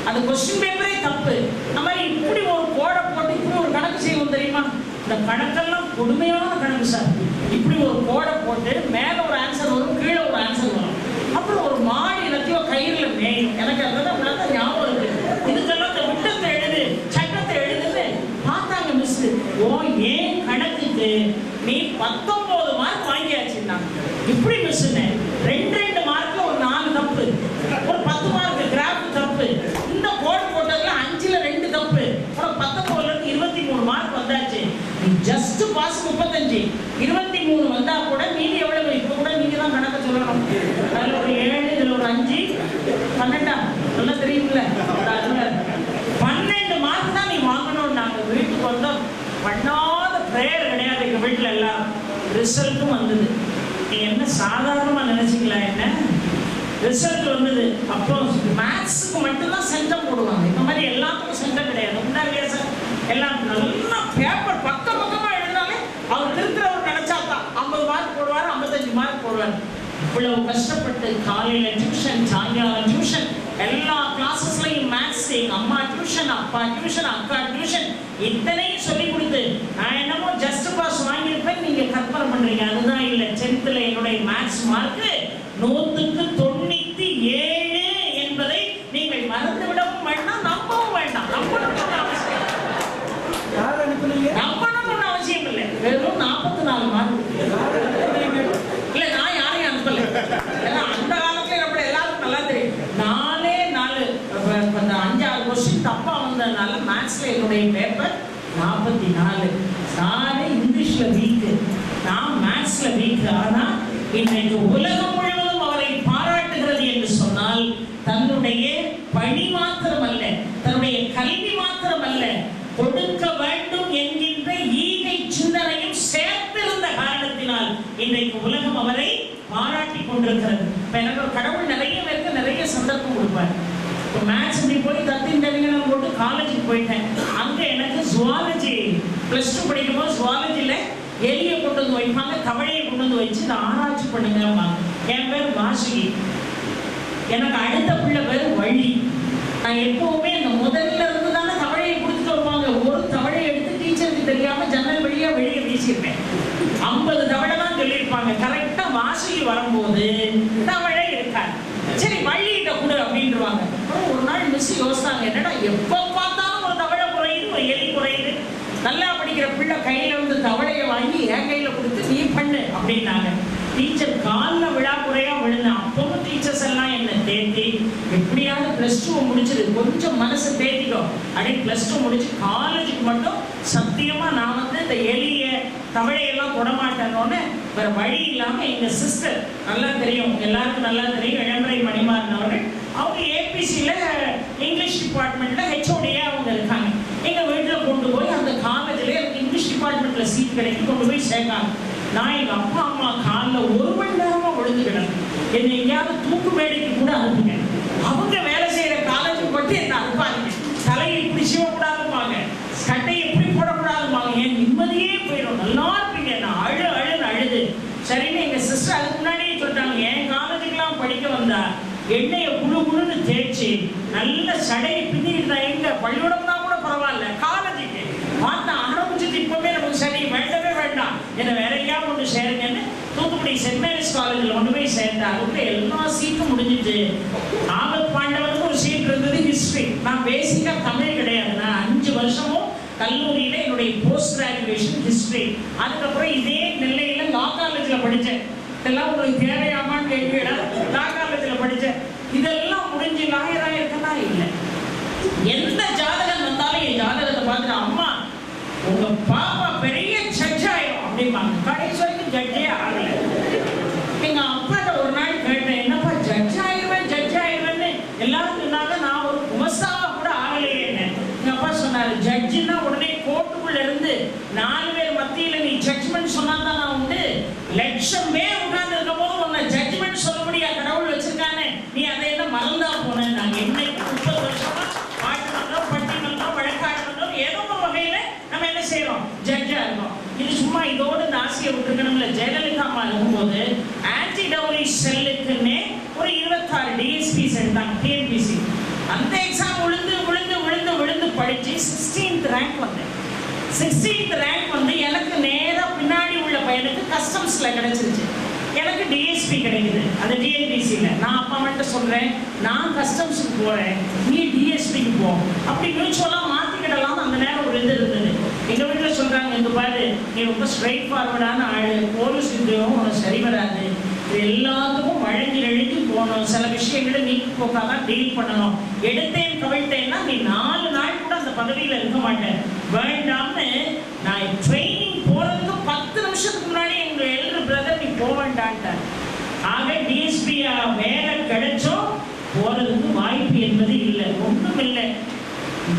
அது கொஸ்டின் பேப்பரே தப்பு. நம்ம இப்படி ஒரு கோடை போட்டு இப்படி ஒரு கணக்கு செய்வோம் தெரியுமா? இந்த கணக்கெல்லாம் கொடுமையான கணக்கு சார். இப்படி ஒரு கோடை போட்டு மேல ஒரு ஆன்சர் வரும், கீழே ஒரு ஆன்சர் வரும், அப்புறம் ஒரு மாடி எல்லாத்தையும் கயிறுல மேயும். எனக்கு அதெல்லாம் உள்ளதான் ஞாபகம் இருக்கு. இதுக்கெல்லாம் இந்த விட்டத்தை எழுது, சட்டத்தை எழுதுன்னு பார்த்தாங்க மிஸ். ஓ ஏன் கணக்குக்கு நீ 19 மார்க் வாங்கியாச்சுன்னா இப்படி மிஸ்ன்னு 2 மார்க்ல ஒரு 4 தப்பு, ஒரு 10 மார்க் கிராஃப் தப்பு, இந்த கோடு போட்டதுல 5ல 2 தப்பு, அப்புறம் 19ல இருந்து 23 மார்க் வந்தாச்சு. நீ ஜஸ்ட் பாஸ் 35, 23 வந்தா கூட மீதி எவ்வளவு? இப்ப கூட நீங்க தான் கணக்க சொல்லணும். அதுல ஒரு 7, இதுல ஒரு 5, 12 நல்லா தெரியும்ல. 12 மார்க் தான் நீ வாங்கணும். நாங்க வீட்டுக்கு வந்தோம், பண்ணாத பிரேயர் கிடையாது எங்க வீட்டுல. எல்லாம் ரிசல்ட்டும் வந்தது. நீங்க என்ன சாதாரணமா நினைச்சீங்களா? என்ன ரிசல்ட் வந்தது. அப்போ மேத்ஸுக்கு மட்டும்தான் சென்டம் போடுவாங்க, இந்த மாதிரி எல்லாத்துக்கும் சென்டம் கிடையாது. முன்னாடியே சார் எல்லாம் நல்லா பேப்பர் பக்கம் பக்கமா எழுதினாலே அவர் திருத்தவர் நினைச்சாதான் 50 மார்க் போடுவார், 55 மார்க் போடுவார். இவ்வளவு கஷ்டப்பட்டு காலையில டியூஷன், சாயங்காலம் டியூஷன், எல்லா கிளாஸஸ்லையும் மேத்ஸ், எங்க அம்மா டியூஷன், அப்பா டியூஷன், அக்கா டியூஷன், இத்தனையும் சொல்லி கொடுத்து நான் என்னமோ ஜஸ்ட் பாஸ் வாங்கியிருப்பேன் நீங்க கற்பனை பண்றீங்க. அதுதான் இல்லை. 10th என்னுடைய மேத்ஸ் மார்க் 100க்கு 97 என்பதை நீங்கள் மறந்து விடவும் வேண்டாம், நம்பவும் வேண்டாம். நம்பணும்னு அவசியம் இல்லை. வெறும் 44 மார்க். இல்ல நான் யாரையும் அனுப்பல. அந்த காலத்துல நம்ம எல்லாருக்கும் நல்லா தெரியும். 4 5-6 கொஸ்டின் தப்பா வந்ததுனால மேத்ஸ்ல என்னுடைய பேப்பர் 44. நானே இங்கிலீஷ்ல வீக்கு, நான் மேத்ஸ்ல வீக்கு. ஆனா இன்றைக்கு உலகம் முழுவதும் அவரை பாராட்டுகிறது என்று சொன்னால் தன்னுடைய பணி மாத்திரம் அல்ல, தன்னுடைய கல்வி மாத்திரம் அல்ல, கொடுக்க வேண்டும் என்கின்ற ஈகை சிந்தனையும் சேர்த்திருந்த காரணத்தினால் இன்றைக்கு உலகம் அவரை பாராட்டி கொண்டிருக்கிறது. எனக்கு ஒரு கடவுள் நிறைய பேருக்கு நிறைய சந்தர்ப்பம் கொடுப்பார். இப்போ மேத்ஸ் இப்படி போய் தத்தின் தெரிவிக்கணும் போட்டு காலேஜுக்கு போயிட்டேன். அங்கே எனக்கு ஜுவாலஜி +2 படிக்கும்போது ஜுவாலஜியில் எலியை கொண்டு வந்து வைப்பாங்க, தவளையை கொண்டு வந்து வச்சு இதை ஆராய்ச்சி பண்ணுங்க. என் பேர் வாசுகி, எனக்கு அடுத்த பிள்ளை பேர் வள்ளி. நான் எப்பவுமே அந்த முதல்ல இருந்து தானே தவளையை கொடுத்துட்டு வருவாங்க. ஒரு தவளையை எடுத்து டீச்சருக்கு தெரியாம ஜன்னல் வழியா வெளியே வீசியிருப்பேன். 50 தவளை தான் சொல்லியிருப்பாங்க. கரெக்டா வாசுகி வரும்போது தவளை இருக்காது. சரி வள்ளிகிட்ட கொடு அப்படின்ட்டுருவாங்க. ஒரு நாள் மிஸ் யோசித்தாங்க, என்னடா எப்போ பார்த்தாலும் ஒரு தவளை குறையுது, நல்லா படிக்கிற பிள்ளை கையில வந்து தவளையை வாங்கி என் கையில கொடுத்து நீ பண்ணு அப்படின்னாங்க. டீச்சர் காலில் விழாக்குறையா விழுந்தேன். அப்பவும் டீச்சர்ஸ் எல்லாம் என்ன தேத்தி எப்படியாவது +2 முடிச்சது, கொஞ்சம் மனசை தேத்திட்டோம் அப்படியே +2 முடிச்சு காலேஜுக்கு மட்டும் சத்தியமா நான் வந்து இந்த எளிய தவளையெல்லாம் தொடமாட்டேன்னு வேற வழி இல்லாம எங்க சிஸ்டர் நல்லா தெரியும், எல்லாருக்கும் நல்லா தெரியும், இளம்பரை மணிமாறன் அவர்கள். அவங்க ஏபிசியில இங்கிலீஷ் டிபார்ட்மெண்ட்ல ஹெச்ஓடியா அவங்க இருக்காங்க. எங்க வீட்டுல கொண்டு போய் அந்த காலேஜ்ல எனக்கு இங்கிலீஷ் டிபார்ட்மெண்ட்ல சீட் கிடைக்கி கொண்டு போய் சேர்க்காங்க. நான் எங்க அப்பா அம்மா காலில் 1 மணி நேரமா விழுந்து கிடந்தேன். என்னை எங்கேயாவது தூக்கு மேடைக்கு கூட அனுப்புங்க, அவங்க வேலை செய்யற காலேஜுக்கு மட்டும் என்ன அனுப்பாங்க. தலையை இப்படி சீவக்கூடாதுமாங்க, சட்டையை எப்படி போடக்கூடாதுமாங்க, என் நிம்மதியே போயிடும். நல்லா இருப்பீங்க. நான் அழுன்னு அழுது சரின்னு எங்க சிஸ்டர் அதுக்கு முன்னாடியே சொல்லிட்டாங்க, என் காலேஜுக்கெல்லாம் படிக்க வந்தா எண்ணெயை குழுன்னு தேய்ச்சி நல்ல சடையை பின்னிட்டு தான் எங்க பள்ளிக்கூடம் தான் கூட பரவாயில்ல, காலேஜுக்கு பார்த்தா ஆரம்பிச்சுட்டு இப்பவே நமக்கு சரி வேண்டவே வேண்டாம், என்னை வேற எங்கேயாவது கொண்டு சேருங்கன்னு தூத்துக்குடி சென்ட் மேரிஸ் காலேஜில் கொண்டு போய் சேர்ந்தேன். அதுக்குள்ள எல்லா சீட்டும் முடிஞ்சிட்டு ஆபத் பாண்டவனுக்கு ஒரு சீட் இருந்தது ஹிஸ்ட்ரி. நான் பேசிக்கா தமிழ் கிடையாது, நான் 5 வருஷமும் கல்லூரியில என்னுடைய போஸ்ட் கிராஜுவேஷன் ஹிஸ்டரி. அதுக்கப்புறம் இதே நெல்லையில லா காலேஜில் படித்தேன். இதெல்லாம் உங்களுக்கு தேவையாமான்னு கேட்கல, லா காலேஜில் படித்தேன். இதெல்லாம் முடிஞ்சு லாயரா இருக்கனா இல்லை. எந்த ஜாதகம் வந்தாலும் என் ஜாதகத்தை பார்த்துட்டு அம்மா உங்க பாப்பா பெரிய ஜட்ஜ் ஆயிரும் அப்படிம்பாங்க. கடைசி வரைக்கும் ஜட்ஜே ஆகல. எங்க அப்பாட்ட ஒரு நாள் கேட்டேன், என்னப்பா ஜட்ஜ் ஆயிடுவேன்னு எல்லாரும் சொன்னாங்க, நான் ஒரு குமஸ்தாவா கூட ஆகலையே. எங்க அப்பா சொன்னாரு, ஜட்ஜுன்னா உடனே கோர்ட்டுக்குள்ள இருந்து 4 பேர் மத்தியில நீ ஜட்ஜ்மெண்ட் சொன்னாதான் நான் உண்டு, 1,00,000 பேர் உட்கார்ந்து இருக்கும் போது உன்னை ஜட்ஜ்மெண்ட் சொல்லபடியா கடவுள் வச்சிருக்கானே, நீ அதை என்ன மறந்தா போன. நாங்க என்னைக்கு 30 வருஷமா பாட்டுமன்றம் பட்டிமன்றம் வழக்காடுமன்றம் ஏதோ ஒரு வகையில நம்ம என்ன செய்யறோம், ஜட்ஜா இருக்கோம். இது சும்மா இதோடு இந்த ஆசையை விட்டுருக்கணும்ல. ஜெயலலிதா அம்மா இருக்கும்போது ஆன்டி டவுரி செல்லுக்குன்னே ஒரு 26 டிஎஸ்பிஸ் எடுத்தாங்க, டிஎன்பிசி. அந்த எக்ஸாம் விழுந்து படிச்சு 16th ரேங்க் வந்தேன். 16th ரேங்க் வந்து எனக்கு நேரா பின்னாடி உள்ள பையனுக்கு கஸ்டம்ஸ்ல கிடைச்சிருச்சு, எனக்கு டிஎஸ்பி கிடைக்குது அது டிஎன்பிசியில். நான் அப்பா அம்மாட்ட சொல்றேன், நான் கஸ்டம்ஸுக்கு போறேன், நீ டிஎஸ்பிக்கு போ, அப்படி மியூச்சுவலாக மாற்றிக்கிடலாம். அந்த நேரம் ஒரு இது இருந்தது. எங்கள் வீட்டில் சொல்றாங்க, இங்க பாரு நீ ரொம்ப ஸ்ட்ரைட் ஃபார்வர்டான ஆளு, போலீஸ் உத்தியோகம் உனக்கு சரி வராது, இது எல்லாத்துக்கும் வழங்கி போகணும், சில விஷயங்களை நீக்கி போக்காதான் டீல் பண்ணணும், எடுத்தேன் கவிழ்த்தேன்னா நீ 4 நாள் கூட அந்த பதவியில் இருக்க மாட்டேன், வேண்டாம்னு நான் ட்ரைனிங் போறதுக்கு 10 நிமிஷத்துக்கு முன்னாடி எங்க எல்டர் பிரதர் நீ போக வேண்டான்ட்டார். ஆக டிஎஸ்பி வேலை கிடைச்சோம், போறதுக்கு வாய்ப்பு என்பது இல்லை, ஒன்றும் இல்லை.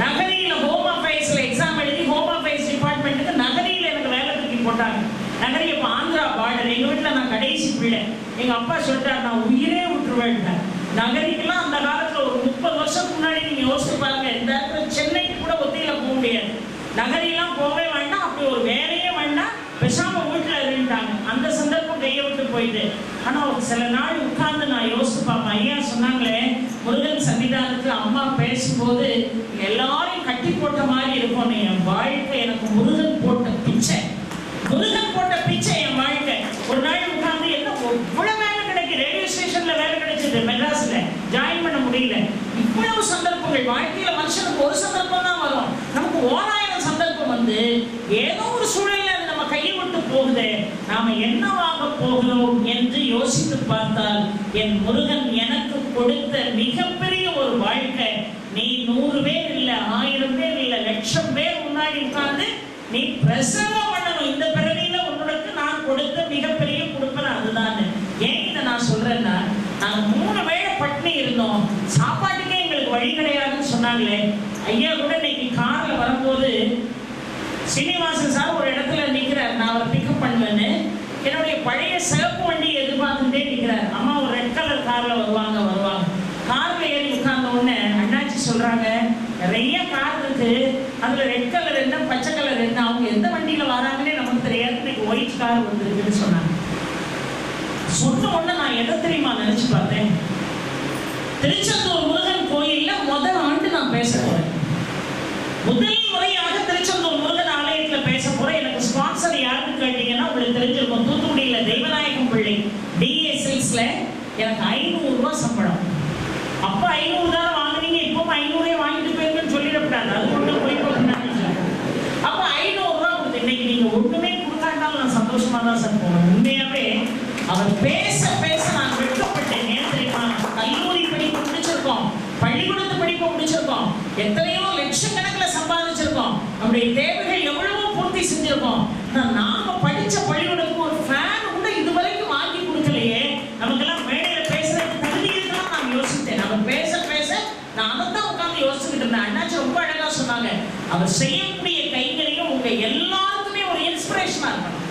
நகரியில ஹோம் அஃபேர்ஸ்ல எக்ஸாம் எழுதி ஹோம் அஃபேர்ஸ் டிபார்ட்மெண்ட்டுக்கு நகரியில எனக்கு வேலை தூக்கி போட்டாங்க. நகரி இப்போ ஆந்திரா பார்டர். எங்க வீட்டில் நான் கடைசி பிள்ளை. எங்க அப்பா சொல்லிட்டார், நான் உயிரே விட்டுருவேன். நகரிக்கெல்லாம் அந்த காலத்துல ஒரு 30 வருஷத்துக்கு முன்னாடி நீங்க யோசிச்சு பாருங்க, இந்த இடத்துல சென்னைக்கு கூட ஒத்தியில போக முடியாது, நகரியெல்லாம் போகவே வேண்டாம், அப்படி ஒரு வேலையே வேண்டாம், பேசாம வீட்டில் இருந்துட்டாங்க. அந்த சந்தர்ப்பம் கையை விட்டு போயிட்டு. ஆனா ஒரு சில நாள் உட்கார்ந்து நான் யோசிச்சு பார்ப்பேன். ஐயா சொன்னாங்களே முருகன் சன்னிதானத்தில் அம்மா பேசும்போது எல்லாரையும் கட்டி போட்ட மாதிரி இருக்கும், என் வாழ்க்கை எனக்கு முருகன் போட்ட பிச்சை, முருகன் போட்ட பிச்சை என் வாழ்க்கை. ஒரு நாள் உட்கார்ந்து என்ன இவ்வளவு வேலை கிடைக்கும், ரேடியோ ஸ்டேஷன்ல வேலை கிடைச்சது மெட்ராஸ்ல, ஜாயின் பண்ண முடியல. இவ்வளவு சந்தர்ப்பங்கள் வாழ்க்கையில மனுஷனுக்கு ஒரு சந்தர்ப்பம் தான் வரும், நமக்கு 1000 சந்தர்ப்பம் வந்து ஏதோ ஒரு சூழல்ல அது நம்ம கையை விட்டு போகுது. நாம என்னவாக போகிறோம் என்று யோசித்து பார்த்தால் என் முருகன் எனக்கு கொடுத்த மிகப்பெரிய ஒரு வாழ்க்கை. நீ 100 பேர் இல்ல, 1000 பேர் இல்ல, 1,00,000 பேர் முன்னாடி உட்கார்ந்து நீ பிரசங்கம் பண்ணணும். இந்த பிறவியில உன்னுக்கு நான் கொடுத்த மிகப்பெரிய கொடுப்பேன் அதுதான். ஏன் இதை நான் சொல்றேன்னா, நாங்க 3 வேளை பட்டினி இருந்தோம், சாப்பாட்டுக்கே எங்களுக்கு வழி கிடையாதுன்னு சொன்னாங்களே. ஐயா கூட இன்னைக்கு கார்ல வரும்போது சீனிவாசன் சார் ஒரு இடத்துல நிற்கிறார், நான் அவரை பிக்கப் பண்ணுவேன்னு என்னுடைய பழைய சிவப்பு வண்டியை எதிர்பார்த்துட்டே நிற்கிறார். அம்மா ஒரு ரெட் கலர் கார்ல வருவாங்க. கார்ல ஏறி உட்கார்ந்த உடனே அண்ணாச்சி சொல்றாங்க, நிறைய கார் இருக்கு, அதுல ரெட் கலர் என்ன பச்சை கலர் என்ன, அவங்க எந்த வண்டியில வராங்கன்னே நமக்கு தெரியாது, இன்னைக்கு ஒயிட் கார் வந்துருக்குன்னு சொன்னாங்க. சொன்ன உடனே நான் எதை தெரியுமா நினைச்சு பார்த்தேன், திருச்செந்தூர் முருகன் கோயில்ல முதல் ஆண்டு நான் பேச போறேன். முதல் முறையாக திருச்செந்தூர் முருகன் ஆலயத்துல பேச போறேன். எனக்கு ஸ்பான்சர் யாருன்னு கேட்டீங்கன்னா உங்களுக்கு தெரிஞ்சிருக்கும், தூத்துக்குடியில தெய்வநாயகம் பிள்ளை DA6ல எனக்கு 500 ரூபாய் சம்பளம். அப்ப 500 தான் வாங்குனீங்க, இப்போ 500 வாங்கிட்டு போயிருக்குன்னு சொல்லிடக்கூடாது, அது கொண்டு போய் அப்ப 500 நம்முடைய தேவைகள் எவ்வளவோ பூர்த்தி செஞ்சிருக்கோம். நாம படிச்ச பள்ளிக்கூடத்துக்கு ஒரு ஃபேன் கூட இதுவரைக்கும் வாங்கி கொடுக்கலையே, நமக்கெல்லாம் மேடையில பேசுறதுக்கு தகுதி இருக்கலாம் நான் யோசித்தேன். நம்ம பேச பேச நான் அதைத்தான் உட்கார்ந்து யோசிச்சுட்டு இருந்தேன். அண்ணாச்சி ரொம்ப அழகா சொன்னாங்க, அவர் செய்யக்கூடிய கைங்கரியம் உங்க எல்லாருக்குமே ஒரு இன்ஸ்பிரேஷனா இருக்கணும்.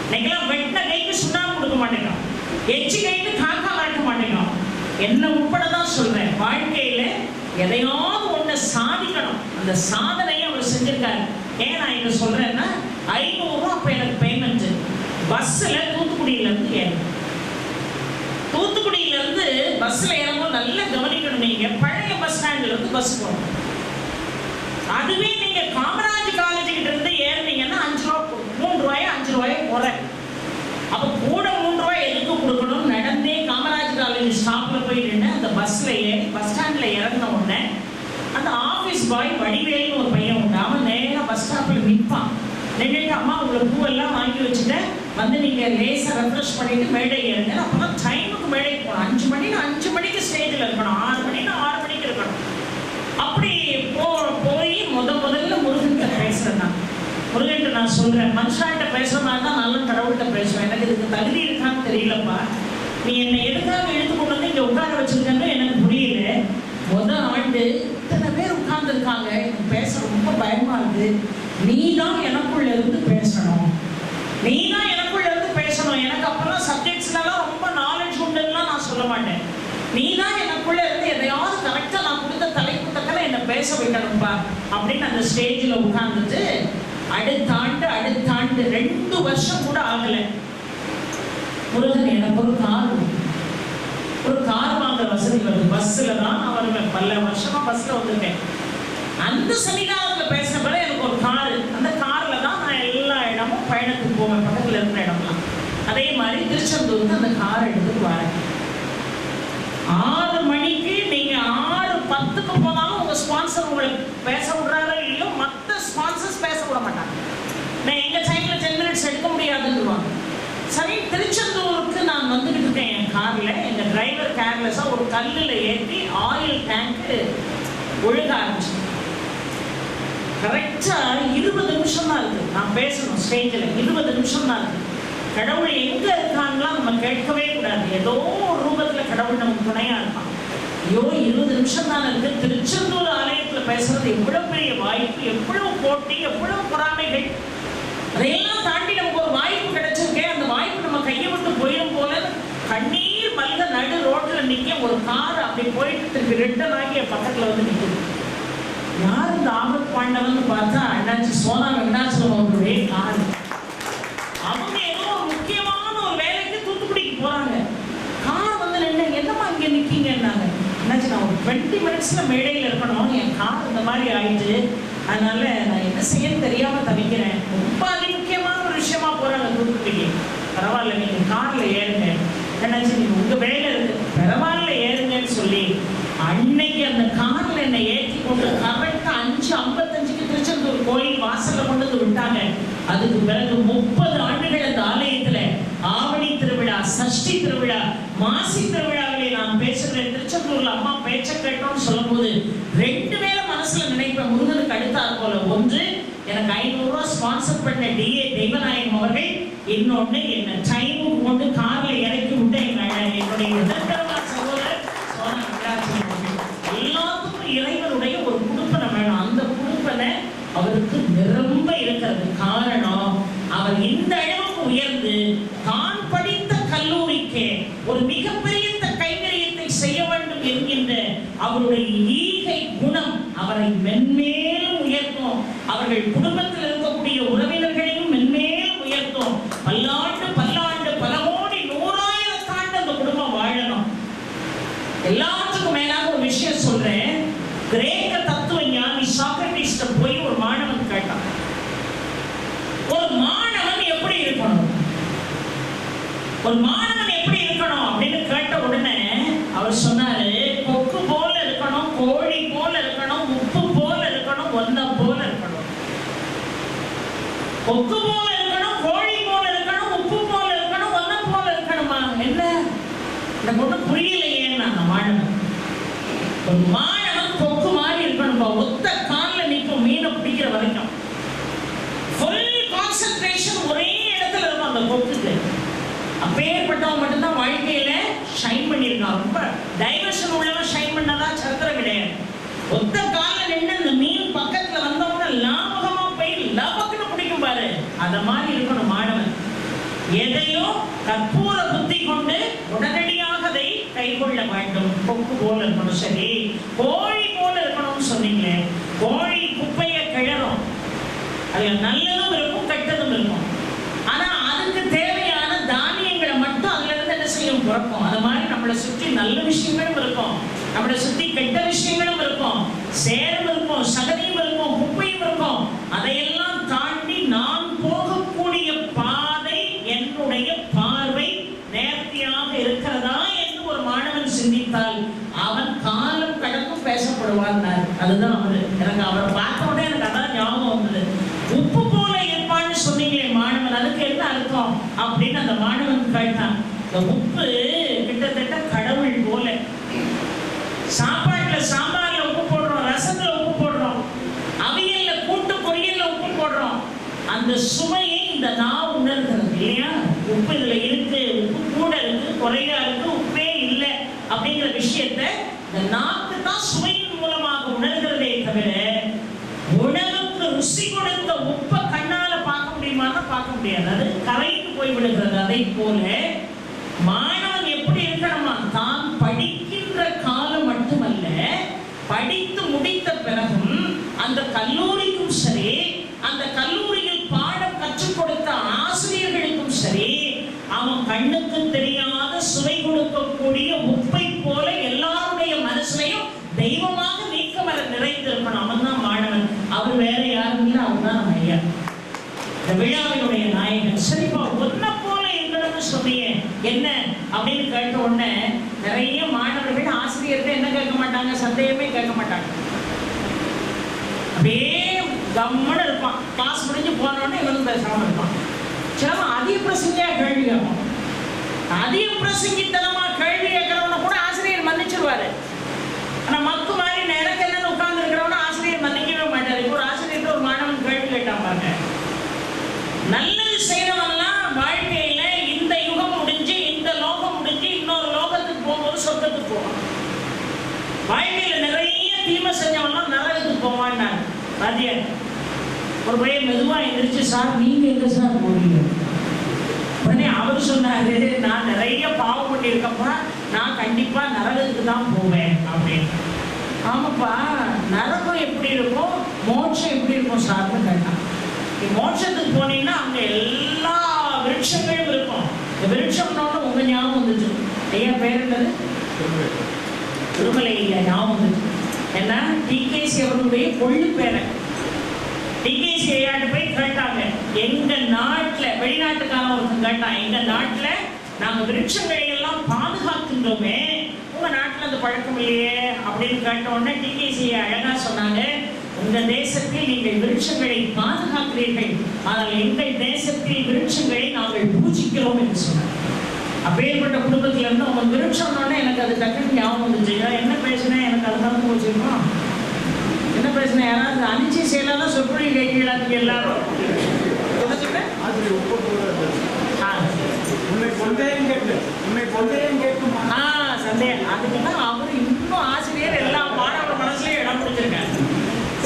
இன்னைக்கெல்லாம் வெட்ட கைக்கு சுண்ணாம்பு கொடுக்க மாட்டேங்கிறோம், எச்சி கைக்கு காக்கா காட்ட மாட்டேங்கிறோம். என்ன உட்படதான் சொல்றேன், வாழ்க்கையில எதையாவது ஒண்ணு சாதிக்கணும். அந்த சாதனையை அவர் செஞ்சிருக்காரு. ஏன் நான் இதை சொல்றேன்னா, 500 ரூபா அப்ப எனக்கு பேமெண்ட். பஸ்ல தூத்துக்குடியில இருந்து ஏறணும். தூத்துக்குடியில இருந்து பஸ்ல ஏறணும், நல்லா கவனிக்கணும். நீங்க பழைய பஸ் ஸ்டாண்ட்ல இருந்து பஸ் போகணும். அதுவே நீங்க காமராஜ் காலேஜ் கிட்ட இருந்து ஏறினீங்கன்னா 5 ரூபா, 3 ரூபாய் 5 ரூபாய் போற. அப்ப கூட 3 ரூபாய் எதுக்கு கொடுக்கணும்? நடந்தே காமராஜ் காலேஜ் ஸ்டாப்ல போய் நின்று அந்த பஸ்ல ஏறி பஸ் ஸ்டாண்ட்ல இறங்கின உடனே அந்த ஆபீஸ் பாய் வடிவேல்னு ஒரு பையன் உண்டு, அவன் நேரா பஸ் ஸ்டாப்ல நிற்பான். நின்றுட்டு, அம்மா உங்களை பூவெல்லாம் வாங்கி வச்சுட்டேன், வந்து நீங்க லேசா ரெஃப்ரெஷ் பண்ணிட்டு மேடை ஏறுங்க. அப்பதான் டைமுக்கு மேடைக்கு போகணும். 5 மணிக்கு 5 மணிக்கு ஸ்டேஜில் இருக்கணும், 6 மணிக்கு 6 மணிக்கு இருக்கணும். அப்படி போய் முதல்ல முருகன்கிட்ட பேசுறேன். நான் முருகன்கிட்ட நான் சொல்றேன், மனுஷான்கிட்ட பேசுற மாதிரி தான் நல்ல கடவுள்கிட்ட பேசுவேன். எனக்கு இதுக்கு தகுதி இருக்கான்னு தெரியலப்பா, நீ என்னை எதுக்காக எடுத்து கொண்டு வந்து இங்க உட்கார வச்சிருக்கன்னு எனக்கு புரியல. ஆண்டு இத்தனை பேர் உட்கார்ந்து இருக்காங்க, எனக்கு பேச ரொம்ப பயமா இருக்கு. நீ தான் எனக்குள்ள இருந்து பேசணும், நீ தான் எனக்குள்ள இருந்து பேசணும். எனக்கு அப்பெல்லாம் சப்ஜெக்ட்ஸ்லாம் ரொம்ப நாலேஜ் உண்டுலாம் நான் சொல்ல மாட்டேன். நீ தான் எனக்குள்ள இருந்து எதையாவது கரெக்டா நான் கொடுத்த தலைப்பு தக்கல என்ன பேச வைக்கணும்பா அப்படின்னு அந்த ஸ்டேஜில் உட்கார்ந்துட்டு அடுத்த ஆண்டு 2 வருஷம் கூட ஆகல, முருகன் எனக்கு ஒரு கார் வாங்க வசதி வருது. பஸ்ல தான் நான் வருவேன், பல வருஷமா பஸ்ல வந்திருக்கேன். அந்த சன்னிதானத்தில் பேசின பிறகு எனக்கு ஒரு காரு, அந்த கார்ல தான் நான் எல்லா இடமும் பயணத்துக்கு போவேன், பக்கத்துல இருக்கிற இடம்லாம். அதே மாதிரி திருச்செந்தூருக்கு அந்த காரை எடுத்துட்டு வரேன். 6 மணிக்கு நீங்க 6:10 போனாலும் உங்க ஸ்பான்சர் உங்களுக்கு பேச விடுறாரோ இல்லையோ, மற்ற ஸ்பான்சர்ஸ் பேச விட மாட்டாங்க. நான் எங்க டைம்ல 10 மினிட்ஸ் எடுக்க முடியாதுன்னுவாங்க. சரி, திருச்செந்தூருக்கு நான் வந்துட்டு இருக்கேன் என் கார்ல. எங்க டிரைவர் கேர்லெஸ்ஸா ஒரு கல்லுல ஏற்றி ஆயில் டேங்க் ஒழுக ஆரம்பிச்சு. கரெக்டா 20 நிமிஷம் தான் இருக்கு நான் பேசணும் ஸ்டேஜில். 20 நிமிஷம் தான் இருக்கு. கடவுள் எங்க இருக்காங்களா நம்ம கேட்கவே கூடாது. ஏதோ ஒரு ரூபத்துல கடவுள் நமக்கு துணையா இருப்பான். ஐயோ 20 நிமிஷம் தான் இருக்கு. திருச்செந்தூர் ஆலயத்துல பேசுறது எவ்வளவு பெரிய வாய்ப்பு, எவ்வளவு போட்டி, எவ்வளவு பொறாமைகள். அதையெல்லாம் தாண்டி நமக்கு ஒரு வாய்ப்பு கிடைச்சிருக்கேன். அந்த வாய்ப்பு நம்ம கையை விட்டு போயிடும் போல கண்ணீர் மல்க நடு ரோட்ல நிக்க ஒரு கார் அப்படி போயிட்டு திருப்பி ரிட்டர்ன் ஆகி என் பக்கத்துல வந்து நிற்குது. யார் இந்த ஆபத் பாண்டவன் பார்த்தா அண்ணாச்சி சோனா வெங்கடாச்சலம் அவர்களுடைய கார். அவங்க ஏதோ முக்கியமான ஒரு வேலைக்கு தூத்துக்குடிக்கு போறாங்க. கார் வந்து நின்று, என்னம்மா இங்க நிக்கீங்கன்னாங்க. என்னாச்சு, நான் ஒரு 20 மினிட்ஸ்ல மேடையில் இருக்கணும், என் கார் இந்த மாதிரி ஆயிட்டு, அதனால நான் என்ன செய்ய தெரியாம தவிக்கிறேன். ரொம்ப முக்கியமான ஒரு விஷயமா போறாங்க தூத்துக்குடிக்கு. பரவாயில்ல நீங்க கார்ல ஏறுங்க. என்னாச்சு, நீங்க உங்க வேலை இருக்கு, பரவாயில்ல ஏறுங்கன்னு சொல்லி அன்னைக்கு அந்த கார்ல என்னை ஏற்றி கொண்டு கரெக்டா 5:55 திருச்செந்தூர் கோயில் வாசல்ல கொண்டு வந்து விட்டாங்க. அதுக்கு பிறகு 30 ஆண்டுகள் அந்த ஆலயத்துல ஆவணி திருவிழா, சஷ்டி திருவிழா, மாசி திருவிழாவிலே நான் பேசுகிறேன். திருச்செந்தூர்ல அம்மா பேச்ச கேட்டோம்னு சொல்லும் போது 2 பேரை மனசுல நினைப்பேன் முருகனுக்கு அடுத்தார் போல. ஒன்று, எனக்கு 500 ரூபாய் ஸ்பான்சர் பண்ண DA தெய்வநாயகம் அவர்கள். இன்னொன்னு, என்ன டைமுக்கு கொண்டு கார்ல இறக்கி விட்ட என்னுடைய உடன்பிறவார் சகோதரர் சோனா வெங்கடாச்சலம் அவர்கள். எல்லாத்துக்கும் இறைவனுடைய ஒரு குடுப்பனை வேணும். அந்த குடுப்பனை அவருக்கு நிரம்ப இருக்கிறது. காரணம், அவர் இந்த அளவுக்கு உயர்ந்து தான் படித்த கல்லூரிக்கு ஒரு மிகப்பெரிய கைங்கரியத்தை செய்ய வேண்டும் என்கின்ற அவருடைய ஈகை குணம் அவரை மென்மேலும் உயர்த்தும். அவர்கள் குடும்பத்தில் இருக்கக்கூடிய உறவினர்களையும் மென்மேலும் உயர்த்தும். பல்லாண்டு பல கோடி 100,000 ஆண்டு அந்த குடும்பம் வாழணும். எல்லாத்துக்கும் மேலாக ஒரு விஷயம் சொல்றேன். கிரேக்க தத்துவ ஞானி சாக்ரட்டிஸ் போய் ஒரு மாணவன் கேட்டான், ஒரு மாணவன் எப்படி இருக்கணும், ஒரு மாணவன் எப்படி இருக்கணும் அப்படின்னு கேட்ட உடனே அவர் சொன்னாரு, கொக்கு போல இருக்கணும், கோழி போல இருக்கணும், உப்பு போல இருக்கணும், ஒன்ன போல இருக்கணும். கொக்கு போல இருக்கணும், கோழி போல இருக்கணும், உப்பு போல இருக்கணும், ஒன்ன போல இருக்கணுமா? என்ன எனக்கு ஒன்றும் புரியலையே. நான் மாணவன், ஒரு மாணவன் கொக்கு மாதிரி இருக்கணும்பா, ஒத்த காலில் நிற்கும் மீனை பிடிக்கிற வரைக்கும். ஃபுல் கான்சென்ட்ரேஷன் ஒரே இடத்துல இருக்கும் அந்த கொக்குக்கு. அப்பேற்பட்டவன் மட்டும்தான் வாழ்க்கையில ஷைன் பண்ணியிருக்கான். ரொம்ப டைவர்ஷன் உள்ளவன் ஷைன் பண்ணதா சரித்திரம் கிடையாது. ஒத்த கால நின்று அந்த மீன் பக்கத்துல வந்தவன லாபகமா போய் லாபக்குன்னு பிடிக்கும் பாரு, அத மாதிரி இருக்கணும் மாணவன். எதையோ கற்பூர புத்தி கொண்டு உடனடியாக அதை கைகொள்ள வேண்டும். கொக்கு போல இருக்கணும், சரி கோழி போல இருக்கணும்னு சொன்னீங்க. கோழி குப்பையை கிளறும், அது நல்லதும் இருக்கும் கெட்டதும் இருக்கும். ஆனா அதுக்கு தேவையான தானியங்களை மட்டும் அதுல இருந்து என்ன செய்யும், பிறக்கும். அது மாதிரி நம்மளை சுற்றி நல்ல விஷயங்களும் இருக்கும், நம்மளை சுற்றி கெட்ட விஷயங்களும் இருக்கும், சேரும் இருக்கும், சகதியும் இருக்கும், குப்பையும் இருக்கும். அதையெல்லாம் தாண்டி நான் போகக்கூடிய பாதை, என்னுடைய பார்வை நேர்த்தியாக இருக்கிறதா என்று ஒரு மாணவன் சிந்தித்தால் அவன் காலம் கடக்கும் பேசப்படுவான். அதுதான் அவரு. எனக்கு அவரை பார்த்த உடனே எனக்கு அதான் ஞாபகம் வந்தது. உப்பு போல இருப்பான்னு சொன்னீங்களே மாணவன், அதுக்கு என்ன அர்த்தம் அப்படின்னு அந்த மாணவன் கேட்டான். இந்த உப்பு கிட்டத்தட்ட கடவுள் போல. சாப்பாட்டுல சாம்பார்ல உப்பு போடுறோம், ரசத்துல உப்பு போடுறோம், அவியல்ல கூட்டு பொரியல்ல உப்பு போடுறோம். அந்த சுவையை இந்த நான் உணர்கிறது இல்லையா? உப்பு இதுல இருக்கு, உப்பு கூட இருக்கு, குறையா இருக்கு, உப்பே இல்லை அப்படிங்கிற விஷயத்தை இந்த நாக்கு தான் சுவையின் மூலமாக உணர்கிறதே தவிர உணவுக்கு ருசி கொடுத்த உப்பை கண்ணால பார்க்க முடியுமான்னா பார்க்க முடியாது, அது கரைந்து போய் விடுகிறது. அதை போல மாணவன் எப்படி இருக்கணுமா, தான் படிக்கின்ற காலம் மட்டுமல்ல, படித்து முடித்த பிறகும் அந்த கல்லூரிக்கும் சரி, அந்த கல்லூரியில் பாடம் கற்றுக் கொடுத்த ஆசிரியர்களுக்கும் சரி, அவன் கண்ணுக்கு தெரியாத சுவை கொடுக்கக்கூடிய உப்பை போல எல்லாருடைய மனசுலையும் தெய்வமாக நீக்கமர நிறைந்திருக்கணும். அவன் தான் மாணவன். அவர் வேற யாரும் இல்லை, அவர் தான் நம்ம ஐயா, இந்த விழாவினுடைய நாயகன். சரிப்பா, ஒன்ன போல இருக்கணும்னு சொன்னீங்க, என்ன அப்படின்னு கேட்ட உடனே நிறைய மாணவர்கள் ஆசிரியர்கள் என்ன கேட்க மாட்டாங்க, சந்தேகமே கேட்க மாட்டாங்க. அப்படியே கம்மன்னு இருப்பான். கிளாஸ் முடிஞ்சு போனோடனே இவனும் பேசாம இருப்பான். சிலவன் அதிக பிரசங்கியா கேள்வி கேட்பான். அதிக பிரசங்கித்தனமா கேள்வி கேட்கிறவன கூட ஆசிரியர் மன்னிச்சிருவாரு. ஆனா மக்கு மாதிரி நேரத்தை என்னன்னு உட்கார்ந்து இருக்கிறவன ஆசிரியர் மன்னிக்கவே மாட்டாரு. இப்போ ஒரு ஆசிரியர் ஒரு மாணவன் கேள்வி கேட்டான் பாருங்க. நல்லது செய்யறவன்லாம் வாழ்க்கையில இந்த யுகம் முடிஞ்சு, இந்த லோகம் முடிஞ்சு, இன்னொரு லோகத்துக்கு போகும்போது சொர்க்கத்துக்கு போவான். வாழ்க்கையில நிறைய தீமை செஞ்சவன்லாம் நரகத்துக்கு போவான்னாரு வாத்தியார். ஒரு பையன் மெதுவா எந்திரிச்சு, சார் நீங்க எங்க சார் போறீங்க? உடனே அவர் சொன்னாரு, நான் நிறைய பாவம் பண்ணியிருக்கப்பா, நான் கண்டிப்பா நரகத்துக்கு தான் போவேன் அப்படின்னு. ஆமாப்பா, நரகம் எப்படி இருக்கும், மோட்சம் எப்படி இருக்கும் சார்னு கேட்டான். மோட்சத்துக்கு போனீங்கன்னா அங்க எல்லா விருட்சங்களும் இருக்கும். இந்த விருட்சம்னோட உங்க ஞாபகம் வந்துச்சு. ஐயா பேர் என்னது? திருமலை ஐயா ஞாபகம் வந்துச்சு. ஏன்னா டிகேசி அவர்களுடைய கொள்ளு பேரை. டிகேசி ஐயாட்டு போய் கேட்டாங்க, எங்க நாட்டுல, வெளிநாட்டுக்கான ஒருத்தன் கேட்டான், எங்க நாட்டுல நாங்க விருட்சங்களை எல்லாம் பாதுகாக்கின்றோமே, உங்க நாட்டுல அந்த பழக்கம் இல்லையே அப்படின்னு கேட்ட உடனே டிகேசி அழகா சொன்னாங்க, உங்க தேசத்தில் நீங்கள் விருட்சங்களை பாதுகாக்கிறீர்கள், ஆனால் எங்கள் தேசத்தில் விருட்சங்களை நாங்கள் பூஜிக்கிறோம் என்று சொன்னார். அப்பேற்பட்ட குடும்பத்துல இருந்து அவங்க விருட்சம்னோடனே எனக்கு அது டக்குன்னு ஞாபகம் வந்துச்சு. என்ன பேசுனேன், எனக்கு அது மறந்து போச்சுமா, என்ன பேசுனேன், யாராவது அனுச்சி செயலாதான் சொற்பொழி கேட்கலாம். நீங்க எல்லாரும் சந்தேகம். அதுக்குதான் அவரு இன்னும் ஆசிரியர் எல்லா மாணவர் மனசுலயும் இடம் பிடிச்சிருக்காரு.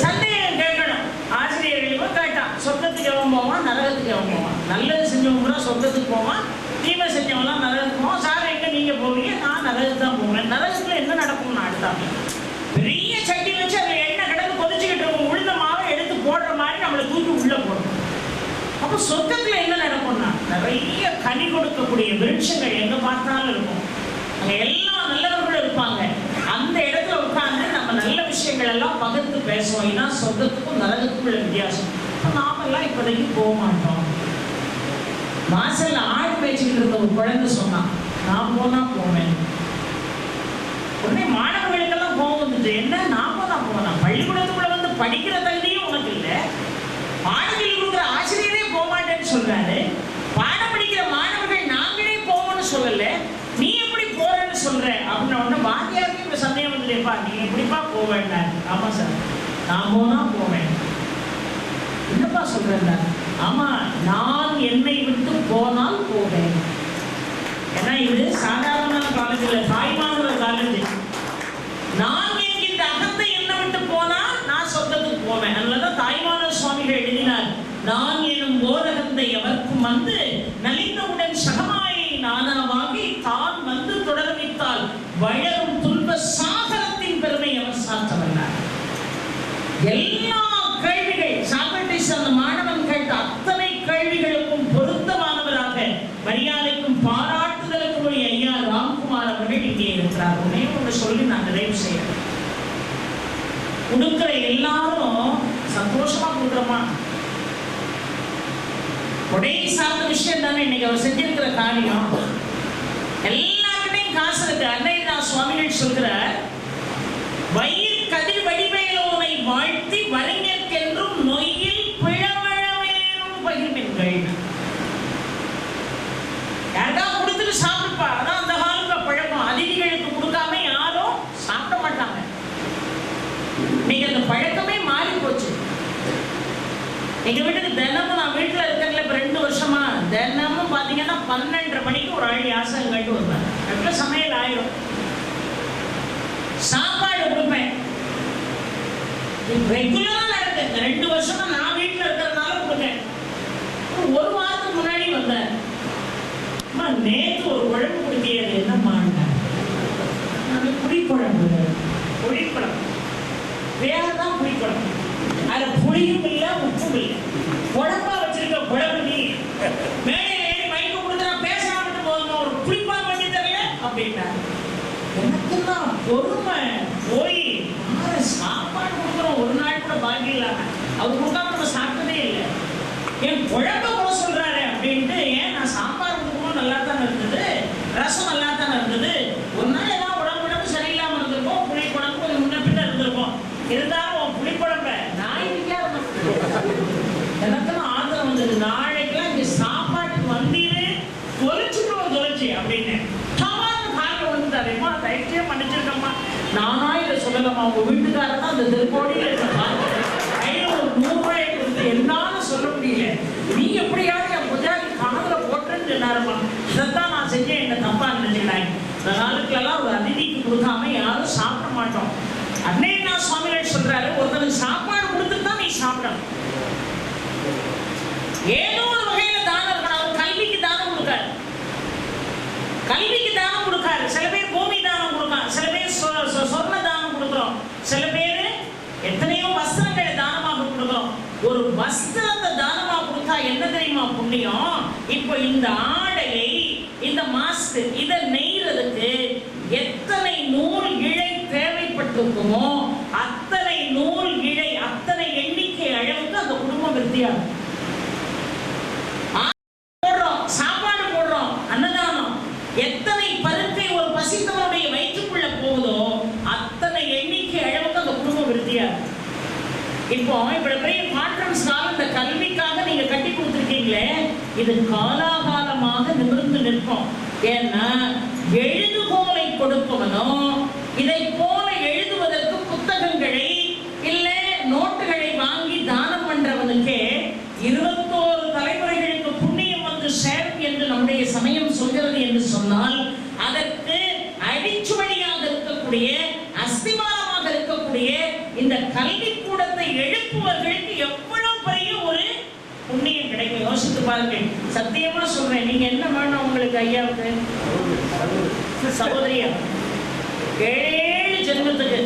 சந்தேகம் கேட்கணும். ஆசிரியர்களும் கேட்டான், சொர்க்கத்துக்கு எவன் போவான், நரகத்துக்கு எவன் போவான்? நல்லது செஞ்சவங்க கூட சொர்க்கத்துக்கு போவான், தீமை செஞ்சவங்களாம் நரகத்துக்கு போவான். சார் எங்க நீங்க போவீங்க? நான் நரகத்துக்கு தான் போவேன். நரகத்துல என்ன நடக்கும்னு அடுத்தாங்க பெரிய சட்டி வச்சு அதுல எண்ணெய் கிடந்து கொதிச்சுக்கிட்டு இருக்கும், உளுந்த மாவை எடுத்து போடுற மாதிரி நம்மளை தூக்கி உள்ள போடணும். அப்போ சொர்க்கத்துல என்ன நடக்கும்னா நிறைய கனி கொடுக்கக்கூடிய விருட்சங்கள் எங்க பார்த்தாலும் இருக்கும். அங்க எல்லா நல்லவர்களும் இருப்பாங்க. அந்த இடத்துல உட்கார்ந்து நம்ம நல்ல விஷயங்கள் எல்லாம் பகிர்ந்து பேசுவோம். இதுதான் சொர்க்கத்துக்கும் நரகத்துக்கும் உள்ள வித்தியாசம். நாமெல்லாம் இப்போதைக்கு போக மாட்டோம். வாசல்ல ஆடு மேய்ச்சிக்கிட்டு இருந்த ஒரு குழந்தை சொன்னான், நான் போனா போவேன். உடனே மாணவர்களுக்கெல்லாம் கோவம் வந்துட்டு, என்ன நாம தான் போகலாம், பள்ளிக்கூடத்துக்குள்ள வந்து படிக்கிற தகுதியும் உனக்கு இல்லை, பாடத்தில் கொடுக்குற ஆசிரியரே போக மாட்டேன்னு சொல்றாரு, பாடம் படிக்கிற மாணவர்கள் நாங்களே போவோம்னு சொல்லல, நீ எப்படி போறேன்னு சொல்ற அப்படின்ன உடனே வாத்தியாருக்கு இப்ப சந்தேகம் வந்துட்டேப்பா, நீ எப்படிப்பா போவேன்? ஆமா சார், நான் போனா போவேன். என்னப்பா நிஜமா சொல்றேன். ஆமா, நான் என்னை விட்டு போனால் போவேன். ஏன்னா இது சாதாரணமான காலேஜ் இல்லை, தாய்மானவர காலேஜ். நான் என்கின்ற அகந்தை என்னை விட்டு போனா நான் சொர்க்கத்துக்கு போவேன். அதனாலதான் தாய்மான சுவாமிகள் எழுதினார், நான் எனும் ஓரகந்தை எவர்க்கும் வந்து நலிந்தவுடன் சகமாயை நானாவாகி தான் வந்து தொடர்வித்தால் வளரும் துன்ப சாகரத்தின் பெருமை அவர் சாத்தவல்லார். எல்லா கேள்விகள் சாக்ரட்டிஸ் அந்த மாணவன் கேட்ட அத்தனை கேள்விகளுக்கும் பொருத்தமானவராக மரியாதைக்கும் பாராட்டுதலுக்கும் ஐயா ராம்குமார் அவர்கள் இங்கே இருக்கிறார். உடனே ஒன்று சொல்லி நான் நிறைவு செய்யறேன். கொடுக்கிற எல்லாரும் சந்தோஷமா கொடுக்குறோமா? கொடையை சார்ந்த விஷயம் தானே இன்னைக்கு அவர் செஞ்சிருக்கிற காரியம். எல்லாருக்கிட்டையும் காசு இருக்கு. அன்னைக்கு சுவாமிகள் சொல்கிறார், வயிறு கதிர் வடிவேலோனை வாழ்த்தி வரைஞர்க்கென்றும் நொய்யில் பிழவழவேனும் பகிர்மென்கள். யாருக்கா கொடுத்துட்டு சாப்பிடுப்பா, அதான் அந்த காலத்துல பழக்கம். அதிதிகளுக்கு கொடுக்காம யாரும் சாப்பிட மாட்டாங்க. நீங்க அந்த பழக்கமே மாறி போச்சு. எங்க வீட்டுக்கு தினமும், நான் வீட்டுல இருக்கேன்ல இப்ப 2 வருஷமா, தினமும் பாத்தீங்கன்னா 12:30 மணிக்கு ஒரு ஆள் யாசகம் கேட்டு வருவேன். எப்ப சமையல் ஆயிரும், சாப்பாடு கொடுப்பேன். ரெகுலரா நடக்கு. 2 வருஷமா நான் வீட்டுல இருக்கிறதுனால கொடுப்பேன். ஒரு வாரத்துக்கு முன்னாடி வந்தேன், நேத்து ஒரு குழம்பு கொடுத்தியது என்னம்மா? புளிக்குழம்பு. புளிக்குழம்பு வேறதான் புளிக்குழம்பு. அது புளியும் இல்ல உப்பும் இல்ல, குழம்பா வச்சிருக்க குழம்பு. நீ மேலே மைக்கு கொடுத்தா பேசாமட்டு போதுமா, ஒரு புளிப்பா பண்ணி தரல அப்படின்னா எனக்குதான் பொறுமை போய் சாப்பாடு கொடுக்குறோம். ஒரு நாள் கூட பாக்கி இல்லாம அவர் கொடுக்காம நம்ம சாப்பிட்டதே இல்லை. என் குழம்ப கூட சொல்றாரு அப்படின்ட்டு. ஏன் நான் சாம்பார் கொடுக்கும்போது நல்லா தானே இருந்தது, ரசம் நல்லா தானே இருந்தது. ஒரு நாள் ஏதாவது உடம்பு சரியில்லாம இருந்திருப்போம், புளி குழம்பு கொஞ்சம் முன்ன பின்ன இருந்திருப்போம். இருந்தாலும் புளி குழம்ப நான் எனக்குன்னு ஆத்திரம் வந்தது. நாளைக்கெல்லாம் இங்க சாப்பாட்டுக்கு வந்தீரு தொலைச்சுட்டு தொலைச்சி அப்படின்னு காலில் வந்துட்டாருமா, தயவுச்சே பண்ணிச்சிருக்கம்மா. நானா இதை சொல்லலாமா? உங்க வீட்டுக்காரர் தான் அந்த திருக்கோடியில் இருக்க கையில ஒரு 100 ரூபாயை கொடுத்து என்னால சொல்ல முடியல. நீ எப்படியாவது என் புஜாதி காதுல போட்டுன்னு சொன்னாருமா. இதைத்தான் நான் செஞ்சேன், என்ன தப்பா நினைச்சுக்கிறாங்க. இந்த காலத்துலலாம் ஒரு அதிதிக்கு கொடுக்காம யாரும் சாப்பிட மாட்டோம். அன்னைக்கு சுவாமிகள் சொல்றாரு, ஒருத்தனுக்கு சாப்பாடு கொடுத்துட்டு தான் நீ சாப்பிடணும். ஏதோ ஒரு வகையில தானம் இருக்கணும். அவர் கல்விக்கு தானம் கொடுக்காரு, கல்விக்கு தானம் கொடுக்காரு. சில பேர் பூமி தானம் கொடுக்காங்க, சில பேர் சொர்ண தானம் கொடுக்குறோம், சில பேர் எத்தனையோ வஸ்திரங்களை தானமாக கொடுக்குறோம். ஒரு வஸ்திரத்தை தானமா கொடுத்தா என்ன தெரியுமா புண்ணியம்? இப்போ இந்த ஆடையை, இந்த மாஸ்க், இதை நெய்றதுக்கு எத்தனை நூல் இழை தேவைப்பட்டிருக்குமோ அத்தனை நூல் இழை, அத்தனை எண்ணிக்கை அளவுக்கு அந்த குடும்பம் விருத்தியாகும். போடுறோம், சாப்பாடு போடுறோம், அன்னதானம், எத்தனை பருக்கை ஒரு பசித்தவனுடைய வயிற்றுக்குள்ள போகுதோ அத்தனை எண்ணிக்கை அளவுக்கு அந்த குடும்பம் விருத்தியாகும். இப்போ இவ்வளவு பெரிய கான்ஃபரன்ஸ் ஹால் இந்த கல்விக்காக நீங்க கட்டி கொடுத்துருக்கீங்களே, இது காலாகாலமாக நிமிர்ந்து நிற்போம். ஏன்னா எழுதுகோலை கொடுப்பவனோ இதை போல எழுதுவதற்கு புத்தகங்களை இல்ல நோட்டுகளை வாங்கி தானம் பண்றவனுக்கே 21 தலைமுறைகளுக்கு புண்ணியம் வந்து சேரும் என்று நம்முடைய சமயம் சொல்கிறது என்று சொன்னால், அதற்கு அடிச்சுவடியாக இருக்கக்கூடிய, அஸ்திவாரமாக இருக்கக்கூடிய இந்த கல்வி கூடத்தை எழுப்புவதற்கு எவ்வளவு பெரிய ஒரு புண்ணியம் கிடைக்கும். யோசித்து பாருங்கள். சத்தியமா சொல்றேன், நீங்க என்ன வேணும் உங்களுக்கு ஐயாவுக்கு? சகோதரியா 7 ஜென்மத்துக்கு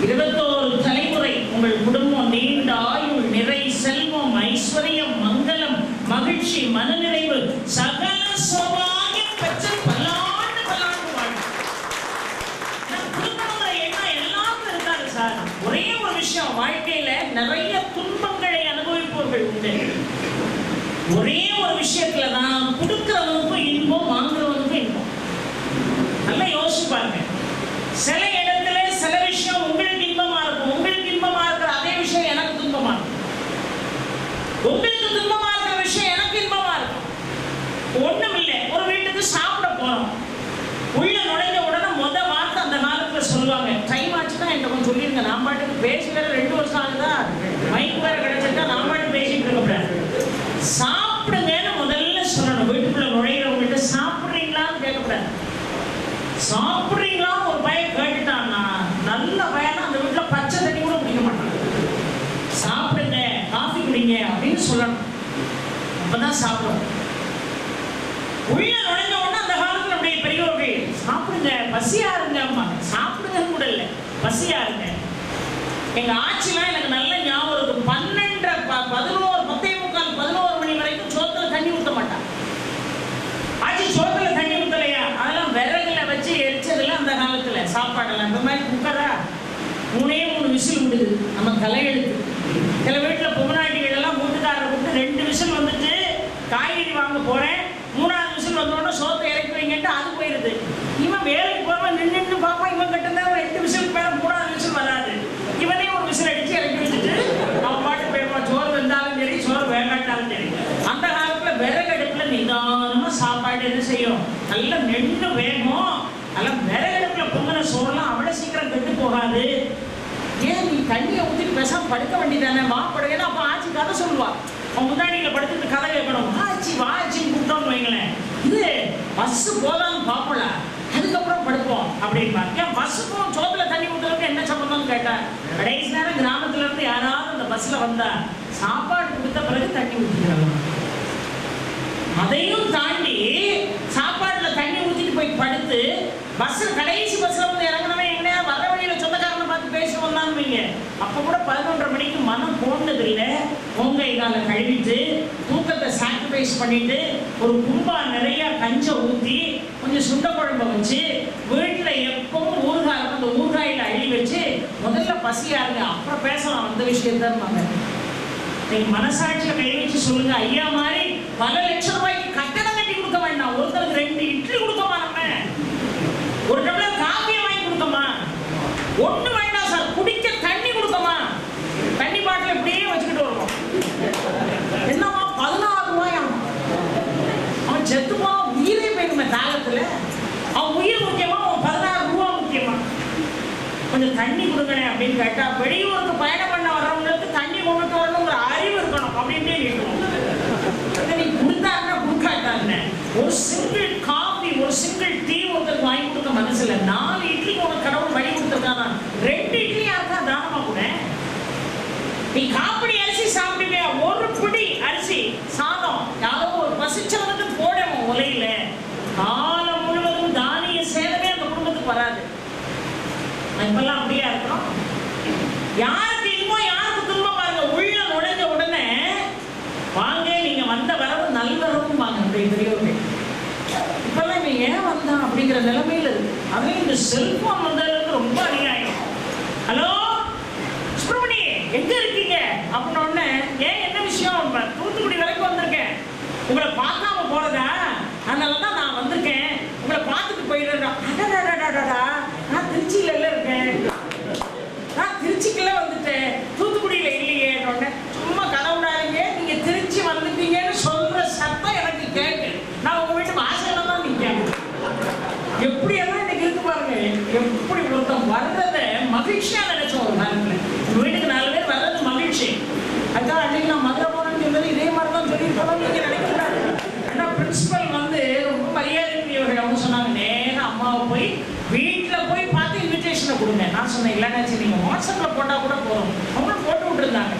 21 தலைமுறை உங்கள் குடும்பம் நீண்ட ஆயுள், நிறை செல்வம், ஐஸ்வர்யம், மங்களம், மகிழ்ச்சி, மனநிறைவு, சகல சௌபாகியம் பெற்று பல்லாண்டு பல்லாண்டு வாழும். எல்லாரும் இருக்காரு சார். ஒரே ஒரு விஷயம், வாழ்க்கையில நிறைய துன்பங்களை அனுபவிப்பவர்கள் உண்டு. ஒரே ஒரு விஷயத்துலதான் கொடுக்கிறவனுக்கும் இன்பம், வாங்குறவனுக்கும் இன்பம். நல்லா யோசிப்பாங்க. சில இடத்துல சில விஷயம் உங்களுக்கு இன்பமா இருக்கும், உங்களுக்கு இன்பமா இருக்கிற அதே விஷயம் எனக்கு துன்பமா இருக்கும். உங்களுக்கு துன்பமா இருக்கிற விஷயம் எனக்கு இன்பமா இருக்கும். ஒண்ணும் இல்லை, ஒரு வீட்டுக்கு சாப்பிட போறோம். உள்ள நுழைஞ்ச உடனே வார்த்தை அந்த காலத்துல சொல்லுவாங்க, டைம் ஆச்சுன்னா என்ன கொஞ்சம் சொல்லிருங்க, நான் பாட்டுக்கு பேசி வேற 2 வருஷம் ஆகுதா, மைக் வேற கிடைச்சிருக்கா, நான் பாட்டு அப்படின்னு சொல்லணும். அப்பதான் சாப்பிடும். உள்ள நுழைஞ்ச உடனே அந்த காலத்துல அப்படியே பெரியவர்கள் சாப்பிடுங்க, பசியா இருங்க, அம்மா சாப்பிடுங்கன்னு கூட இல்லை, பசியா இருங்க. எங்க ஆட்சிலாம் எனக்கு நல்ல ஞாபகம் இருக்கு. 11 மணி வரைக்கும் சோத்துல தண்ணி ஊத்த மாட்டான். ஆட்சி சோத்துல தண்ணி ஊத்தலையா? அதெல்லாம் விறகுல வச்சு எரிச்சதுல அந்த காலத்துல சாப்பாடெல்லாம். இந்த மாதிரி குக்கரா 3 விசில் விடுது, நம்ம தலையெழுத்து. சில வீட்டுல பொம்மநாட்டிகள் எல்லாம் வீட்டுக்காரரை கூப்பிட்டு 2 விசில் வந்துட்டு காய்கறி வாங்க போறேன், 3ஆவது விசில் வந்தோடனே சோத்தை இறக்கி வைங்கன்ட்டு அது போயிருது. இவன் வேலைக்கு போறவன் நின்று பார்ப்பான், இவன் கிட்ட 2 விசிலுக்கு மேல 3ஆவது விசில் வராது. இவனே ஒரு விசில் அடிச்சு இறக்கி வச்சுட்டு அவன் பாட்டு போயிடுவான். சோறு வெந்தாலும் சரி, சோறு வேகாட்டாலும் சரி. அந்த காலத்துல விறகடுப்புல நிதானமா சாப்பாடு என்ன செய்யும், நல்லா நெண்ணு வேகும். அதெல்லாம் விறகடுப்புல பொங்கின சோறுலாம் அவ்வளவு சீக்கிரம் கெட்டு போகாது. ஏன் நீ தண்ணியை ஊற்றிட்டு பேசாம படுக்க வேண்டியதானே, வாப்படுங்க. ஏன்னா அப்ப ஆட்சி கதை சொல்லுவா. அவன் முன்னாடியில படுத்துட்டு கதை கேட்கணும். வாச்சின்னு கூப்பிட்டோம்னு வைங்களேன், இது பஸ் போதான்னு பார்ப்பல, அதுக்கப்புறம் படுப்போம் அப்படின்பா. ஏன் பஸ்ஸுக்கும் சோத்துல தண்ணி ஊற்றுறதுக்கு என்ன சம்பந்தம்னு கேட்டேன். கடைசி நேரம் கிராமத்துல இருந்து யாராவது அந்த பஸ்ல வந்தா சாப்பாடு கொடுத்த பிறகு தண்ணி ஊற்றிக்கிறாங்க. அதையும் தாண்டி சாப்பாடுல தண்ணி ஊற்றிட்டு போய் படுத்து பஸ்ல கடைசி பஸ்ல வந்து இறங்கினவன் எங்கனையா வர வழியில சொந்தக்காரனை பார்த்து பேசி வந்தான்னு வைங்க, அப்ப கூட 11:30 மணிக்கு மனம் போனது இல்லை. பொங்கை காலை கழுவிட்டு தூக்கத்தை சாக்ரிஃபைஸ் பண்ணிட்டு ஒரு கும்பா நிறைய கஞ்சை ஊற்றி கொஞ்சம் சுண்ட குழம்பு வச்சு வீட்டில் எப்பவும் ஊறுகாய், அந்த ஊறுகாயில அள்ளி வச்சு முதல்ல பசியாருங்க, அப்புறம் பேசலாம் அந்த விஷயத்தான். நீங்க மனசாட்சியை கை வச்சு சொல்லுங்க. ஐயா மாதிரி பல லட்சம் ரூபாய்க்கு கட்டணம் கட்டி கொடுக்க வேண்டாம், ஒருத்தருக்கு 2 இட்லி கொடுக்கமா, நம்ம ஒரு டம்ளர் காஃபியை வாங்கி கொடுக்கமா, ஒண்ணு வேண்டாம் சார், குடிக்க தண்ணி கொடுக்கமா. தண்ணி பாட்டில் இப்படியே வச்சுக்கிட்டு வருவோம். என்னவா 16 ரூபாயா? அவன் செத்துமா, உயிரே போயிருமே தாகத்துல. அவன் உயிர் முக்கியமா, அவன் 16 ரூபா முக்கியமா? கொஞ்சம் தண்ணி கொடுக்கணும் அப்படின்னு கேட்டா, வெளியூருக்கு பயணம் பண்ண வர்றவங்களுக்கு தண்ணி கொண்டுட்டு வரணுங்கிற அறிவு இருக்கணும் அப்படின்ட்டு இருக்கணும். நீ கொடுத்தாருன்னா கொடுக்காட்டாருன்னு ஒரு சிங்கிள் காஃபி, ஒரு சிங்கிள் டீ ஒருத்தருக்கு வாங்கி கொடுக்க மனசுல 4 இட்லிக்கு உனக்கு கடவுள் வழி கொடுத்துருக்கானா, 2 இட்லி யாருக்கா தானமா கூட. நீ காப்படி அரிசி சாப்பிடுவே, ஒரு பிடி அரிசி சாதம் யாரோ ஒரு பசிச்சவனுக்கு போடணும் உலையில. காலம் முழுவதும் தானிய சேதமே அந்த குடும்பத்துக்கு வராது. இப்பெல்லாம் அப்படியா இருக்கிறோம். யாருக்கு இன்பம் யாருக்கு துன்பம் பாருங்க. உள்ள நுழைஞ்ச உடனே வாங்க நீங்க வந்த வரவு நல்வரவும் வாங்க பெரியவர்கள். இப்பெல்லாம் இவன் ஏன் வந்தான் அப்படிங்கிற நிலைமையில இருக்கு. அதுவும் இந்த செல்போன் வந்ததுக்கு ரொம்ப அநியாயம். ஹலோ சுப்பிரமணி எங்க இருக்கீங்க அப்படின்னு உடனே, ஏன் என்ன விஷயம், தூத்துக்குடி வரைக்கும் வந்திருக்கேன், உங்களை பார்க்காம போறதா, அதனாலதான் நான் வந்திருக்கேன், உங்களை பார்த்துட்டு போயிடுறேன். நான் திருச்சியில இருக்கேன், நான் திருச்சிக்குள்ள வந்துட்டேன், தூத்துக்குடியில இல்லையே. சும்மா கனவுடாதீங்க, நீங்க திருச்சி வந்துட்டீங்கன்னு சொல்ற சத்தம் எனக்கு கேட்கு. நான் உங்க வீட்டு வாசல்ல தான் நிற்கேன். எப்படியெல்லாம் இன்னைக்கு இருக்கு பாருங்க. எப்படி ஒருத்தன் வர்றத மகிழ்ச்சியா நினைச்சோம். ஒரு காலத்துல வீட்டுக்கு 4 பேர் வர்றது மகிழ்ச்சி. அக்கா அன்னைக்கு நான் மதுரை போனேன்னு சொன்னது இதே மாதிரி தான் சொல்லியிருக்கோம் நீங்க நினைக்கிறாரு. ஏன்னா பிரின்சிபல் வந்து ரொம்ப மரியாதைக்குரியவர்கள். அவங்க சொன்னாங்க, நேரம் அம்மாவை போய் வீட்டில் போய் பார்த்து இன்விடேஷனை கொடுங்க. நான் சொன்னேன், இல்லைன்னாச்சு நீங்கள் வாட்ஸ்அப்பில் போட்டால் கூட போகிறோம். அவங்களும் போட்டு விட்டுருந்தாங்க.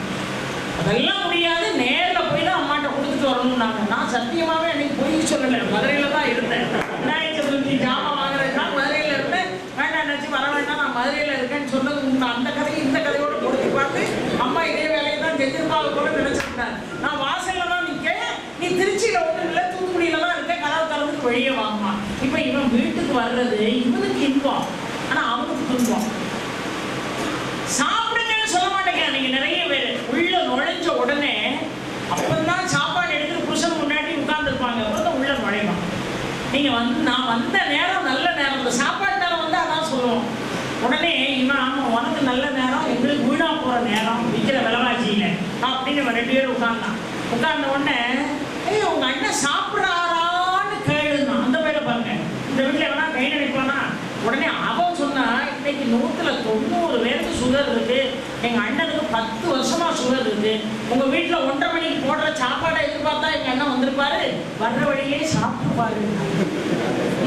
அதெல்லாம் முடியாது, நேரில் போய் தான் அம்மாட்ட கொடுத்துட்டு வரணும்னாங்க. நான் சத்தியமாகவே அன்னைக்கு போய் சொல்லலை, மதுரையில் தான் இருந்தேன். விநாயகர் சதுர்த்தி ஜாமான் வாங்குறதுனா மதுரையில் இருந்தேன். வேண்டாம் நினச்சி வர வேண்டாம், நான் மதுரையில் இருக்கேன்னு சொன்னது உங்க அந்த கதையை இந்த கதையோடு கொடுத்து பார்த்து அம்மா இதே வேலையை தான் செஞ்சிருப்பாங்க கூட நினச்சிருந்தேன். நான் வாசலில் தான் நிற்கேன், நீ திருச்சியில் ஒன்றும் இல்லை, தூத்துக்குடியில் தான் இருக்கேன், கதவை திறந்துட்டு வெளியே வாங்குமா. இப்போ இவன் வீட்டுக்கு வர்றது இவனுக்கு இன்பம், ஆனால் அவனுக்கு துன்பம். சாப்பிடுங்கன்னு சொல்ல மாட்டேங்கிறேன். நீங்க நிறைய பேர் உள்ள நுழைஞ்ச உடனே அப்பதான் சாப்பாடு எடுத்து புருஷன் முன்னாடி உட்கார்ந்துருப்பாங்க, அப்புறம் உள்ள நுழைவான். நீங்க நான் வந்த நேரம் நல்ல நேரம், இந்த சாப்பாடு நேரம் வந்து அதான் சொல்லுவோம். உடனே இவன், ஆமா உனக்கு நல்ல நேரம், எங்களுக்கு வீணா போற நேரம் விற்கிற விலைவாசியில அப்படின்னு 2 பேரும் உட்கார்ந்த உடனே, உங்க அண்ணன் சாப்பிட்றாரான்னு கேளுங்க. அந்த வேலை பாருங்க. இந்த வீட்டுல எவனா கை நினைப்பானா, உடனே அவன் சொன்னா, இன்னைக்கு 190 பேருக்கு சுகர் இருக்கு, எங்க அண்ணனுக்கு 10 வருஷமா சுகர் இருக்கு, உங்க வீட்டுல 1:30 மணிக்கு போடுற சாப்பாடை எதிர்பார்த்தா எங்க அண்ணன் வந்திருப்பாரு, வர்ற வழியே சாப்பிட்டுப்பாரு.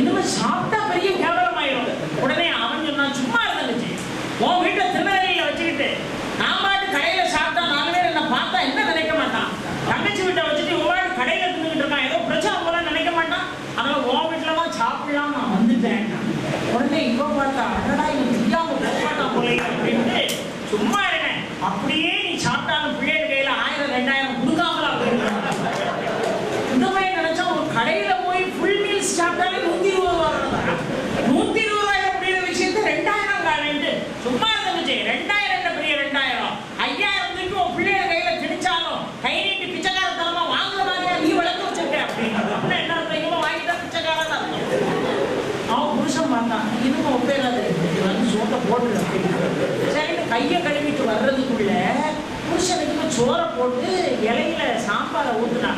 இனிமே சாப்பிட்டா பெரிய கேவலமாயிரும். உடனே அவன் சொன்னா, சும்மா இருந்துச்சு, உன் வீட்டை திருநெல்வேலியில வச்சுக்கிட்டு நான் பாட்டு கடையில சாப்பிட்டா 4 பேர் என்ன பார்த்தா என்ன நினைக்க மாட்டான், சாம்பாரை ஊத்துனா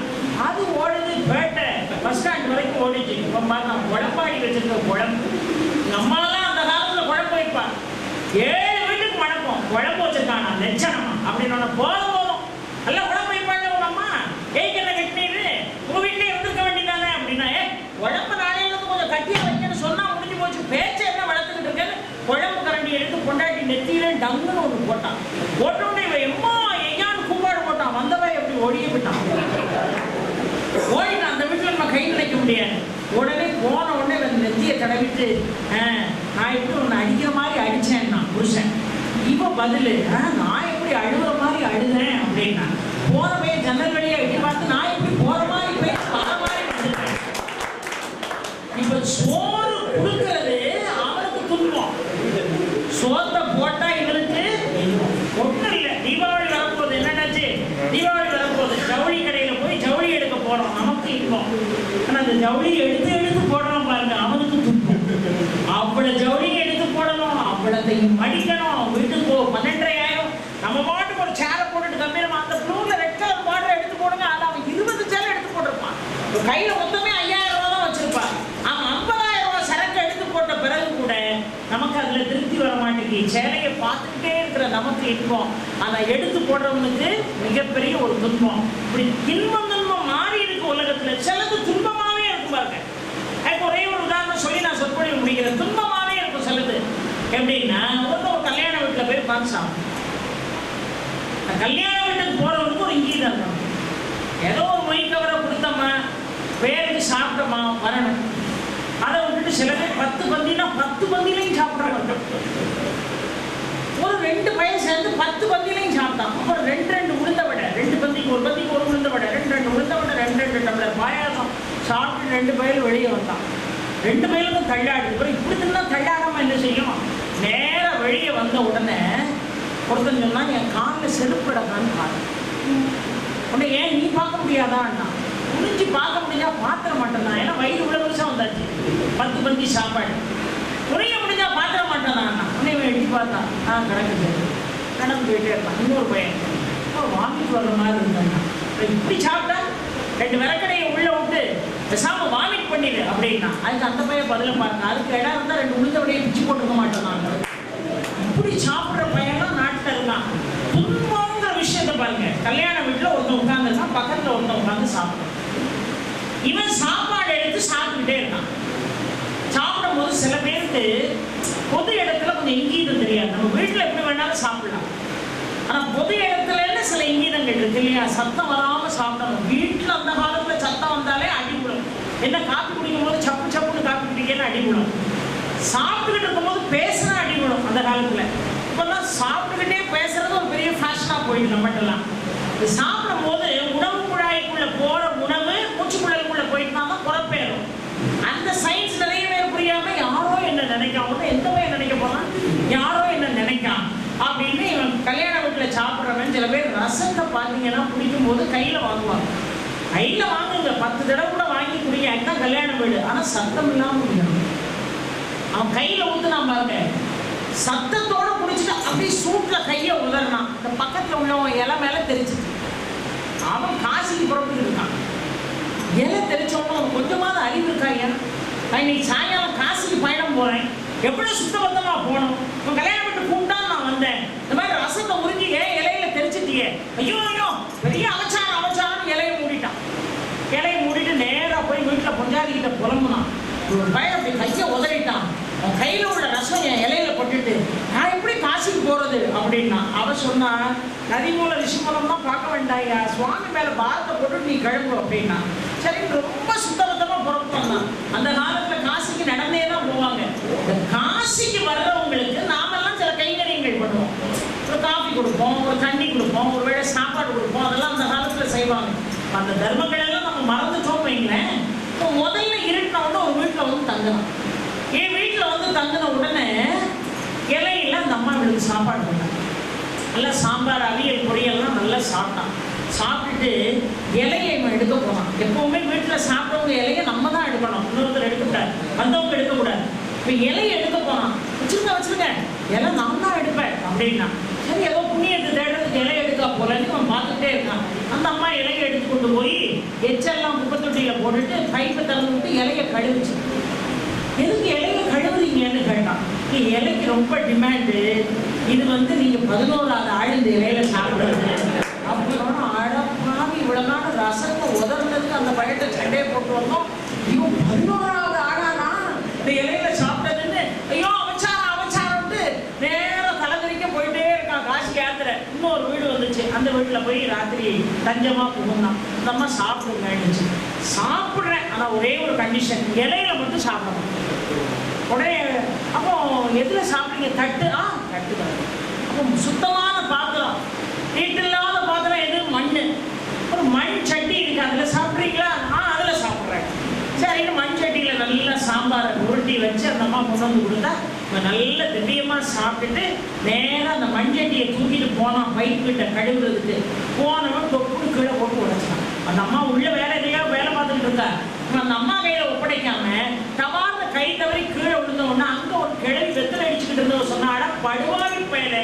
அது ஓடுது பேட்டை பஸ் ஸ்டாண்ட் வரைக்கும் ஓடிச்சு. இப்போ பாருங்க குழம்பாடி வச்சிருக்க குழம்பு. நம்மளாம் அந்த காலத்துல குழம்பு வைப்பாங்க, 7 வீட்டுக்கு மணக்கும். குழம்பு வச்சிருக்கானா லட்சணமா அப்படின்னு போதும் போதும் நல்லா குழம்பு வைப்பாங்க. உங்க அம்மா ஏய்க்கு கட்டினீரு உங்க வீட்டிலே இருந்திருக்க வேண்டியதானே அப்படின்னா, குழம்பு நாளையில இருந்து கொஞ்சம் கட்டியா வைக்கணும்னு சொன்னா முடிஞ்சு போச்சு. பேச்சை என்ன வளர்த்துக்கிட்டு இருக்கேன்னு குழம்பு கரண்டி எடுத்து கொண்டாடி நெத்தியில டங்குன்னு ஒன்று போட்டான். போட்டோடனே இவன் எம்மா ஐயான்னு கூப்பாடு போட்டான். வந்தவன் எப்படி ஓடியே போயிட்டான். ஓடினா அந்த வீட்டில் நம்ம கை நினைக்க முடியாது. உடனே போன உடனே வந்து நெத்தியை தடவிட்டு நான் எப்படி ஒன்று அடிக்கிற மாதிரி அடித்தேன் நான் புருஷன். இப்போ பதில் நான் எப்படி அழுகிற மாதிரி அழுதேன் அப்படின்னா, போன போய் ஜன்னல் வழியாக எட்டி பார்த்து நான் எப்படி போகிற மாதிரி போய் வர மாதிரி வந்துட்டேன். இப்போ சோறு கொடுக்கறது அவருக்கு துன்பம். சோத்தை போட்டா இவருக்கு ஒன்றும் இல்லை. தீபாவளி வரப்போகுது, என்னன்னாச்சு தீபாவளி வரப்போகுது, ஜவுளி கடையில் போய் ஜவுளி எடுக்க போகிறோம், நமக்கு இன்பம். ஆனால் அந்த ஜவுளி எடுத்து எடுத்து போடணும் பாருங்க, அவனுக்கு துன்பம். அவ்வளோ ஜவுளி எடுத்து போடணும், அவ்வளோத்தையும் மடிக்கணும். வீட்டுக்கு 12,500 நம்ம பாட்டுக்கு ஒரு சேரை போட்டுட்டு கம்பீரமா அந்த ப்ளூவில் ரெட் கலர் பார்டர் எடுத்து போடுங்க. அதில் அவன் 20 சேலை எடுத்து போட்டிருப்பான். கையில் மொத்தமே 5,000 ரூபா தான் வச்சிருப்பான். அவன் 50,000 ரூபா சரக்கு எடுத்து போட்ட பிறகு கூட நமக்கு அதில் திருப்தி வர மாட்டேங்குது. சேலையை பார்த்துக்கிட்டே இருக்கிற நமக்கு இன்பம், அதை எடுத்து போடுறவனுக்கு மிகப்பெரிய ஒரு துன்பம். இப்படி இன்பம் துன்பம் மாறி இருக்கு உலகத்தில். சிலது துன்பமாகவே இருக்கும் பாருங்க. இப்போ ஒரே ஒரு உதாரணம் சொல்லி நான் சொற்பொழிவு முடிக்கிறேன். துன்பமாகவே இருக்கும் சிலது. எப்படின்னா ஒரு கல்யாண வீட்டில் போய் பார்த்தான். கல்யாண வீட்டுக்கு போறவனுக்கு ஒரு இங்கீதம் இருக்கணும். ஏதோ ஒரு மொய்க்கவரை கொடுத்தம்மா பேருக்கு சாப்பிட்டோமா வரணும். அதை விட்டுட்டு சில பேர் 10 பந்தினா 10 பந்திலையும் சாப்பிட்றாங்க. ஒரு 2 பையன் சேர்ந்து 10 பந்திலையும் சாப்பிட்டான். அப்புறம் 2 உளுந்த வடை, 2 பந்திக்கு ஒரு உளுந்த வடை, 2 உளுந்த வடை, 2 டம்ளர் பாயாசம் சாப்பிட்டு 2 பையன் வெளியே வந்தான். 2 பையனுக்கும் தள்ளாடு. அப்புறம் இப்படி தின்னா தள்ளாடாம என்ன செய்யும்? நேராக வெளியே வந்த உடனே ஒருத்தன் சொன்னா என் காலில் செருப்பிடக்கான்னு பாரு. உடனே ஏன் நீ பார்க்க முடியாதான்னா, குனிஞ்சு பார்க்க முடிஞ்சா பாத்திர மாட்டேன். ஏன்னா வயிறு உள்ள வருஷம் வந்தாச்சு, 10 பந்தி சாப்பாடு. குறைய முடிஞ்சா பாத்திர மாட்டேன். உடனே எட்டி பார்த்தா கிடக்குது. நடந்து போயிட்டே இருக்கான். இன்னொரு பையன் வாமிட்டு வர்ற மாதிரி இருந்தாங்க. இப்படி சாப்பிட்டா 2 விளக்கடையை உள்ள விட்டு பேசாம வாமிட் பண்ணிடு அப்படின்னா, அதுக்கு அந்த பையன் பதில பாருங்க. அதுக்கு இடம் இருந்தால் 2 உளுந்த வடையை பிச்சு போட்டுக்க மாட்டேன். இப்படி சாப்பிட்ற பையன்லாம் நாட்டில் இருக்கான். துன்பங்கிற விஷயத்த பாருங்க. கல்யாண வீட்டில் ஒருத்தன் உட்காந்துருக்கான், பக்கத்தில் ஒருத்தன் உட்காந்து சாப்பிடும். இவன் சாப்பாடு எடுத்து சாப்பிட்டுக்கிட்டே இருக்கான். சாப்பிடும் போது சில பேருக்கு பொது இடத்துல கொஞ்சம் இங்கீதம் தெரியாது. நம்ம வீட்டில் எப்படி வேணாலும் சாப்பிடலாம், ஆனால் பொது இடத்துல சில இங்கீதங்கள் இருக்கு இல்லையா? சத்தம் வராமல் சாப்பிடணும். வீட்டில் அந்த காலத்தில் சத்தம் வந்தாலே அடிபடும். என்ன காப்பி குடிக்கும் போது சப்பு சப்புன்னு காப்பி குடிக்கன்னு அடிபடும். சாப்பிட்டுக்கிட்டு இருக்கும்போது பேசுனா அடிபடும் அந்த காலத்துல. இப்பெல்லாம் சாப்பிட்டுக்கிட்டே பேசுறது ஒரு பெரிய ஃபேஷனா போயிடுது நம்மகிட்டலாம். சாப்பிடும் போது உணவு குழாய்க்குள்ள போற உணவு மூச்சுக்குழலுக்குள்ள போயிட்டுனா தான் குழப்பேறும். அந்த சயின்ஸ் நிறைய பேர் புரியாம யாரோ என்ன நினைக்காம எந்த பையன் நினைக்க போறான், யாரோ என்ன நினைக்கான் அப்படின்னு இவன் கல்யாண வீட்டுல சாப்பிட்றவன். சில பேர் ரசத்தை பார்த்தீங்கன்னா குடிக்கும் போது கையில வாங்குவாங்க. கையில வாங்குங்க, 10 தடவை கூட வாங்கி குடிங்க. அதுதான் கல்யாண வீடு. ஆனா சத்தம் இல்லாம குடிக்கணும். அவன் கையில ஊத்துனா பாருங்க, சத்தத்தோட குடிச்சுட்டு அப்படியே சூட்ல கையை உதறினான். இந்த பக்கத்துல உள்ளவன் இலை மேல தெரிச்சுட்டு அவன் காசிக்கு புறப்பட்டு இருக்கான். இலை தெரிச்சவனும் அவன் கொஞ்சமாவது அறிவு இருக்காங்க. நான் இன்னைக்கு சாயங்காலம் காசிக்கு பயணம் போறேன், எவ்வளவு சுத்தபத்தமா போகணும். உன் கல்யாணம் விட்டு கூப்பிட்டான்னு நான் வந்தேன். இந்த மாதிரி ரசத்தை உறிஞ்சி இலையில தெரிச்சிட்டியே, ஐயோ ஐயோ பெரிய அவச்சாரம் இலையை மூடிட்டான். இலையை மூடிட்டு நேரா போய் வீட்டுல பொஞ்சாதிக்கிட்ட புலம்புனான். ஒரு பையன் அப்படி கையை உதறிட்டான். அவன் கையில உள்ள ரசம் என் இலையில போட்டுட்டு நான் எப்படி காசிக்கு போறது அப்படின்னா, அவன் சொன்னா நதிமூல ரிஷிமூலம் தான் பார்க்க வேண்டாயா, சுவாமி மேல பாரத்தை போட்டு நீ கிளம்பு அப்படின்னா. சரி ரொம்ப சுத்தபத்தமா புறப்பட்டு வந்தான். அந்த காலத்துல காசிக்கு நடந்தே தான் போவாங்க. இந்த காசிக்கு வர்றவங்களுக்கு நாமெல்லாம் சில கைங்கரியங்கள் பண்ணுவோம். ஒரு காஃபி கொடுப்போம், ஒரு தண்ணி கொடுப்போம், ஒரு வேளை சாப்பாடு கொடுப்போம். அதெல்லாம் அந்த காலத்துல செய்வாங்க. அந்த தர்மங்கள் எல்லாம் நம்ம மறந்துட்டோம் வைங்களேன். இப்போ முதல்ல இருட்டின உடனே ஒரு வீட்டில் வந்து தங்கணும். என் வீட்டில் வந்து தங்கின உடனே இலையில அந்த அம்மா இவளுக்கு சாப்பாடு பண்ணாங்க. நல்லா சாம்பார் அவியல் பொரியல்லாம் நல்லா சாப்பிட்டான். சாப்பிட்டுட்டு இலையை இவன் எடுக்க போனான். எப்பவுமே வீட்டில் சாப்பிட்டவங்க இலையை நம்ம தான் எடுக்கணும், இன்னொருத்தர் எடுக்கக்கூடாது, வந்தவங்க எடுக்கக்கூடாது. இப்போ இலையை எடுக்க போனான். வச்சுருங்க இலை நான் தான் எடுப்பேன் அப்படின்னா. சரி ஏதோ புண்ணியத்தை தேடுறதுக்கு இலையை எடுக்க போலன்னு அவன் பார்த்துட்டே இருக்கான். அந்த அம்மா இலையை எடுத்து கொண்டு போய் எச்செல்லாம் குப்பை தொட்டியில போட்டுட்டு பைப்பை திறந்து விட்டு இலைய கழுவிச்சு. எதுக்கு இலைய கழுவுறீங்கன்னு கேட்டான். இலைக்கு ரொம்ப டிமாண்டு, இது நீங்க 11வது ஆள் இந்த இலையில சாப்பிடுறது அப்படின்னு. அடப்பாவி, இவ்வளவு நாள் ரசத்தை உதர்ந்ததுக்கு அந்த பையத்தை சண்டையை போட்டு வந்தோம், இவன் 11வது ஆளானா இந்த இலையில சாப்பிட்டதுன்னு ஐயோ அவச்சாரம் அவச்சாரம்ட்டு நேரம் தலைகறிக்க போயிட்டே இருக்கான். காசு யாத்திரை இன்னொரு வீடு வந்துச்சு, அந்த வீட்டுல போய் ராத்திரி தஞ்சமா புகுந்தான். இந்த அம்மா சாப்பிடுங்க, சாப்பிடுறேன், ஆனா ஒரே ஒரு கண்டிஷன், இலையில மட்டும் சாப்பிடணும். உடனே அப்போ எதுல சாப்பிடுங்க? தட்டு. தட்டு தான். அப்போ சுத்தமான பாத்திரம், வீட்டில்லாத பாத்திரம் எது? மண்ணு. ஒரு மண் சட்டி இருக்கு, அதுல சாப்பிட்றீங்களா? அதுல சாப்பிட்றேன். சரின்னு மண் சட்டியில நல்லா சாம்பாரை உருட்டி வச்சு அந்த அம்மா கொண்டு வந்து கொடுத்தா நல்ல திவ்யமா சாப்பிட்டுட்டு நேரம் அந்த மண் சட்டியை தூக்கிட்டு போனான் பைப் கிட்ட கழுவுறதுக்கு. போனவன் தொப்புன்னு கீழே போட்டு உடைச்சான். அந்த அம்மா உள்ள வேலை எதையா வேலை பார்த்துக்கிட்டு இருக்கா. அந்த அம்மா கையில ஒப்படைக்காம டவார்ந்த கை தவறி கீழே விழுந்த உடனே அங்க ஒரு கிழவி வெத்தலை அடிச்சுக்கிட்டு இருந்தவ சொன்னாட, படுவாவி பையல,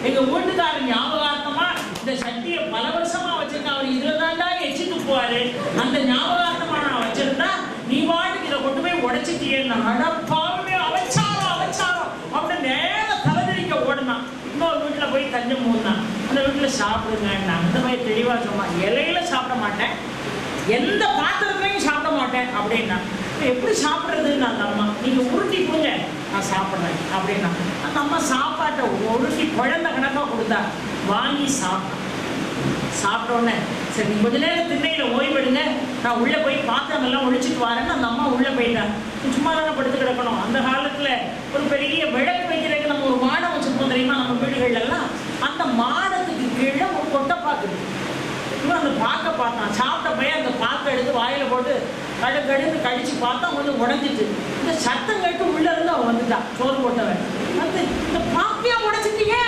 எங்க வீட்டுக்காரர் ஞாபகார்த்தமா இந்த சட்டியை பல வருஷமா வச்சிருக்கேன், அவர் இதுலதான்டா எச்சிட்டு போவாரு, அந்த ஞாபகார்த்தமா நான் வச்சிருந்தா நீ வாட்டுக்கு இதை கொண்டு போய் உடைச்சிட்டியேன்னு. அடப்பாவே, அவச்சாரம் அவச்சாரம் அப்படின்னு நேரம் தலைதறிக்க ஓடுனான். இன்னொரு வீட்டுல போய் தஞ்சம் மூடினான். அந்த வீட்டுல சாப்பிடுங்க. அந்த மாதிரி தெளிவா சொன்னான், இலையில சாப்பிட மாட்டேன், எந்த பாத்திரத்திலையும் சாப்பிட மாட்டேன் அப்படின்னா. எப்படி சாப்பிட்றதுன்னு அந்த அம்மா, நீங்க உருட்டி கொடுங்க நான் சாப்பிட்றேன் அப்படின்னா. அந்த அம்மா சாப்பாட்டை உருட்டி குழந்தை கணக்காக கொடுத்தா, வாங்கி சாப்பிட்ட உடனே சரி கொஞ்ச நேரம் திண்ணையில ஓய்வெடுங்க, நான் உள்ள போய் பாத்திரம் எல்லாம் ஒழிச்சிட்டு வரேன்னு அந்த அம்மா உள்ள போயிட்டான். சும்மா தானே படுத்து கிடக்கணும். அந்த காலத்துல ஒரு பெரிய விளக்கு வைக்கிறதுக்கு நம்ம ஒரு மாடம் வச்சிருப்போம் தெரியுமா, நம்ம வீடுகள் எல்லாம். அந்த மாடத்துக்கு கீழே ஒரு கொட்டைப்பாக்கு. இவன் அந்த பாக்கை பார்த்தான், சாப்பிட்ட போய் அந்த பாக்கை எடுத்து வாயில போட்டு கடுன்னு கடிச்சு பார்த்தா கொஞ்சம் உடஞ்சிட்டு. இந்த சத்தம் கேட்டு உள்ள இருந்து அவன் வந்துட்டான், சோறு போட்டவன் வந்து, இந்த பாக்கையா உடைச்சிட்டீங்க,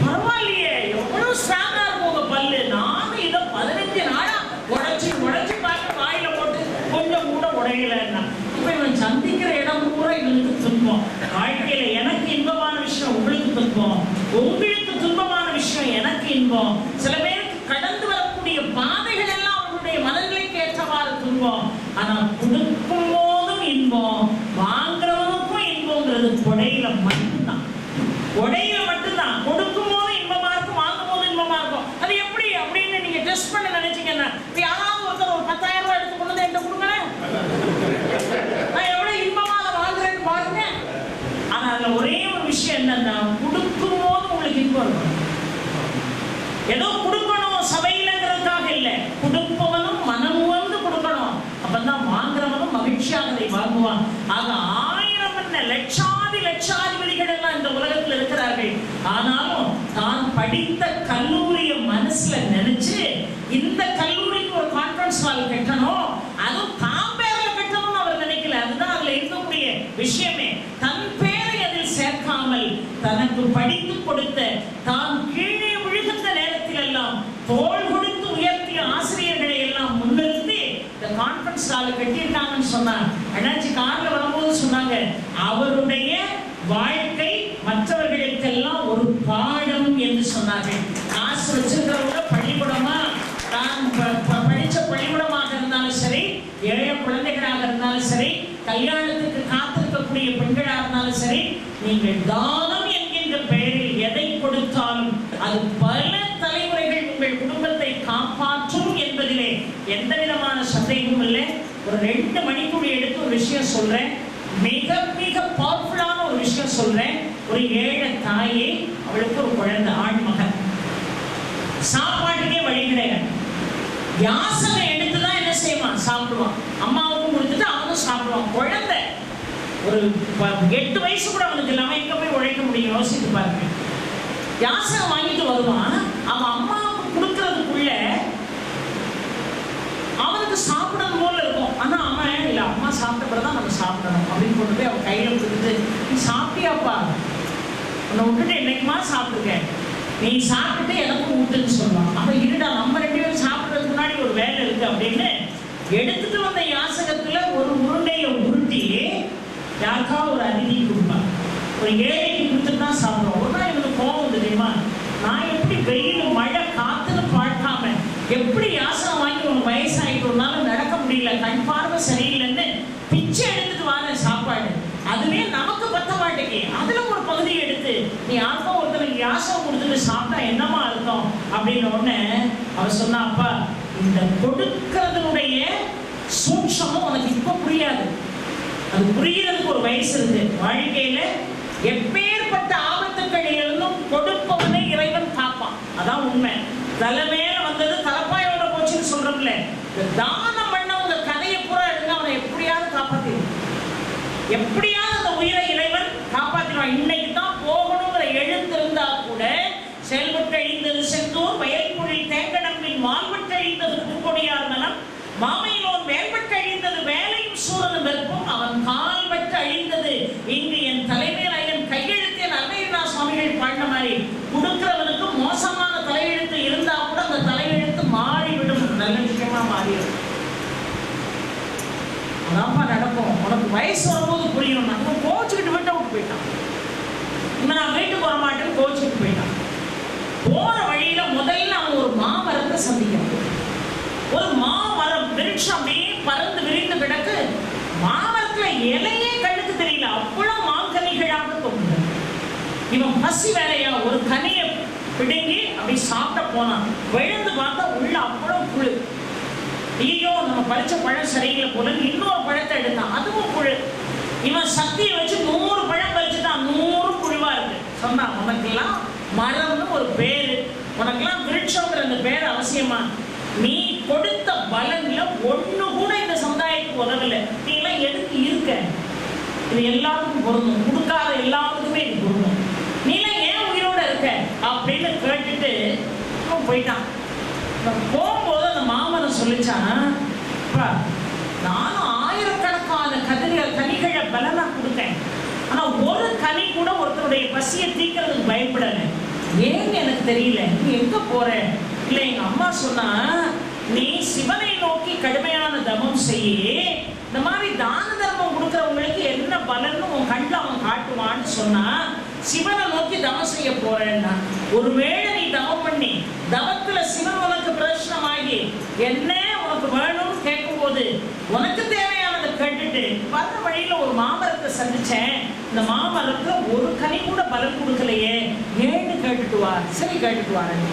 பரவாயில்லையே, எவ்வளவு ஸ்ட்ராங்கா இருக்கும் உங்க பல்லு, நானும் இதை 15 நாளா உடைச்சு பார்க்க வாயில போட்டு கொஞ்சம் கூட உடையலன்னா. இப்ப இவன் சந்திக்கிற இடம் பூரா இவனுக்கு துன்பம். வாழ்க்கையில எனக்கு இன்பமான விஷயம் உங்களுக்கு துன்பம், உங்களுக்கு துன்பமான விஷயம் எனக்கு இன்பம். சில பேருக்கு கடந்து வரக்கூடிய பாதைகள் எல்லாம் அவர்களுடைய மனநிலைக்கு ஏற்றவாறு துன்பம். ஆனா கொடுக்கும் போதும் இன்பம், வாங்குறவனுக்கும் இன்பம்ங்கிறது கொடையில மட்டும்தான். கொடையில மட்டும்தான். கொடுக்கும் போது இன்பமா இருக்கும், வாங்கும் போது இன்பமா இருக்கும். அது எப்படி அப்படின்னு நீங்க டெஸ்ட் பண்ண நினைச்சீங்கன்னா, யாராவது ஒருத்தர் ஒரு 10,000 ரூபாய் எடுத்து கொண்டு வந்து என்கிட்ட கொடுங்களேன், நான் எவ்வளவு இன்பமா அதை வாங்குறேன்னு பாருங்க. ஆனா அதுல ஒரே ஒரு விஷயம் என்னன்னா, கொடுக்கும் போது உங்களுக்கு இன்பம் இருக்கும். ஏதோ கொடுக்கணும் சபையிலங்கிறதுக்காக இல்லை, கொடுப்பவனும் மனம் வந்து கொடுக்கணும். அப்பதான் வாங்குறவனும் மகிழ்ச்சியாக அதை வாங்குவான். ஆக 1000 என்ன லட்சாதிபதிகள் எல்லாம் இந்த உலகத்தில் இருக்கிறார்கள். ஆனாலும் தான் படித்த கல்லூரிய மனசுல நினைச்சு இந்த கல்லூரிக்கு ஒரு கான்ஃபரன்ஸ் ஹால் கட்டணும், அதுவும் தான் பேர்ல கட்டணும்னு அவர் நினைக்கல. அதுதான் அதுல இருக்கக்கூடிய விஷயமே. தன் பேரை அதில் சேர்க்காமல் தனக்கு படித்து கொடுத்த, தான் கீழே விழுகின்ற நேரத்தில் எல்லாம் தோள் கொடுத்து உயர்த்திய ஆசிரியர்களை எல்லாம் முன்னிறுத்தி இந்த கான்ஃபரன்ஸ் ஹால் கட்டியிருக்காங்கன்னு சொன்னாங்க. அண்ணாச்சி கார்ல வரும்போது சொன்னாங்க, அவருடைய வாழ்க்கை மற்றவர்களுக்கெல்லாம் ஒரு பாடம் என்று சொன்னார்கள். காசு வச்சிருக்கிறவங்க பள்ளிக்கூடமா, தான் படிச்ச பள்ளிக்கூடமாக இருந்தாலும் சரி, ஏழை குழந்தைகளாக இருந்தாலும் சரி, கல்யாணத்துக்கு காத்திருக்கக்கூடிய பெண்களாக இருந்தாலும் சரி, நீங்கள் தானம் என்கின்ற பெயரில் எதை கொடுத்தாலும் அது பல தலைமுறைகள் உங்கள் குடும்பத்தை காப்பாற்றும் என்பதிலே எந்த விதமான சந்தேகமும் இல்லை. ஒரு 2 மணிக்குடி எடுத்து ஒரு விஷயம் சொல்றேன், மிக மிக பவர்ஃபுல்லான ஒரு விஷயம் சொல்றேன். ஒரு ஏழை தாயே, அவளுக்கு ஒரு குழந்தை, ஆண் மகன், சாப்பாட்டுக்கே வழி கிடையாது. யாசனை எடுத்துதான் என்ன செய்வான், சாப்பிடுவான். அம்மாவுக்கும் கொடுத்துட்டு அவனும் சாப்பிடுவான். குழந்தை ஒரு 8 வயசு கூட அவனுக்கு இல்லாம எங்க போய் உழைக்க முடியும், யோசித்து பாருங்க. யாசனை வாங்கிட்டு வருவான். அவன் அம்மாவுக்கு கொடுக்கறதுக்குள்ள அவனுக்கு சாப்பிடணும் போல இருக்கும். ஆனா அவன் இல்ல, அம்மா சாப்பிட்ட பிறகுதான் நம்ம சாப்பிடணும் அப்படின்னு கொண்டு போய் அவன் கையில கொடுத்துட்டு, நீ சாப்பிட்டியாப்பா, உன்னை விட்டுட்டு என்னைக்குமா சாப்பிட்டுருக்கேன், நீ சாப்பிட்டு எனக்கும் ஊட்டுன்னு சொல்லுவான். அப்ப இருடா, நம்ம 2 பேரும் சாப்பிட்றதுக்கு முன்னாடி ஒரு வேலை இருக்கு அப்படின்னு எடுத்துட்டு வந்த யாசகத்துல ஒரு உருண்டையை உருட்டி யாருக்கா ஒரு அதிதி கொடுப்பான். ஒரு ஏழைக்கு கொடுத்துட்டு தான் சாப்பிடுவோம். ஒரு நாள் இவனுக்கு கோவம் தெரியுமா, நான் எப்படி வெயில் மழை காத்துன்னு பார்க்காம எப்படி யாசகம் வாங்கி உனக்கு வயசாயிட்டு ஒரு நாள் நடக்க முடியல, கண் பார்வை சரியில்லைன்னு பிச்சை எடுத்துட்டு வர சாப்பாடு அதுவே நமக்கு பத்த மாட்டேங்க. அதுல ஒரு பகுதியை எடுத்து நீ யாருக்கோ ஒருத்தருக்கு யாசம் கொடுத்துட்டு சாப்பிட்டா என்னமா அர்த்தம் அப்படின்னு உடனே அவர் சொன்னா, அப்பா இந்த கொடுக்கறதுடைய சூட்சமும் உனக்கு இப்ப புரியாது, அது புரியறதுக்கு ஒரு வயசு இருக்கு. வாழ்க்கையில எப்பேற்பட்ட ஆபத்துக்களிலிருந்தும் கொடுப்பவனை இறைவன் காப்பான், அதான் உண்மை. தலைமையில வந்தது தலைப்பாயோட போச்சுன்னு சொல்றோம்ல, தானம் பண்ண உங்க கதையை பூரா எடுங்க, அவனை எப்படியாவது காப்பாத்திடுவான், எப்படியாவது அந்த உயிரை இறைவன் காப்பாத்திடுவான். இன்னைக்கு தான் போகணுங்கிற எழுந்திருந்தா கூட செயல்பட்டு அழிந்தது செந்தூர் வயல்புழி தேங்கடம்பில் மால்பட்டு அழிந்தது பூங்கொடியார் நலம் மாமையிலோன் மேல்பட்டு அழிந்தது வேலையும் சூழலும் வெறுப்பும் அவன் கால்பட்டு அழிந்தது இங்கு என் தலைமையில் ஐயன் கையெழுத்தின் அருணகிரிநாத சுவாமிகள் பாடின மாதிரி கொடுக்கிறவனுக்கு மோசமான தலையெழுத்து இருந்தா கூட அந்த தலையெழுத்து மாறிவிடும், நல்ல விஷயமா மாறிடும். அதான்ப்பா நடக்கும். உனக்கு வயசு வரும்போது புரியணும். நம்ம கோச்சுக்கிட்டு விட்டு போயிட்டான், இன்னும் நான் வீட்டுக்கு வர மாட்டேன்னு கோச்சுக்கிட்டு போயிட்டான். போற வழியில முதல்ல அவன் ஒரு மாமரத்தை சந்திக்கிறான். ஒரு மாமரம் விருட்சம் அப்படியே பறந்து விரிந்து கிடக்கு. மாமரத்துல இலையே கண்ணுக்கு தெரியல, அவ்வளவு மாங்கனிகளாக தோன்றுது. இவன் பசி வேலையா ஒரு கனியை பிடுங்கி அப்படி சாப்பிட போனான். விழுந்து பார்த்தா உள்ள அவ்வளவு புழு. ஐயோ நம்ம பறிச்ச பழம் சரியில்லை போல இன்னொரு பழத்தை எடுத்தான், அதுவும் புழு. இவன் சக்தியை வச்சு 100 பழம் பறிச்சுட்டான், 100 புழுவா இருக்கு. சொன்னான், உனக்கெல்லாம் மரம்னு ஒரு பேரு, உனக்கெல்லாம் விருட்சங்கிற அந்த பேர் அவசியமா? நீ கொடுத்த பலன்ல ஒண்ணு கூட இந்த சமுதாயத்துக்கு உதவல, நீ எல்லாம் எதுக்கு இருக்க? இது எல்லாருக்கும் பொருந்தும், கொடுக்காத எல்லாருக்குமே இது பொருந்தும், நீ எல்லாம் ஏன் உயிரோட இருக்க அப்படின்னு கேட்டுட்டு போயிட்டான். போகும்போது அந்த மாமரம் சொல்லிச்சான், நானும் ஆயிரக்கணக்கான கனிகளை பலனா கொடுத்தேன், ஆனா ஒரு கனி கூட ஒருத்தருடைய பசியை தீக்கிறதுக்கு பயப்படல, ஏன்னு எனக்கு தெரியல. நீ எங்க போற? இல்ல எங்க அம்மா சொன்னா, நீ சிவனை நோக்கி கடுமையான தவம் செய்ய, இந்த மாதிரி தான தர்மம் கொடுக்கறவங்களுக்கு என்ன பலன்னு உன் கண்ணில் அவன் காட்டுவான்னு சொன்னா, சிவனை நோக்கி தவம் செய்ய போறேன்னா, ஒருவேளை நீ தவம் பண்ணி தவத்துல சிவன் உனக்கு பிரதர்ஷனமாகி என்ன உனக்கு வேணும்னு கேட்கும் போது உனக்கு தேவையானதை கேட்டுட்டு வர்ற வழியில ஒரு மாமரத்தை சந்திச்சேன், இந்த மாமரத்துல ஒரு கனி கூட பலன் கொடுக்கலையே, ஏன்னு கேட்டுட்டு வா. சரி கேட்டுட்டு வாரேன்னு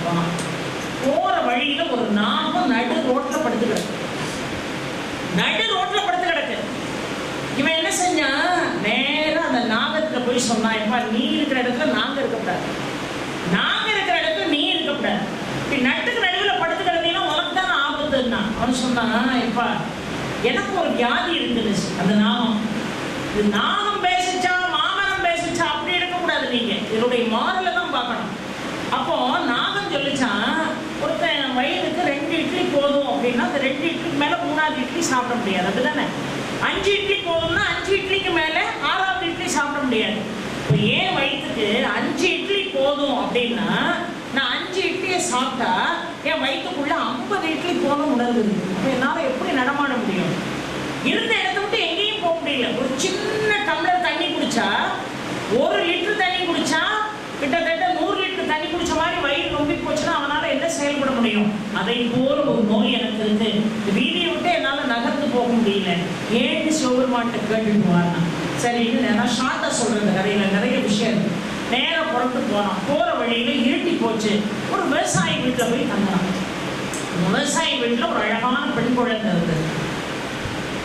போற வழியில ஒரு நாகம் நடு ரோட்ல படுத்து கிடக்கு. நடு ரோட்ல படுத்து கிடக்கு. இவன் என்ன செஞ்சான், நேரம் அந்த நாகத்துல போய் சொன்னான், எப்பா நீ இருக்கிற இடத்துல நாங்க இருக்கக்கூடாது, நாங்க இருக்கிற இடத்துல நீ இருக்கக்கூடாது, நட்டுக்கு நடுவில் படுத்து கிடந்தீங்கன்னா உனக்கு தான் ஆபத்துன்னா. அவன் சொன்னான், எப்பா எனக்கு ஒரு வியாதி இருக்குது. அந்த நாகம், இது நாகம் பேசிச்சா மாமரம் பேசிச்சா அப்படி இருக்கக்கூடாது, நீங்க இதனுடைய மாறல தான் பார்க்கணும். அப்போ நாகம் சொல்லிச்சான், ஒருத்தன் வயதுக்கு 2 இட்லி போதும் அப்படின்னா அந்த 2 இட்லிக்கு மேல 3வது இட்லி சாப்பிட முடியாது, அப்படிதானே? 5 இட்லி போதும்னா 5 இட்லிக்கு மேல 6வது இட்லி சாப்பிட முடியாது. இப்போ ஏன் வயிற்றுக்கு 5 இட்லி போதும் அப்படின்னா, நான் 5 இட்லியை சாப்பிட்டா என் வயிற்றுக்குள்ள 50 இட்லி போகணும் உணர்வுது. அப்போ என்னால் எப்படி நடமாட முடியும்? இருந்த இடத்த விட்டு எங்கேயும் போக முடியல. ஒரு சின்ன டம்ளர் தண்ணி குடிச்சா, 1 லிட்டர் தண்ணி குடிச்சா கிட்டத்தட்ட 100 லிட்டர் தண்ணி குடிச்ச மாதிரி வயிறு நொம்பி போச்சுன்னா அவனால என்ன செயல்பட முடியும்? அதை போல ஒரு நோய் எனக்கு இருக்கு, வீதியை விட்டு என்னால நகர்ந்து போக முடியல, ஏன்னு சிவபெருமான்கிட்ட கேட்டுட்டு வாங்க. சரி, நான் ஷார்ட்டா சொல்றது, கதையில நிறைய விஷயம் இருக்கு. நேரம் புறப்பட்டு போனான். போற வழியில இருட்டி போச்சு. ஒரு விவசாயி வீட்டுல போய் தங்கினான். விவசாயி வீட்டுல ஒரு அழகான பெண் குழந்தை இருந்தது.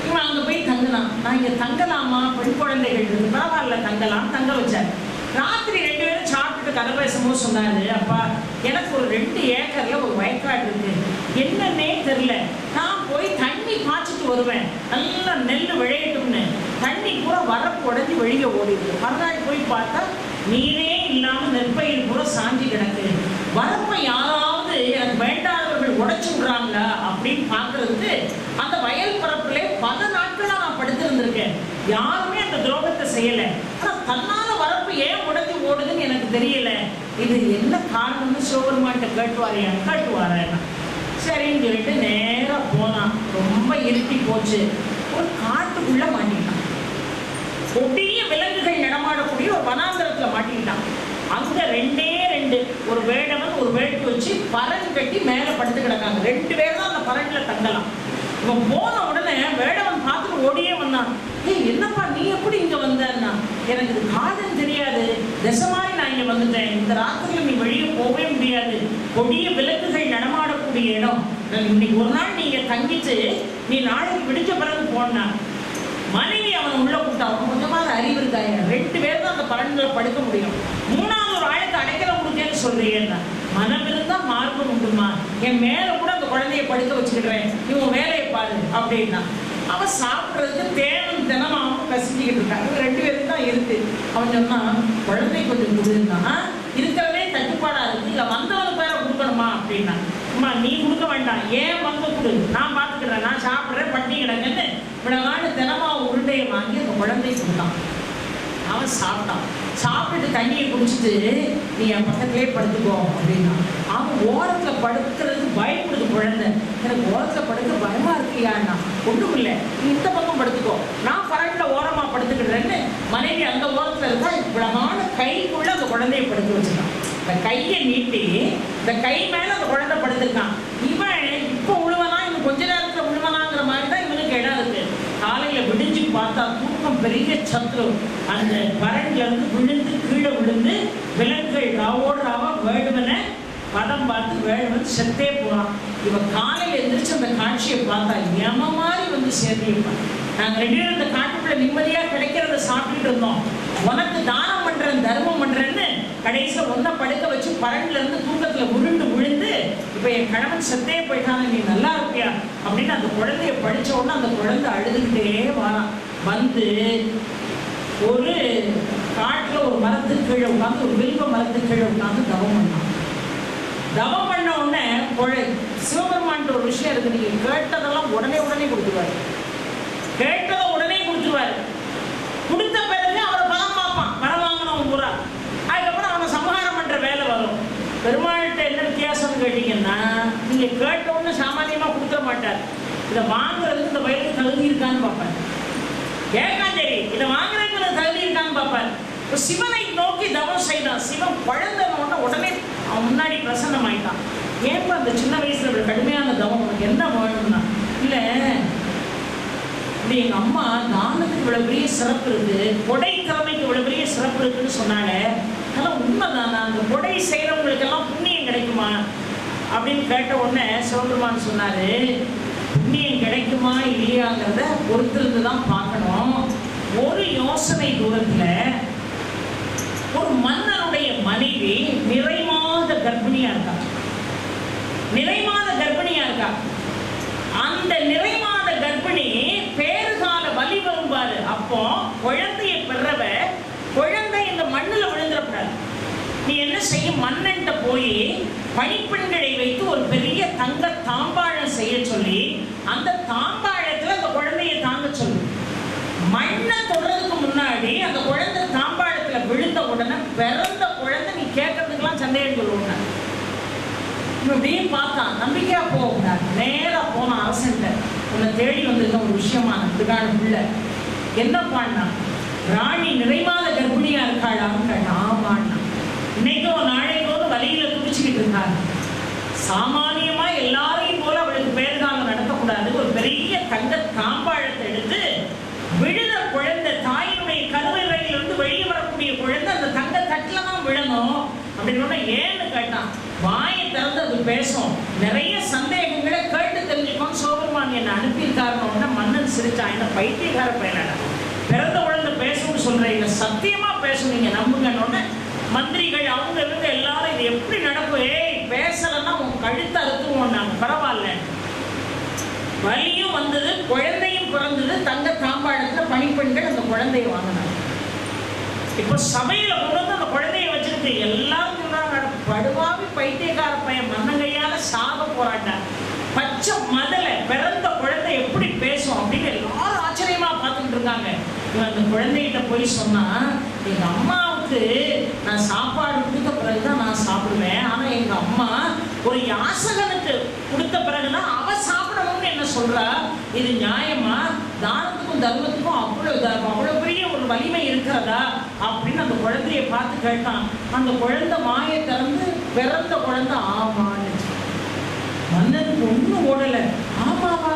இவன் அங்க போய் தங்கினான். நான் இங்க தங்கலாமா, பெண் குழந்தைகள் இருக்கு, பரவாயில்ல தங்கலாம், தங்க வச்சாரு. ராத்திரி 2 பேரும் சாப்பிட்டுட்டு கதை பேசும்போது சொன்னாரு, அப்பா எனக்கு ஒரு 2 ஏக்கர்ல ஒரு வயக்காடு இருக்கு, என்னன்னே தெரியல, நான் போய் தண்ணி பாய்ச்சிட்டு வருவேன், நல்லா நெல் விளையட்டும்னு. தண்ணி பூரா வரப்பு உடஞ்சி வெளியே ஓடிடுது. மறுநாள் போய் பார்த்தா நீரே இல்லாம நெற்பயிர் பூரா சாஞ்சி கிடக்கு. வரப்பை யாராவது எனக்கு வேண்டாதவர்கள் உடைச்சு விடுறாங்களா அப்படின்னு பாக்குறதுக்கு அந்த வயல் பரப்புல பல நாட்களா நான் படுத்திருந்திருக்கேன். யாருமே அந்த துரோகத்தை செய்யல. ஆனா தன்னால வரப்பு ஏன் உடைஞ்சு ஓடுதுன்னு எனக்கு தெரியல. இது என்ன காரணம்னு சிவபெருமான்கிட்ட கேட்டுவாரேன்னா சரின்னு சொல்லிட்டு நேரா போனான். ரொம்ப இருட்டி போச்சு. ஒரு காட்டுக்குள்ள மாட்டிக்கிட்டான். கொடிய விலங்குகள் நடமாடக்கூடிய ஒரு வனாந்தரத்துல மாட்டிக்கிட்டான். அங்க 2 2 ஒரு வேடவன் ஒரு வேட்டு வச்சு பரண் கட்டி மேல படுத்து கிடக்காங்க. 2 பேர் தான் அந்த பரண்ல தங்கலாம். இவன் போன உடனே வேடவன் பார்த்துட்டு ஓடியே வந்தான். ஏய் என்னப்பா நீ எப்படி இங்க வந்தன்னா, எனக்கு இது காதுன்னு தெரியாது, திசை மாதிரி நான் இங்க வந்துட்டேன், இந்த ராத்திரில நீ வெளியே போகவே முடியாது, கொடிய விலங்குகள் நடமாடக்கூடிய இடம், இன்னைக்கு ஒரு நாள் நீங்க தங்கிட்டு நீ நாளைக்கு விடிஞ்ச பிறகு போனா. மனைவி அவன் உள்ள கூட்டா. அவன் கொஞ்சமாவது அறிவு இருக்காங்க. 2 பேர் தான் அந்த பரண்ல படுக்க முடியும். 3வது ஒரு ஆளுக்கு அடைக்கலம் கொடுக்கேன்னு சொல்றீங்கன்னா, மனம் இருந்தா மார்க்கம் உண்டுமா, என் மேல கூட அந்த குழந்தைய படுக்க வச்சுக்கிடுறேன், இவன் வேலையை பாரு அப்படின்னா. அவன் சாப்பிட்றதுக்கு தேவன் தினமாவும் கசிஞ்சிக்கிட்டு இருக்கான். 2 பேருக்கு தான் இருக்கு. அவன் சொன்னான், குழந்தை கொஞ்சம் கொடுன்னா, இருக்கிறதே தட்டுப்பாடா இருக்கு, இல்லை வந்தவனுக்கு பேரை கொடுக்கணுமா அப்படின்னா. அம்மா நீ கொடுக்க வேண்டாம், ஏன் வந்து கொடு, நான் பார்த்துக்கிறேன், நான் சாப்பிட்றேன், பட்டி கிடக்குன்னு இவ்வளவு தினமா உருண்டையை வாங்கி அந்த குழந்தை கொடுத்தான். அவன் சாப்பிட்டான். சாப்பிட்டு தண்ணியை குடிச்சிட்டு நீ என் பக்கத்திலே படுத்துக்கோ அப்படின்னா. அவன் ஓரத்தில் படுக்கிறதுக்கு பயப்படுது குழந்தை. எனக்கு ஓரத்தில் படுக்க பயமா இருக்கியான்னா. ஒன்றும் இல்லை, நீ இந்த பக்கம் படுத்துக்கோ, நான் பரண்ட ஓரமாக படுத்துக்கிடுறேன்னு மனைவி அந்த ஓரத்தில் இருக்கா. இவ்வளவான கைக்குள்ள அந்த குழந்தையை படுத்து வச்சுக்கான். இந்த கையை நீட்டி இந்த கை மேலே அந்த குழந்தை படுத்துருக்கான். இவன் இப்போ உழுவனா, இன்னும் கொஞ்ச நேரத்தில் உழுவனாங்கிற மாதிரி தான் இவனுக்கு இடம் இருக்கு. காலையில விடிஞ்சு பார்த்தா தூக்கம் பெரிய சத்ரு. அந்த பரண்ல இருந்து விழுந்து கீழே விழுந்து விலங்குகள் ராவோடு ராவா வேடுவனை பதம் பார்த்து வேடுவன் செத்தே போறான். இவன் காலையில எந்திரிச்சு அந்த காட்சியை பார்த்தா எம மாதிரி வந்து சேர்த்திருப்பான். நாங்கள் 2 பேரும் இந்த காட்டுக்குள்ள நிம்மதியா கிடைக்கிறத சாப்பிட்டுட்டு இருந்தோம். உனக்கு தானம் பண்றேன் தர்மம் பண்றேன்னு கடைசியில் ஒன்ன படுக்க வச்சு பரண்ல இருந்து தூக்கத்துல உருண்டு விழுந்து இப்ப என் கணவன் செத்தே போயிட்டான, நீ நல்லா இருப்பியா அப்படின்னு அந்த குழந்தைய படிச்ச உடனே அந்த குழந்தை அழுதுகிட்டே வரான். வந்து ஒரு காட்டுல ஒரு மரத்துக்கு கீழே உட்காந்து, ஒரு வில்வ மரத்துக்கு கீழே உட்காந்து தவம் பண்ணான். தவம் பண்ண உடனே சிவபெருமான் ஒரு விஷயம் இருக்கு, நீங்க கேட்டதெல்லாம் உடனே கொடுத்துருவாரு. கேட்டதை உடனே கொடுத்துருவாரு. கொடுத்த பிறகு அவரை பலம் பார்ப்பான், வரம் வாங்கினவன் பூரா. அதுக்கப்புறம் அவனை சம்ஹாரம் பண்ற வேலை வரும். பெருமாள்கிட்ட என்ன வித்தியாசம்னு கேட்டீங்கன்னா, நீங்க கேட்ட உடனே சாமானியமா கொடுத்துட மாட்டார். இதை வாங்குறதுக்கு இந்த வயலுக்கு தகுதி இருக்கான்னு பார்ப்பார். கேட்கான் சரி, இதை வாங்குறதுக்கு தகுதி இருக்கான்னு பார்ப்பார். சிவனை நோக்கி தவம் செய்தான். சிவன் குழந்தைன உடனே அவன் முன்னாடி பிரசன்னம் ஆயிட்டான். ஏன்பா அந்த சின்ன வயசுல ஒரு கடுமையான தவம், உனக்கு என்ன வேணும்னா, இல்லை இப்படி எங்க அம்மா தானத்துக்கு இவ்வளவு பெரிய சிறப்பு இருக்கு, கொடை திறமைக்கு இவ்வளவு பெரிய சிறப்பு இருக்குன்னு சொன்னாங்க. அதெல்லாம் உண்மைதானா, அந்த கொடை செய்யறவங்களுக்கு எல்லாம் புண்ணியம் கிடைக்குமா அப்படின்னு கேட்ட உடனே சிவபெருமான் சொன்னாரு, புண்ணியம் கிடைக்குமா இல்லையாங்கிறத பொறுத்திருந்து தான் பார்க்கணும். ஒரு யோசனை தூரத்துல ஒரு மன்னனுடைய மனைவி நிறைமாத கர்ப்பிணியா இருக்கா. நிறைமாத கர்ப்பிணியா இருக்கா. அந்த நிறைமாத கர்ப்பிணி பேறுகால வலி வரும் பாரு. அப்போ குழந்தையை பெறவ குழந்தை இந்த மண்ணுல விழுந்துடக்கூடாது. நீ என்ன செய்ய, மன்னன்ட்ட போய் பணிப்பெண்களை வைத்து ஒரு பெரிய தங்க தாம்பாழம் செய்ய சொல்லி அந்த தாம்பாழத்துல அந்த குழந்தையை தாங்க சொல்லு. மண்ணை தொடறதுக்கு முன்னாடி அந்த குழந்தை தாம்பாழத்துல விழுந்த உடனே பிறந்த குழந்தை நீ கேட்கறதுக்கெல்லாம் சந்தேகம் சொல்லுவாங்க. இப்படியே பார்த்தான், நம்பிக்கையா போக நேரா போன அரசன்ட்ட, உன்னை தேடி வந்திருக்க ஒரு விஷயமான இதுக்கான பிள்ளை என்ன பண்ணா, ராணி நிறைமாத கர்ப்பிணியா இருக்காளான்னு கேட்டான். ஆமாண்ணா, இன்னைக்கோ நாளைக்கோ வலியில துடிச்சுக்கிட்டு இருக்காங்க. சாமானியமா எல்லாரையும் போல அவளுக்கு பேர்காலம் நடத்தக்கூடாது. ஒரு பெரிய தங்க தாம்பாழத்தை எடுத்து விழுத குழந்தை, தாயினுடைய கருவறையிலிருந்து வெளியே வரக்கூடிய குழந்தை அந்த தங்க தட்டுல தான் விழணும் அப்படின்னு. ஏன்னு கேட்டான். வாயை திறந்து அது பேசும், நிறைய சந்தேகங்களை கேட்டு தெரிஞ்சுக்கோன்னு சிவபெருமான் என்னை அனுப்பியிருக்காருன்னு மன்னன் சிரிச்சான். என்ன பைத்தியக்கார பயனாட, பிறந்த குழந்தை பேசணும்னு சொல்றீங்க, சத்தியமா பேசணுங்க நம்புங்கன்னு. மந்திரிகள் அவங்க இருந்து எல்லாரும் இது எப்படி நடக்கும், ஏய் பேசலன்னா உன் கழுத்தை அறுத்துவோம் நாங்க, பரவாயில்ல. வலியும் வந்தது, குழந்தையும் பிறந்தது. தங்க தாம்பாழத்துல பணிப்பெண்கள் அந்த குழந்தையை வாங்கினாங்க. இப்போ சபையில கொண்டு வந்து அந்த குழந்தைய வச்சிருக்கு. எல்லாரும் சொல்றாங்க, படுவாவி பைத்தியக்கார பையன் மன்னங்கையால சாக போராட்டான், பச்சை மதல பிறந்த குழந்தை எப்படி பேசும் அப்படின்னு எல்லாரும் ஆச்சரியமா பார்த்துட்டு இருக்காங்க. இவன் அந்த குழந்தைகிட்ட போய் சொன்னா, எங்க அம்மாவுக்கு நான் சாப்பாடு கொடுத்த பிறகுதான் நான் சாப்பிடுவேன், ஆனா எங்க அம்மா ஒரு யாசகனுக்கு கொடுத்த பிறகுதான் அவ சாப்பிடணும்னு என்ன சொல்றா. இது நியாயமா? தானத்துக்கும் தர்மத்துக்கும் அவ்வளவு பெரிய ஒரு ஒரு வலிமை இருக்கிறதா அப்படின்னு அந்த குழந்தையை பார்த்து கேட்டான். அந்த குழந்தை மாயை திறந்து பிறந்த குழந்தை ஆமான்னு. மன்னனுக்கு ஒன்றும் ஓடல. ஆமாவா,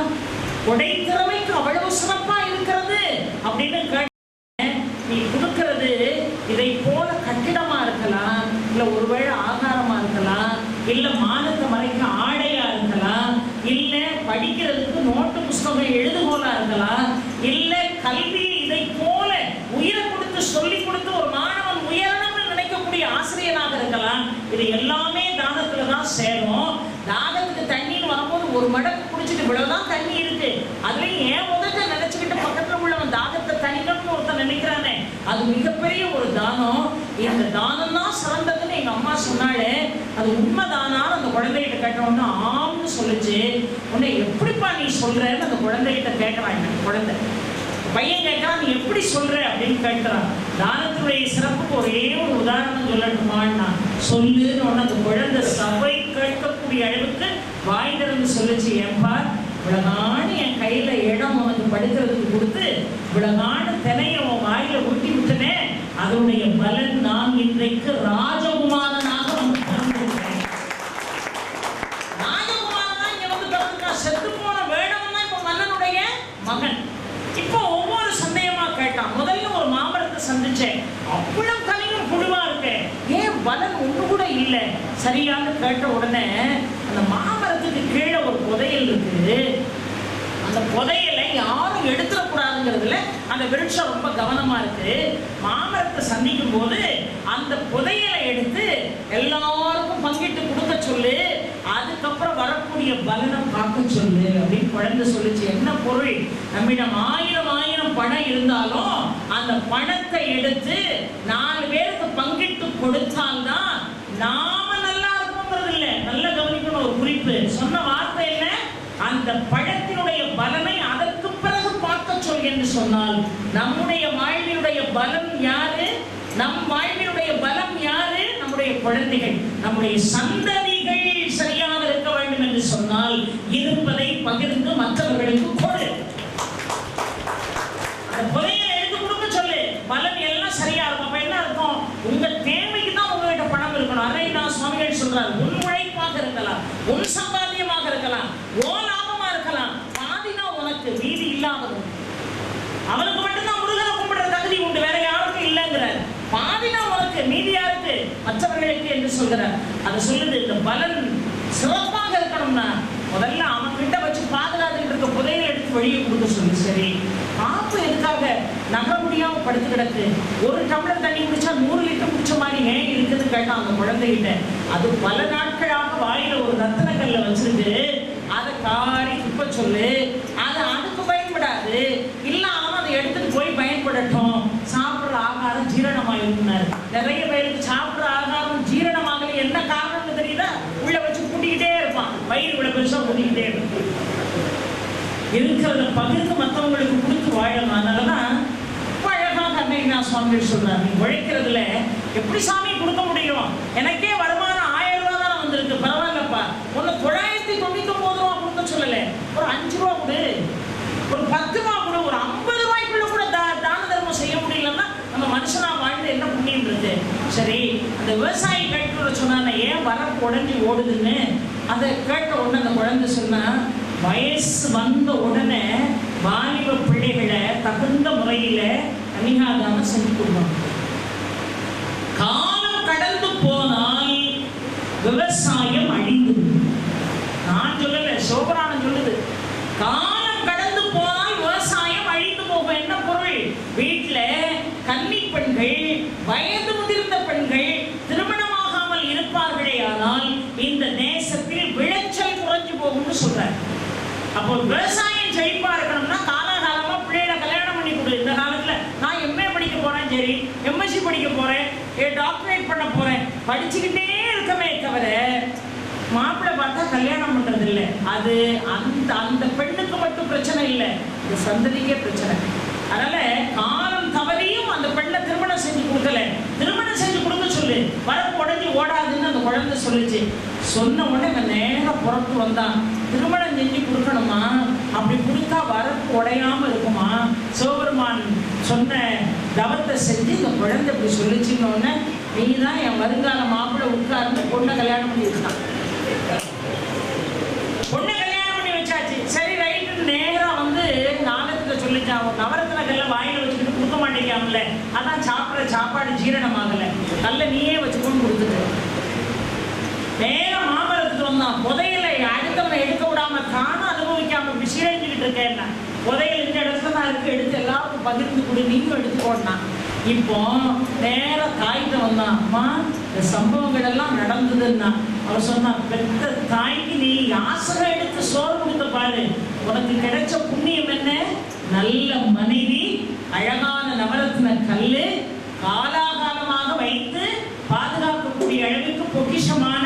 கொடை திறமைக்கு அவ்வளவு சிறப்பா இருக்கிறது அப்படின்னு கேட்ட. நீ கொடுக்கிறது இதை போல கட்டிடமா இருக்கலாம், இல்ல ஒருவேளை ஆகாரமா இருக்கலாம், இல்ல மானத்தை மறைக்க ஆடையா இருக்கலாம், இல்ல படிக்கிறதுக்கு நோட்டு புஸ்தகம் எழுதுகோலா இருக்கலாம், இல்ல கல்வி இதை போல உயிரை கொடுத்து சொல்லி கொடுத்து ஒரு மாணவன் உயரணும்னு நினைக்கக்கூடிய ஆசிரியராக இருக்கலாம். இது எல்லாமே தானத்துலதான் சேரும். தாகத்துக்கு தண்ணின்னு வரும்போது ஒரு மடக்கு குடிச்சிட்டு இவ்வளவுதான் தண்ணி இருக்கு, அதுலயும் ஏன் உதட்ட நினைச்சுக்கிட்டு பக்கத்துல உள்ளவன் தாகத்தை தணிக்கணும்னு ஒருத்தன் நினைக்கிறானே, அது மிகப்பெரிய ஒரு தானம். இந்த தானம் தான் சிறந்ததுன்னு எங்க அம்மா சொன்னாலே, அது உண்மைதானான்னு அந்த குழந்தைகிட்ட கேட்டோம்னா ஆம்னு சொல்லுச்சு. உன்னை எப்படிப்பா நீ சொல்றன்னு அந்த குழந்தைகிட்ட கேட்கறாங்க. குழந்தை பையன் கேட்கறான், நீ எப்படி சொல்ற அப்படின்னு கேட்கிறான். தானத்துடைய சிறப்புக்கு ஒரே ஒரு உதாரணம் சொல்லட்டுமான்னா சொல்லுன்னு ஒன்று அந்த குழந்தை சபை கேட்கக்கூடிய அளவுக்கு வாய் திறந்து சொல்லுச்சு. ஏன்பா, இவ்வளவு என் கையில இடம் உனக்கு படுக்கிறதுக்கு கொடுத்து இவ்வளவு தினைய உன் வாயில ஊட்டி விட்டனே, அதனுடைய பலன் நான் இன்றைக்கு ராஜகுமாரனாக வந்து பிறந்திருக்கேன். ராஜகுமாரனா இங்க வந்து பிறந்திருக்கா. செத்து போன வேடம் தான் இப்ப மன்னனுடைய மகன். இப்போ ஒவ்வொரு சந்தேகமா கேட்டான். முதல்ல ஒரு மாமரத்தை சந்திச்சேன், அவ்வளவு கலிங்கம் குழுவா இருக்கு, ஏன் பலன் ஒண்ணு கூட இல்லை சரியான்னு கேட்ட உடனே அந்த மாமரத்துக்கு கீழே ஒரு புதையல் இருக்கு. அந்த புதையலை யாரும் எடுத்துடக்கூடாதுங்கிறதுல அந்த விருட்சம் ரொம்ப கவனமா இருக்கு. மாமரத்தை சந்திக்கும் போது அந்த புதையலை எடுத்து எல்லாருக்கும் பங்கிட்டு கொடுக்க சொல்லு, அதுக்கப்புறம் வரக்கூடிய பலனை பார்க்க சொல்லு அப்படின்னு குழந்தை சொல்லிச்சு. என்ன பொருள், நம்மிடம் ஆயிரம் பணம் இருந்தாலும் அந்த பணத்தை எடுத்து 4 பேருக்கு பங்கிட்டு கொடுத்தால்தான் நாம நல்லா இருக்குங்கிறது இல்லை. நல்லா கவனிக்கணும், ஒரு குறிப்பு சொன்ன வார்த்தை என்ன, அந்த பழத்தினுடைய பலனை அதற்கு பிறகு பார்க்க சொல் என்று சொன்னால் நம்முடைய வாழ்வினுடைய பலம் யாரு? நம் வாழ்வினுடைய பலம் யாரு? நம்முடைய குழந்தைகள், நம்முடைய சந்ததிகள் சரியாக இருக்க வேண்டும் என்று சொன்னால் இருப்பதை பகிர்ந்து மற்றவர்களுக்கு கொடு. அந்த புதையலை எடுத்து கொடுக்க சொல்லு, பலன் எல்லாம் சரியா இருக்கும். அப்ப என்ன இருக்கும், உங்க தேவைக்கு தான் உங்ககிட்ட பணம் இருக்கணும். அரைநாள் சுவாமிகள் சொல்றாரு, உன் உழைப்பாக இருக்கலாம், உன் சம்பாத்தியமாக இருக்கலாம், ஓ லாபமா இருக்கலாம், பாதினா உனக்கு மீதி இல்லாமல் அவனுக்கு மட்டும்தான் முருகனை கும்பிடுற தகுதி உண்டு, வேற யாருக்கும் இல்லைங்கிறார். பாதினா உனக்கு மீதி யாருக்கு? மற்றவர்களுக்கு என்று சொல்கிறார். அதை சொல்லுது. இந்த பலன் சிறப்பாக இருக்கணும்னா முதல்ல அவன் கிட்ட வச்சு பாதுகாத்துக்கிட்டு இருக்க புதையலை எடுத்து வெளியே கொடுக்க சொல்லு. சரி, பாப்பு எதுக்காக நகர முடியாம படுத்து கிடக்கு, ஒரு டம்ளர் தண்ணி குடிச்சா 100 லிட்டர் குடிச்ச மாதிரி ஏன் இருக்குதுன்னு கேட்டான் அந்த குழந்தைகிட்ட. அது பல நாட்களாக வாயில ஒரு ரத்தன கல்ல வச்சிருக்கு, அதை காரி துப்ப சொல்லு. அது அதுக்கு பயன்படாது, இல்லாம அதை எடுத்துட்டு போய் பயன்படட்டும். சாப்பிடுற ஆகாரம் ஜீரணமாயிருந்தார். நிறைய பேருக்கு சாப்பிடுற ஆகாரம் ஜீரணமாகல, என்ன காரணம்னு தெரியுதா? உள்ள வச்சு கூட்டிக்கிட்டே இருப்பான், வயிறு உள்ள பெருசா கூட்டிக்கிட்டே இருப்பான். இருக்கிறத பகிர்ந்து மற்றவங்களுக்கு கொடுத்து வாழணும். அதனாலதான் அழகாக அன்னைக்கு சுவாமிகள் சொல்றாரு, நீ உழைக்கிறதுல எப்படி சாமி கொடுக்க முடியும்? எனக்கே வருமானம் 1000 ரூபா தானே வந்திருக்கு, பரவாயில்லப்பா, உன்னை 999 ரூபா கொடுக்க சொல்லல, ஒரு 5 ரூபா கொடு, ஒரு 10 ரூபா கொடு, ஒரு 50 ரூபாய்க்குள்ள கூட தான தர்மம் செய்ய முடியலன்னா நம்ம மனுஷனா வாழ்ந்து என்ன புண்ணியம் இருக்கு? சரி, அந்த விவசாயி கேட்டு சொன்னாங்க, ஏன் வரப்பு உடஞ்சி ஓடுதுன்னு. அதை கேட்ட உடனே அந்த குழந்தை சொன்னா, வயசு வந்த உடனே வாலிப பிள்ளைகளை தகுந்த முறையில கன்னிகாதானம் செஞ்சு கொடுப்பாங்க. காலம் கடந்து போனால் விவசாயம் அழிந்து. நான் சொல்லல, சோபராணம் சொல்லுது. காலம் கடந்து போனால் விவசாயம் அழிந்து போகும். என்ன பொருள்? வீட்டுல கன்னி பெண்கள், வயது முதிர்ந்த பெண்கள் திருமணமாகாமல் இருப்பார்களே ஆனால் இந்த தேசத்தில் விளைச்சல் குறைஞ்சு போகும்னு சொல்றாரு. அப்போ விவசாயம் செழிப்பா இருக்கணும்னா காலகாலமா பிள்ளைகளை கல்யாணம் பண்ணி கொடு. இந்த காலத்துல நான் எம்ஏ படிக்க போறேன், சரி எம்எஸ்சி படிக்க போறேன், டாக்டரேட் பண்ண போறேன், படிச்சுக்கிட்டே இருக்கவே தவிர மாப்பிள்ளை பார்த்தா கல்யாணம் பண்றது இல்லை. அது அந்த அந்த பெண்ணுக்கு மட்டும் பிரச்சனை இல்லை, இந்த சந்ததிக்கே பிரச்சனை. அதனால காலம் தவறியும் அந்த பெண்ணை திருமணம் செஞ்சு கொடுக்கல, திருமணம் செஞ்சு கொடுக்க சொல்லு, வரப்பு உடஞ்சி ஓடாதுன்னு அந்த குழந்தை சொல்லிச்சு. சொன்ன உடனே நேரம் புறத்து வந்தான், திருமணம் செஞ்சு கொடுக்கணுமா, அப்படி கொடுத்தா வரப்பு உடையாம இருக்குமா? சிவபெருமான் சொன்ன தவத்தை செஞ்சு இந்த குழந்தை இப்படி சொல்லிச்சுன்னொன்னே, நீ தான் என் வருங்கால மாப்பிள்ளை உட்கார்ந்து பொண்ணை கல்யாணம் பண்ணி வச்சுட்டான். பொண்ணை கல்யாணம் பண்ணி வச்சாச்சு. சரி ரைட்டு, நேரா வந்து நாகத்துல சொல்லிச்சான், நவரத்தின கல்ல வாயில வச்சுக்கிட்டு கொடுக்க மாட்டேங்காமல, அதான் சாப்பிட்ற சாப்பாடு ஜீரணமாகல, கல்ல நீயே வச்சுக்கோன்னு கொடுத்துட்டு நேரம் மாமரத்துக்கு வந்தான். புதையில அடுத்தவனை எடுக்க விடாம தானும் அனுபவிக்காம இப்படி சீரழிஞ்சுக்கிட்டு இருக்கேன்னா, புதையல் இந்த இடத்துல தான் இருக்கு, எடுத்து எல்லாருக்கும் பகிர்ந்து கொடு, நீங்களும் எடுத்து போடலாம். இப்போ நேர தாய்கிட்ட வந்தான். அம்மா இந்த சம்பவங்கள் எல்லாம் நடந்ததுன்னா அவர் சொன்னான், பெத்த தாய்க்கு நீ யாசகம் எடுத்து சோறு கொடுத்த பாரு, உனக்கு கிடைச்ச புண்ணியம் என்ன? நல்ல மனைவி, அழகான நவரத்ன கல்லு, காலாகாலமாக வைத்து பாதுகாக்கக்கூடிய அளவுக்கு பொக்கிஷமான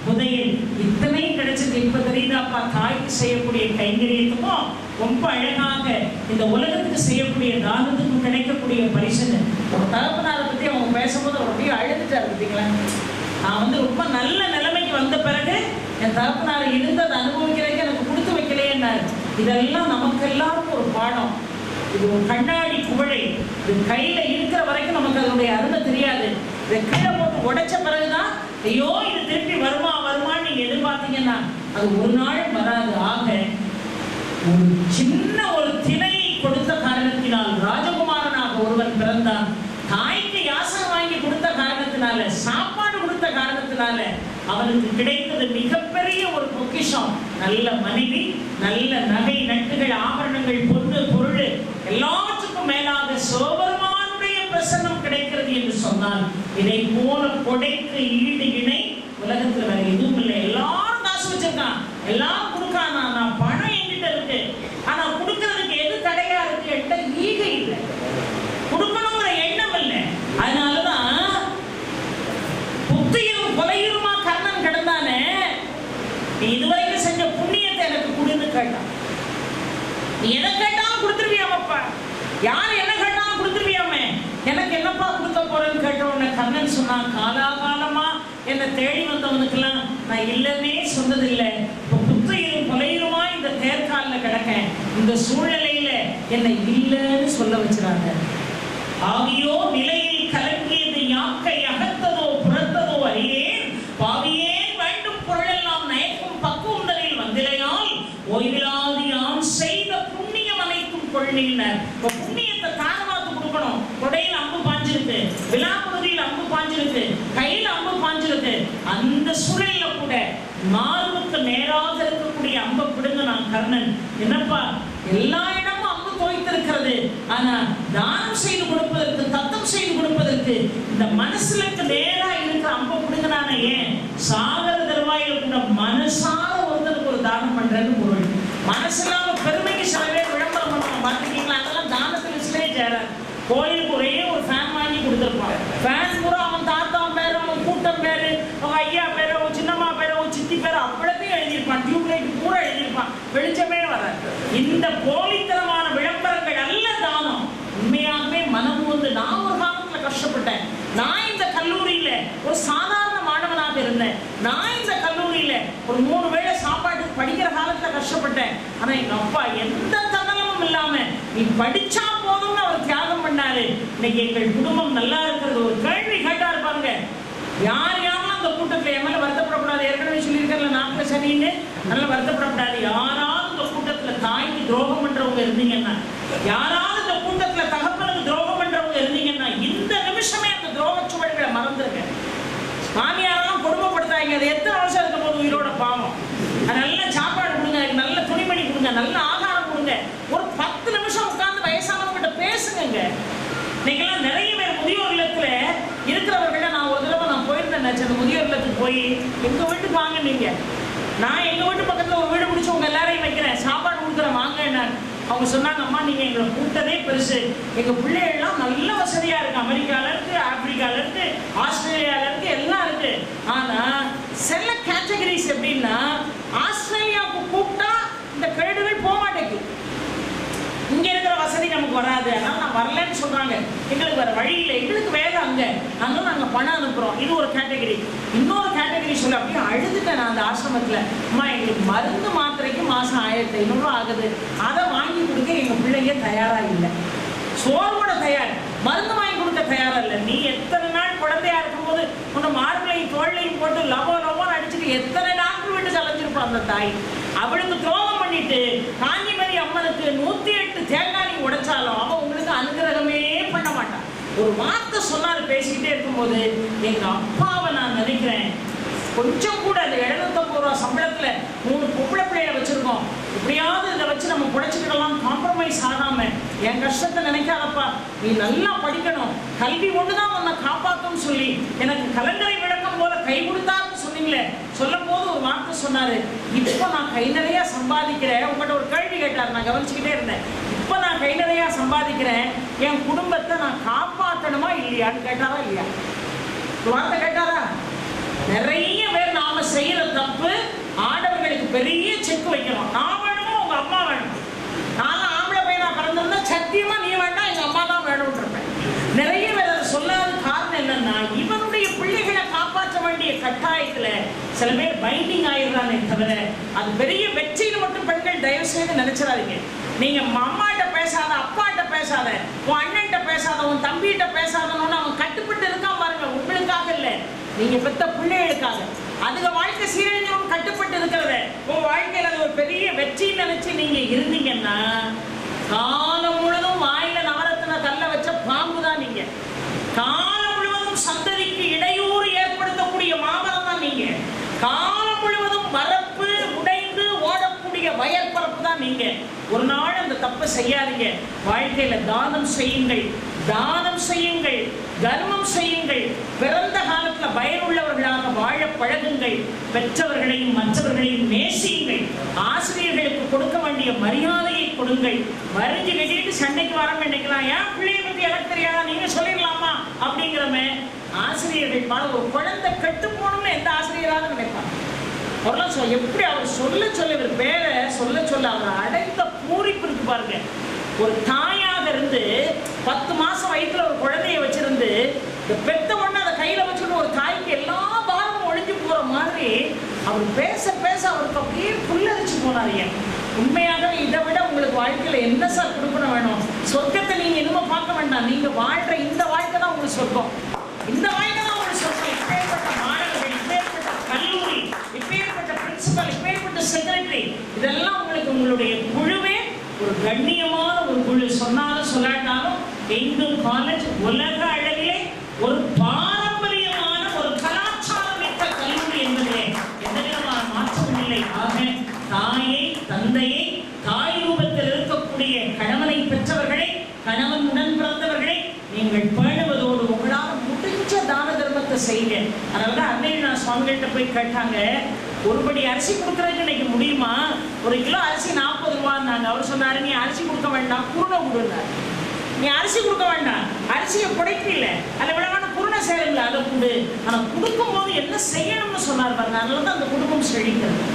புதையல், இத்தனையும் கிடைச்சது. இப்ப தெரியுதாப்பா தாய்க்கு செய்யக்கூடிய கைங்கரியத்துக்கும் ரொம்ப அழகாக இந்த உலகத்துக்கு செய்யக்கூடிய தானத்துக்கும் கிடைக்கக்கூடிய பரிசுன்னு. ஒரு தகப்பனாரை பத்தி அவங்க பேசும்போது அப்படியே அழுதுட்டாரு பார்த்தீங்களா. நான் வந்து ரொம்ப நல்ல நிலைமைக்கு வந்த பிறகு என் தகப்பனாரை இருந்ததை அனுபவிக்கிறதுக்கு எனக்கு கொடுத்து வைக்கலையேன்னாரு. இதெல்லாம் நமக்கு எல்லாருக்கும் ஒரு பாடம். இது ஒரு கண்ணாடி குவளை, இது கையில இருக்கிற வரைக்கும் நமக்கு அதனுடைய அருமை தெரியாது. இதை கீழே போட்டு உடைச்ச பிறகுதான் ஐயோ இது திருப்பி வருமான்னு நீங்க எதிர்பார்த்தீங்கன்னா அது ஒரு நாள் வராது. ஆக ஒரு சின்ன ஒரு திணையை கொடுத்த காரணத்தினால் ராஜகுமாரனாக ஒருவன் பிறந்தான். தாய்க்கு யாசகம் வாங்கி கொடுத்த காரணத்தினால, சாப்பாடு கொடுத்த காரணத்தினால அவனுக்கு கிடைத்தது மிகப்பெரிய ஒரு பொக்கிஷம். நல்ல மனைவி, நல்ல நகை நட்டுகள், ஆபரணங்கள், பொண்ணு பொருள், எல்லாத்துக்கும் மேலாக சோபெருமானுடைய பிரசன்னம் கிடைக்கிறது என்று சொன்னால், இதை போல கொடைக்கு ஈடு இணை உலகத்தில் வேற எதுவும் இல்லை. எல்லாரும் காசு வச்சிருக்கான், எல்லாரும் கொடுக்கானா, நான் பணம் என்கிட்ட இருக்கு, ஆனா கொடுக்கறதுக்கு எது தடையா இருக்கு? என்கிட்ட ஈகை இல்லை, கொடுக்கணுங்கிற எண்ணம் இல்லை. அதனாலதான் புத்தியும் கொலையுமா கர்ணன் கிடந்தானே, நீ இதுவரைக்கும் செஞ்ச புண்ணியத்தை எனக்கு கொடுன்னு கேட்டான். நீ எதை கேட்டாலும் கொடுத்துருவியாமப்பா, யார் என்ன கேட்டாலும் கொடுத்துருவியாமே, எனக்கு என்னப்பா கொடுக்க போறேன்னு கேட்ட உடனே கர்ணன் சொன்னான், காலாகாலமா என்னை தேடி வந்தவனுக்கெல்லாம் நான் இல்லைன்னே சொன்னதில்லை. இப்போ புத்தையும் கொலையுமா இந்த தேர்காலில் கிடக்க, இந்த சூழ்நிலையில என்னை இல்லைன்னு சொல்ல வச்சுறாங்க. ஆவியோ நிலையில் கலங்கியது யாக்கை அகத்ததோ புறத்ததோ அறியேன், பாவியேன் வேண்டும் பொருளெல்லாம் நயக்கும் பக்குவந்தலில் வந்திலையால் ஓய்விலாது யான் செய்த புண்ணியம் அனைத்தும் கொள்ளினர். புண்ணியத்தை தாரமாத்து கொடுக்கணும். கொடையில் அம்பு பாஞ்சிருக்கு, விழாப்பகுதியில் அம்பு பாஞ்சிருக்கு, கையில் அம்பு பாஞ்சிருக்கு. அந்த சூழல்ல கூட மார்புக்கு நேராக இருக்கக்கூடிய அம்பை பிடுங்க நான் கர்ணன். என்னப்பா எல்லா இடமும் அம்பு தோய்த்திருக்கிறது, ஆனா தானம் செய்து கொடுப்பதற்கு, தத்தம் செய்து கொடுப்பதற்கு இந்த மனசுக்கு நேரா இருக்கிற அம்பை பிடுங்கினான. ஏன் சாகர தருவாயில கூட மனசார ஒருத்தருக்கு ஒரு தானம் பண்றேன்னு பொருள். மனசுலாம பெருமைக்கு சில பேர் விளம்பரம் பண்ணுவாங்க பார்த்துருக்கீங்களா? அதெல்லாம் தானத்து லிஸ்ட்லேயே சேராது. கோயிலுக்கு ஒரே ஒரு ஃபேன் வாங்கி கொடுத்துருப்பான். ஃபேன் கூட அவன் தாத்தா பேரு, அவன் கூட்டம் பேரு, அவன் ஐயா பேரு, அவன் சின்னம்மா பேரு, அவன் சித்தி பேரு அவ்வளோத்தையும் எழுதியிருப்பான். டியூப்லைட் பூரா எழுதியிருப்பான். வெளிச்சமே வராது. இந்த போலித்தனமான விளம்பரங்கள் அல்ல தானம். உண்மையாகவே மனம் வந்து நான் ஒரு காலத்துல கஷ்டப்பட்டேன். நான் இந்த கல்லூரியில ஒரு சாதாரண மாணவனாக இருந்தேன். நான் இந்த கல்லூரியில ஒரு 3 வேளை சாப்பாட்டுக்கு படிக்கிற காலத்துல கஷ்டப்பட்டேன். ஆனா எங்க அப்பா எந்த தன்னலமும் இல்லாம நீ படிச்சா போதும்னு அவர் தியாகம் பண்ணாரு. இன்னைக்கு எங்கள் குடும்பம் நல்லா இருக்கிறது. ஒரு கேள்வி கேட்டா இருப்பாங்க, யார் யாரும் அந்த கூட்டத்துல என் மேல வருத்தப்படக்கூடாது. ஏற்கனவே சொல்லியிருக்கல நாட்டுல சனின்னு, நல்லா வருத்தப்படக்கூடாது. யாராவது இந்த கூட்டத்துல தாய்க்கு துரோகம் பண்றவங்க இருந்தீங்கன்னா, யாராவது இந்த கூட்டத்துல தகப்பனுக்கு துரோகம் பண்றவங்க இருந்தீங்கன்னா, இந்த நிமிஷமே அந்த துரோக சுவடுகளை மறந்துருங்க. மாமியாரெல்லாம் கொடுமைப்படுத்தாங்க. அது எத்தனை வருஷம் இருக்க போது உயிரோட பாவம். நல்ல சாப்பாடு கொடுங்க, நல்ல துணிமணி கொடுங்க, நல்ல ஆகாரம் கொடுங்க. ஒரு 10 நிமிஷம் உட்கார்ந்து வயசானவங்கிட்ட பேசுங்க. இன்னைக்கெல்லாம் நிறைய பேர் முதியோர் இல்லத்துல இருக்கிறவர்கள நான் ஒரு தடவை போயிருந்தேன். அந்த முதியோர் இல்லத்துக்கு போய் எங்க வீட்டுக்கு வாங்க, நீங்க நான் எங்க வீட்டு பக்கத்துல ஒரு வீடு முடிச்சு உங்க எல்லாரையும் வைக்கிறேன், சாப்பாடு கொடுக்குறேன் வாங்க. நான் அவங்க சொன்னாங்க, அம்மா நீங்க எங்களை கூட்டதே பெருசு, எங்க பிள்ளைகள்லாம் நல்ல வசதியா இருக்கு, அமெரிக்கால இருக்கு, ஆப்பிரிக்கால இருக்கு, ஆஸ்திரேலியால இருக்கு, எல்லாம் இருக்கு. ஆனா சில கேட்டகரிஸ் எப்படின்னா, ஆஸ்திரேலியாவுக்கு கூப்பிட்டா இந்த கேடுகள் போக மாட்டேங்குது, இங்க இருக்கிற வசதி நமக்கு வராது, அதனால நான் வரலன்னு சொல்றாங்க. எங்களுக்கு வேற வழி இல்லை, எங்களுக்கு வேலை அங்க, அதனால நாங்க பணம் அனுப்புறோம். இது ஒரு கேட்டகரி. இன்னொரு கேட்டகரி சொல்ல அப்படியே அழுதுட்டேன் நான் அந்த ஆசிரமத்துல. அம்மா எங்களுக்கு மருந்து மாத்திரைக்கு மாசம் 1500 ஆகுது, அதை வாங்கி கொடுக்க எங்க பிள்ளைங்க தயாரா இல்லை. சோறு கூட தயார், மருந்து வாங்கி கொடுக்க தயாரா இல்லை. நீ எத்தனை நாள் குழந்தையா இருக்கும்போது உன்னை மார்பிளையும் தோல்லையும் போட்டு லவோன்னு அடிச்சுட்டு எத்தனை டாக்டர் வீட்டுக்கு அலைஞ்சிருப்பான் அந்த தாய். அவளுக்கு துரோகம் பண்ணிட்டு காஞ்சிமதி அம்மனுக்கு 108 தேங்காய் உடைச்சாலும் அவன் உங்களுக்கு அனுகிரகமே பண்ண மாட்டான். ஒரு வார்த்தை சொன்னாரு பேசிக்கிட்டே இருக்கும்போது, எங்க அப்பாவை நான் நினைக்கிறேன், கொஞ்சம் கூட அந்த 750 ரூபா சம்பளத்துல 3 பொம்பளை பிள்ளைய வச்சிருக்கோம், இப்படியாவது இதை வச்சு நம்ம புடைச்சிக்கிடலாம், காம்ப்ரமைஸ் ஆகாம. என் கஷ்டத்தை நினைக்காதப்பா, நீ நல்லா படிக்கணும், கல்வி ஒண்ணுதான் உன்னை காப்பாத்தும் சொல்லி எனக்கு கலங்கரை விளக்கம் போல கை கொடுத்தாருன்னு சொன்னீங்களே. சொல்லும் போது ஒரு வார்த்தை சொன்னாரு, இப்ப நான் கை நிறைய சம்பாதிக்கிறேன். உங்கள்கிட்ட ஒரு கேள்வி கேட்டாரு, நான் கவனிச்சுக்கிட்டே இருந்தேன். இப்ப நான் கை நிறைய சம்பாதிக்கிறேன், என் குடும்பத்தை நான் காப்பாற்றணுமா இல்லையான்னு கேட்டாரா இல்லையா? ஒரு வார்த்தை கேட்டாரா? நிறைய பேர் நாம செய்யற தப்பு, ஆடவர்களுக்கு பெரிய செக் வைக்கணும். நான் வேணுமோ உங்க அம்மா வேணும். நான் ஆம்பளை பையனா பிறந்திருந்தா சத்தியமா நீ வேண்டாம், எங்க அம்மா தான் வேணும்னு இருப்பேன். நிறைய பேர் அதை சொல்லாத காரணம் என்னன்னா, இவனுடைய பிள்ளைகளை காப்பாற்ற வேண்டிய கட்டாயத்துல சில பேர் பைண்டிங் ஆயிடுறானே தவிர அது பெரிய வெற்றின்னு மட்டும் பெண்கள் தயவு செய்து நினைச்சிடாதீங்க. நீங்க அம்மாட்ட பேசாத, அப்பாட்ட பேசாத, உன் அண்ணன்ட்ட பேசாத, உன் தம்பிகிட்ட பேசாதன்னு அவன் கட்டுப்பட்டு இருக்கான் பாருங்க. உங்களுக்காக இல்ல, நீங்க பெத்த பிள்ளைகளுக்காக. அதுக்கு வாழ்க்கை சீரழிஞ்சவங்க கட்டுப்பட்டு இருக்கிறத உங்க வாழ்க்கையில அது ஒரு பெரிய வெற்றின்னு நினைச்சு நீங்க இருந்தீங்கன்னா, காலம் முழுதும் வாயில நவரத்தின கல்ல வச்ச பாம்பு தான் நீங்க. காலம் முழுவதும் சந்ததிக்கு இடையூறு ஏற்படுத்தக்கூடிய மாமரம் தான் நீங்க. காலம் முழுவதும் வரப்பு உடைந்து ஓடக்கூடிய வயற்பரப்பு தான் நீங்க. ஒரு நாள் அந்த தப்பை செய்யாதீங்க. வாழ்க்கையில தானம் செய்யுங்கள், தானம் செய்யுங்கள், தர்மம் செய்யுங்கள். பிறந்த காலத்துல பயனுள்ளவர்களாக வாழ பழகுங்கள். பெற்றவர்களையும் மற்றவர்களையும் நேசியுங்கள். ஆசிரியர்களுக்கு கொடுக்க வேண்டிய மரியாதையை கொடுங்கள். மறிஞ்சு கட்டிட்டு சண்டைக்கு வர நினைக்கலாம், ஏன் பிள்ளைய பத்தி எனக்கு தெரியாதா, நீங்க சொல்லிடலாமா அப்படிங்கிறமே. ஆசிரியர்கள் மேல ஒரு குழந்தை கெட்டு போகணும்னு எந்த ஆசிரியராக நினைப்பாங்க. அவரெல்லாம் எப்படி அவர் சொல்ல இவர் பேரை சொல்ல அவர் அடைந்த பூரிப்பு இருக்கு பாருங்க. ஒரு தாயாக இருந்து 10 மாசம் வயிற்றுல ஒரு குழந்தைய வச்சிருந்து பெத்த உடனே அதை கையில வச்சுட்டு ஒரு தாய்க்கு எல்லா பாரமும் ஒழிஞ்சு போற மாதிரி அவர் பேச பேச அவருக்கு அப்படியே புல்லரிச்சு போனாரு. உண்மையாகவே இதை விட உங்களுக்கு வாழ்க்கையில என்ன சார் கொடுக்கணும் வேணும்? சொர்க்கத்தை நீங்க இனிமே பார்க்க வேண்டாம், நீங்க வாழ்ற இந்த வாழ்க்கை தான் உங்களுக்கு சொர்க்கம். இந்த வாழ்க்கை தான் உங்களுக்கு சொர்க்கம். இப்பேற்பட்ட மாணவர்கள், இப்பேற்பட்ட கல்லூரி, இப்பேற்பட்ட பிரின்சிபல், இப்பேற்பட்ட செக்ரட்டரி, இதெல்லாம் உங்களுக்கு உங்களுடைய குழுவே ஒரு கண்ணியமான ஒரு குழு. சொன்னாலும் சொல்லாட்டாலும் இந்து காலேஜ் உலக அளவிலே ஒரு பாரம்பரியமான ஒரு கலாச்சாரம் மிக்க கல்லூரி என்பதிலே எந்த விதமான மாற்றமும் இல்லை. ஆக தாயை, தந்தையை, தாய் ரூபத்தில் இருக்கக்கூடிய கணவனை பெற்றவர்களை, கணவன் உடன் பிறந்தவர்களை நீங்கள் பேணுவதோடு உங்களால் முடிஞ்ச தான தர்மத்தை செய்யுங்க. அதனாலதான் அன்னையநாத சுவாமிகள்கிட்ட போய் கேட்டாங்க, ஒருபடி அரிசி கொடுக்கறதுக்கு இன்னைக்கு முடியுமா? 1 கிலோ அரிசி 40 ரூபான்னாங்க. அவர் சொன்னாரு, நீ அரிசி கொடுக்க வேண்டாம், குருணை கொடுன்னாரு. நீ அரிசி கொடுக்க வேண்டாம், அரிசியை புடைக்கல, அதில் விளவான குருணை சேருங்களா, அதை கொடு. ஆனால் கொடுக்கும் போது என்ன செய்யணும்னு சொன்னார் பாருங்க. அதனால தான் அந்த குடும்பம் செழிக்கிறது.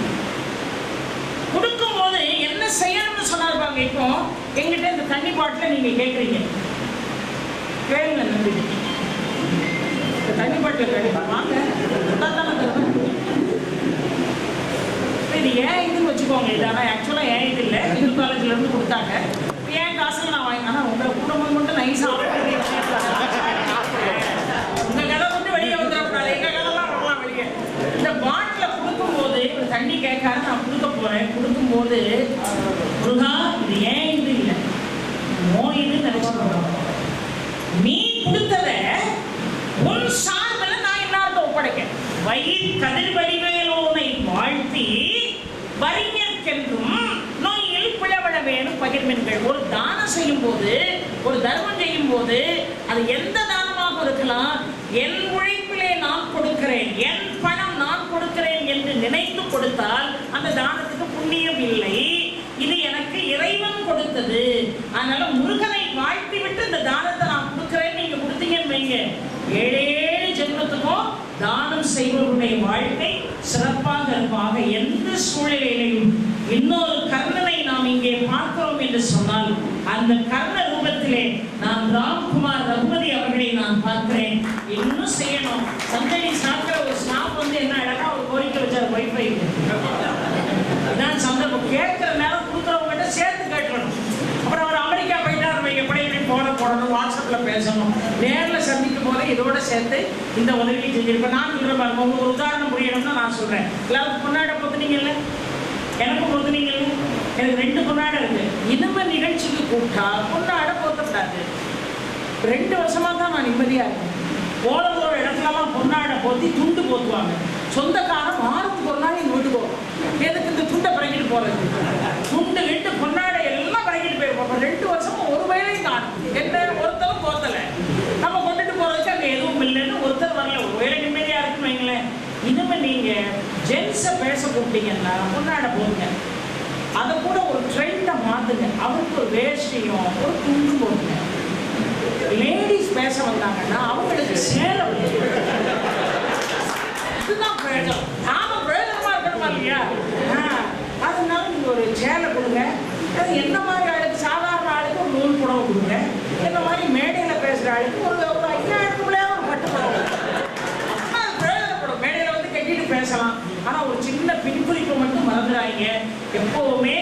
கொடுக்கும் போது என்ன செய்யணும்னு சொன்னார் பாருங்க. இப்போ எங்கிட்ட இந்த தண்ணி பாட்டில நீங்க கேட்குறீங்க, கேளுங்க நம்பி, இந்த தண்ணி பாட்டில் கேளுங்க, வாங்க இது ஏன் இதுன்னு வச்சுக்கோங்க. இது ஆனால் ஆக்சுவலாக ஏன் இது இல்லை, இந்து காலேஜ்ல இருந்து கொடுத்தாங்க. ஏன் காசுல நான் வாங்கி, ஆனால் உங்களை குடும்பம் மட்டும் நைஸா உங்க கதை மட்டும் வெளியே வந்துடக்கூடாது, எங்க கதைலாம் வரலாம் வெளியே. இந்த பாட்டில கொடுக்கும் போது தண்ணி கேட்காது, நான் கொடுக்க போறேன். கொடுக்கும் போது முருகா இது ஏன் இது இல்லை, நோயின்னு நினைச்சுக்கணும். நீ கொடுத்தத உன் சார்பில் நான் எல்லாருக்கும் ஒப்படைக்க. வயிறு கதிர் வடிவேலோனை வாழ்த்தி வறிஞர்க்கென்றும் நோயில் பிளவட வேணும் பகிர்மென்கள். ஒரு தானம் செய்யும் போது, ஒரு தர்மம் செய்யும் போது, அது எந்த தானமாக இருக்கலாம், என் உழைப்பிலே நான் கொடுக்கிறேன், என் பணம் நான் கொடுக்கிறேன் என்று நினைத்து கொடுத்தால் அந்த தானத்துக்கு புண்ணியம் இல்லை. இது எனக்கு இறைவன் கொடுத்தது, அதனால முருகனை வாழ்த்தி விட்டு இந்த தானத்தை நான் கொடுக்கிறேன் நீங்க கொடுத்தீங்கன்னு வைங்க, 7 ஜென்மத்துக்கும் தானம் செய்வருடைய வாழ்க்கை சிறப்பாக இருப்பாக. எந்த சூழ்நிலையிலும் இன்னொரு கர்ணனை நாம் இங்கே பார்க்கிறோம் என்று சொன்னால், அந்த கர்ண ரூபத்திலே நான் ராம்குமார் ரகுபதி அவர்களை நான் பார்க்கிறேன். இன்னும் செய்யணும். சந்தடி சாப்பிட ஒரு ஸ்டாஃப் வந்து என்ன அழகா ஒரு கோரிக்கை வச்சார், வைஃபை தான் சந்தர்ப்பம். கேட்கிற நேரம் கொடுக்குறவங்ககிட்ட சேர்த்து கேட்கணும். அப்புறம் அவர் அமெரிக்கா போயிட்டார், எப்படி போன போடணும், வாட்ஸ்அப்ல பேசணும். இதோட சேர்த்து இந்த உதவியை செஞ்சிருப்பேன். நான் சொல்கிறேன் பாருங்க, உங்களுக்கு ஒரு உதாரணம் புரியணும்னா நான் சொல்கிறேன். எல்லாரும் பொன்னாடை பொத்துனீங்கல்ல, எனக்கு பொத்துனீங்கல்ல, எனக்கு 2 பொன்னாடை இருக்கு. இனிமே நிகழ்ச்சிக்கு கூப்பிட்டா பொன்னாடை போத்தக்கூடாது. 2 வருஷமாக தான் நான் நிம்மதியாக இருக்கேன். போகிற ஒரு இடத்துலலாம் பொன்னாடை போத்தி துண்டு போத்துவாங்க. சொந்தக்காரன் வாரத்துக்கு ஒரு நாள் எங்கள் வீட்டுக்கு போவோம். எதுக்கு இந்த துண்டை பறக்கிட்டு போகிறது? துண்டு 2 பொன்னாடை எல்லாம் பறக்கிட்டு போயிருப்போம். 2 வருஷமும் ஒரு வேலையும் காணும். என்ன ஒருத்தரும் போத்தலை. நம்ம கொண்டுட்டு போகிறதுக்கு அங்கே எதுவும் இல்லைன்னு ஒருத்தர் வரல. ஒரு வேலை நிம்மதியாக இருக்குன்னு வைங்களேன். இனிமேல் நீங்கள் ஜென்ஸை பேச கூப்பிட்டீங்கன்னா பொன்னாடை போடுங்க. அதை கூட ஒரு ட்ரெண்டை மாற்றுங்க. அவருக்கு ஒரு வேஷ்டியும் ஒரு துண்டு போடுங்க. லேடிஸ் பேச வந்தாங்கன்னா அவங்களுக்கு சேர இதுதான் பிரயோஜனம். நாம பிரயோஜனமா இருக்கணுமா இல்லையா? அதனால நீங்க ஒரு சேலை கொடுங்க. அது என்ன மாதிரி ஆளுக்கு, சாதாரண ஆளுக்கு ஒரு நூல் புடவை கொடுங்க. இந்த மாதிரி மேடையில பேசுற ஆளுக்கு ஒரு 5000 ஒரு பட்டு புடவை. பிரயோஜனப்படும். மேடையில வந்து கட்டிட்டு பேசலாம். ஆனா ஒரு சின்ன பின்புரிப்பு மட்டும் மறந்துடாதீங்க. எப்பவுமே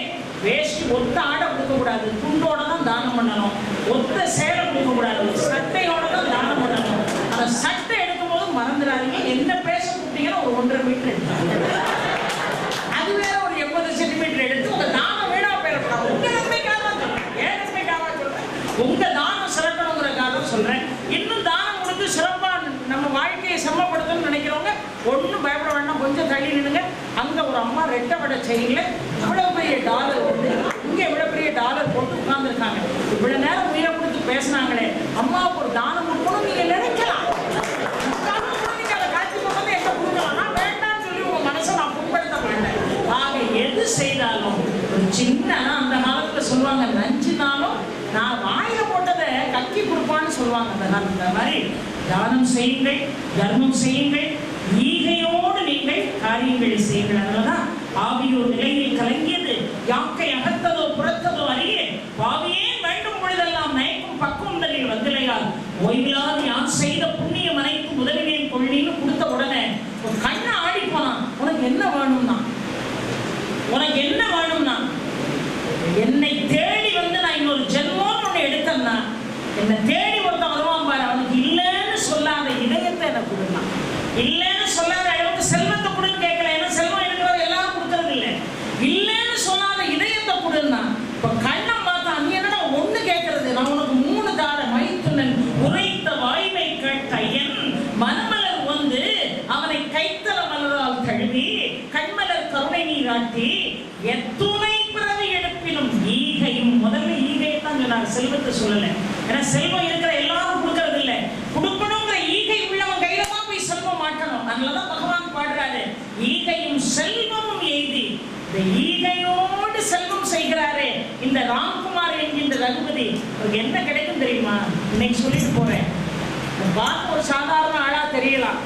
வேஷ்டி ஒத்த ஆடை கொடுக்கக்கூடாது. துண்டோட தான் தானம் பண்ணணும். ஒத்த சேலை கொடுக்கக்கூடாது. சட்டையோட தான் தானம் பண்ணணும். அந்த சட்டை எடுக்கும் போது மறந்துடாதீங்க, என்ன பேச கூப்பிட்டீங்கன்னா ஒரு 1.5 மீட்டர் எடுத்து, அது வேற ஒரு 80 சென்டிமீட்டர் எடுத்து உங்க தானம் வீணா போயிடக்கூடாது. உங்க நன்மைக்காக தான் சொல்றேன். ஏன் நன்மைக்காக சொல்றேன்? உங்க தானம் சிறக்கணுங்கிறதுக்காக சொல்றேன். இன்னும் தானம் கொடுத்து சிறப்பா நம்ம வாழ்க்கையை செம்மப்படுத்தணும்னு நினைக்கிறவங்க ஒன்றும் பயப்பட வேண்டாம். கொஞ்சம் தள்ளி நின்னுங்க. அங்க ஒரு அம்மா ரெட்டை வடை செயின்ல இவ்வளவு பெரிய டாலர் வந்து இங்க இவ்வளவு பெரிய டாலர் போட்டு உட்கார்ந்துருக்காங்க. இவ்வளவு நேரம் உயிரை கொடுத்து பேசினாங்களே, அம்மாவுக்கு ஒரு தானம் கொடுக்கணும் நீங்க நினைக்கலாம். நீங்க அதை காட்சி கொண்டு எங்க கொடுக்கலாம். நான் வேண்டாம்னு சொல்லி உங்க மனசை நான் புண்படுத்த மாட்டேன். ஆக எது செய்தாலும் ஒரு சின்ன, அந்த காலத்துல சொல்லுவாங்க, நஞ்சுனாலும் நான் வாயில போட்டதை கக்கி கொடுப்பான்னு சொல்லுவாங்க. அந்த மாதிரி தானம் செய்யுங்கள், தர்மம் செய்யுங்கள், ஈகையோடு நீங்கள் காரியங்களை செய்யுங்கள். அதனாலதான் ஆவியோர் நிலையில் கலங்கியது யாக்கை அகத்ததோ புறத்ததோ அறிய பாவியே வேண்டும் பொழுதெல்லாம் நயக்கும் பக்குவந்தலில் வந்திலையால் ஓய்விலாது யான் செய்த புண்ணியம் அனைத்து உதவினேன் கொள்ளின்னு கொடுத்த உடனே ஒரு கண்ணை ஆடி போனான். உனக்கு என்ன வேணும்னா, உனக்கு என்ன வேணும்னா, என்னை தேடி வந்து நான் இன்னொரு ஜென்மோன்னு ஒண்ணு எடுத்தேன்னா, என்னை தேடி ஒருத்தன் வருவான் பாரு, அவனுக்கு இல்லைன்னு சொல்லாத இதயத்தை எனக்கு கொடுத்தான். இல்லைன்னு சொல்லாத அளவுக்கு செல்வத்தை கொடுன்னு கேட்கல. ஏன்னா செல்வம் இருக்கிறது எல்லாரும் கொடுக்கறது இல்லை. இல்லைன்னு சொல்லாத இதயத்தை கொடுன்னா, இப்ப கண்ணம் பார்த்தா நீ என்னடா ஒண்ணு கேட்கறது, நான் உனக்கு 3 தார மைத்துனன் உரைத்த வாய்மை கேட்ட என் மனமலர் வந்து அவனை கைத்தல மலரால் தழுவி கண்மலர் கருணை நீராட்டி எத்துணை பிறவி எடுப்பினும் ஈகையும். முதல்ல ஈகையை தான் சொன்னார், செல்வத்தை சொல்லல. ஏன்னா செல்வம் இருக்கிற எல்லாரும் கொடுக்கறது இல்லை. கொடுக்கணுங்கிற ஈகை உள்ளவன் கையில தான் போய் செல்வம் மாட்டணும். அதனாலதான் பகவான் பாடுறாரு, ஈகையும் செல்வமும் எய்தி. இந்த ஈகையோடு செல்வம் செய்கிறாரே இந்த ராம்குமார் என்கின்ற ரகுபதி, அவருக்கு என்ன கிடைக்கும் தெரியுமா? இன்னைக்கு சொல்லிட்டு போறேன். பார்க்க ஒரு சாதாரண ஆளா தெரியலாம்.